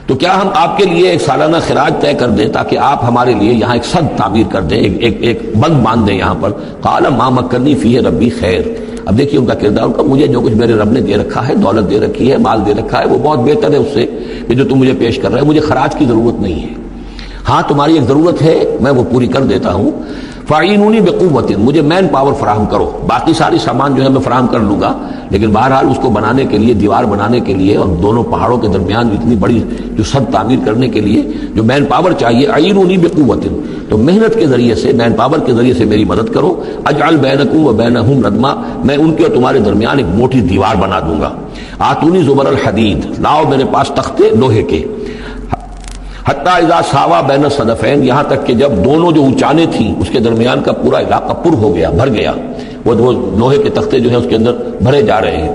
تو کیا ہم آپ کے لیے ایک سالانہ خراج طے کر دیں تاکہ آپ ہمارے لیے یہاں ایک سد تعمیر کر دیں، ایک بند باندھ دیں یہاں پر. قال ما مکنی فیہ ربی خیر. اب دیکھیے ان کا کردار، ان کا مجھے جو کچھ میرے رب نے دے رکھا ہے، دولت دے رکھی ہے، مال دے رکھا ہے، وہ بہت بہتر ہے اس سے کہ جو تم مجھے پیش کر رہے ہیں. مجھے خراج کی ضرورت نہیں ہے. ہاں تمہاری ایک ضرورت ہے، میں وہ پوری کر دیتا ہوں. فاعینونی بقوت، مجھے مین پاور فراہم کرو، باقی ساری سامان جو ہے میں فراہم کر لوں گا، لیکن بہرحال اس کو بنانے کے لیے، دیوار بنانے کے لیے اور دونوں پہاڑوں کے درمیان اتنی بڑی جو سد تعمیر کرنے کے لیے جو مین پاور چاہیے، اعینونی بقوت، تو محنت کے ذریعے سے، مین پاور کے ذریعے سے میری مدد کرو. اجعل بینکم و بینہم ردما، میں ان کے اور تمہارے درمیان ایک موٹی دیوار بنا دوں گا. آتونی زبر الحدید، لاؤ میرے پاس تختے لوہے کے. حتی اذا ساوا بین الصدفین، یہاں تک کہ جب دونوں جو اونچانے تھیں اس کے درمیان کا پورا علاقہ پر ہو گیا، بھر گیا، وہ لوہے کے تختے جو ہیں اس کے اندر بھرے جا رہے ہیں.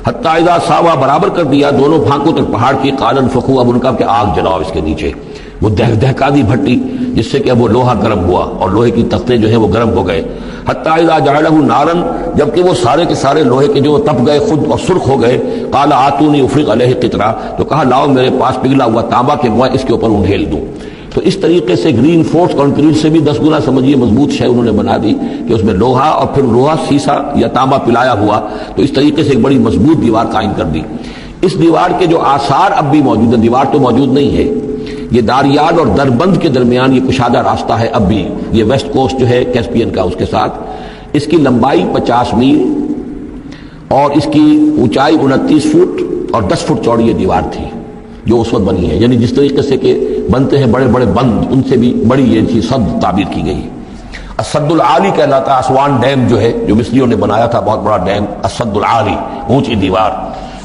حتی اذا ساوا، برابر کر دیا دونوں پھانکوں تک پہاڑ کی. قال انفخوا، اب ان کا کہ آگ جلاؤ اس کے نیچے. وہ دہکا دی بھٹی. جس سے کہ وہ لوہا گرم ہوا اور لوہے کی تختے جو ہیں وہ گرم ہو گئے. حتیٰ اذا جعلہ نارا، جبکہ وہ سارے کے سارے لوہے کے جو تپ گئے خود اور سرخ ہو گئے. قال آتونی افرغ علیہ قطرہ، تو کہا لاؤ میرے پاس پگھلا ہوا تانبا کہ میں اس کے اوپر انڈھیل دوں. تو اس طریقے سے گرین فورس کانکریٹ سے بھی 10 گنا سمجھیے مضبوط شے انہوں نے بنا دی کہ اس میں لوہا اور پھر لوہا سیسا یا تانبا پلایا ہوا، تو اس طریقے سے ایک بڑی مضبوط دیوار قائم کر دی. اس دیوار کے جو آثار اب بھی موجود ہیں، دیوار تو موجود نہیں ہے، یہ داریال اور دربند کے درمیان یہ کشادہ راستہ ہے اب بھی، یہ ویسٹ کوسٹ جو ہے کیسپین کا اس کے ساتھ. اس کی لمبائی 50 میل اور اس کی اونچائی 29 فٹ اور 10 فٹ چوڑی یہ دیوار تھی جو اس وقت بنی ہے. یعنی جس طریقے سے کہ بنتے ہیں بڑے بڑے بند، ان سے بھی بڑی یہ تھی صد تعبیر کی گئی. السد العالی کہلاتا ہے اسوان ڈیم جو ہے، جو مصریوں نے بنایا تھا، بہت بڑا ڈیم السد العالی، اونچی دیوار.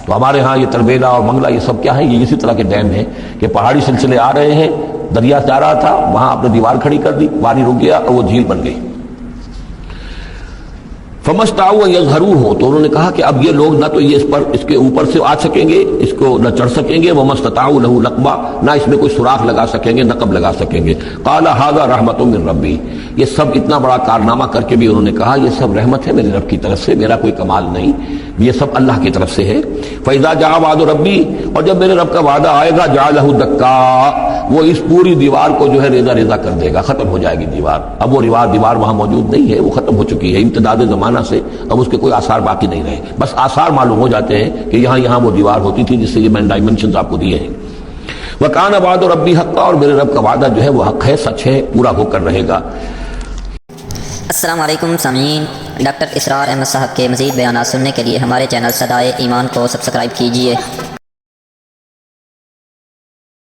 تو ہمارے ہاں یہ تربیلا اور منگلہ یہ سب کیا ہے، یہ اسی طرح کے ڈیم ہیں کہ پہاڑی سلسلے آ رہے ہیں، دریا جا رہا تھا، وہاں آپ نے دیوار کھڑی کر دی، پانی رک گیا اور وہ جھیل بن گئی. فمستطاعوا ان یظہروہ، تو انہوں نے کہا کہ اب یہ لوگ نہ تو یہ اس کے اوپر سے آ سکیں گے، اس کو نہ چڑھ سکیں گے، ومستطاعوا لہ نقبا، نہ اس میں کوئی سوراخ لگا سکیں گے، نقب لگا سکیں گے. قال ھذا رحمۃ من ربی، یہ سب اتنا بڑا کارنامہ کر کے بھی انہوں نے کہا یہ سب رحمت ہے میرے رب کی طرف سے، میرا کوئی کمال نہیں، یہ سب اللہ کی طرف سے ہے. فاذا جاء وعد ربی، اور جب میرے رب کا وعدہ آئے گا، جعلہ دکا، وہ اس پوری دیوار کو جو ہے ریزہ ریزہ کر دے گا، ختم ہو جائے گی دیوار. اب وہ دیوار وہاں موجود نہیں ہے، وہ ختم ہو چکی ہے امتداد زمانہ سے، اب اس کے کوئی آثار باقی نہیں رہے. بس آثار معلوم ہو جاتے ہیں کہ یہاں وہ دیوار ہوتی تھی، جس سے یہ میں نے ڈائمنشنز آپ کو دیے ہیں. وَكَانَ وَعْدُ رَبِّي حَقًّا، اور میرے رب کا وعدہ جو ہے وہ حق ہے، سچ ہے، پورا ہو کر رہے گا. السلام علیکم سامعین، ڈاکٹر اسرار احمد صاحب کے مزید بیانات سننے کے لیے ہمارے چینل صدائے ایمان کو سبسکرائب کیجیے.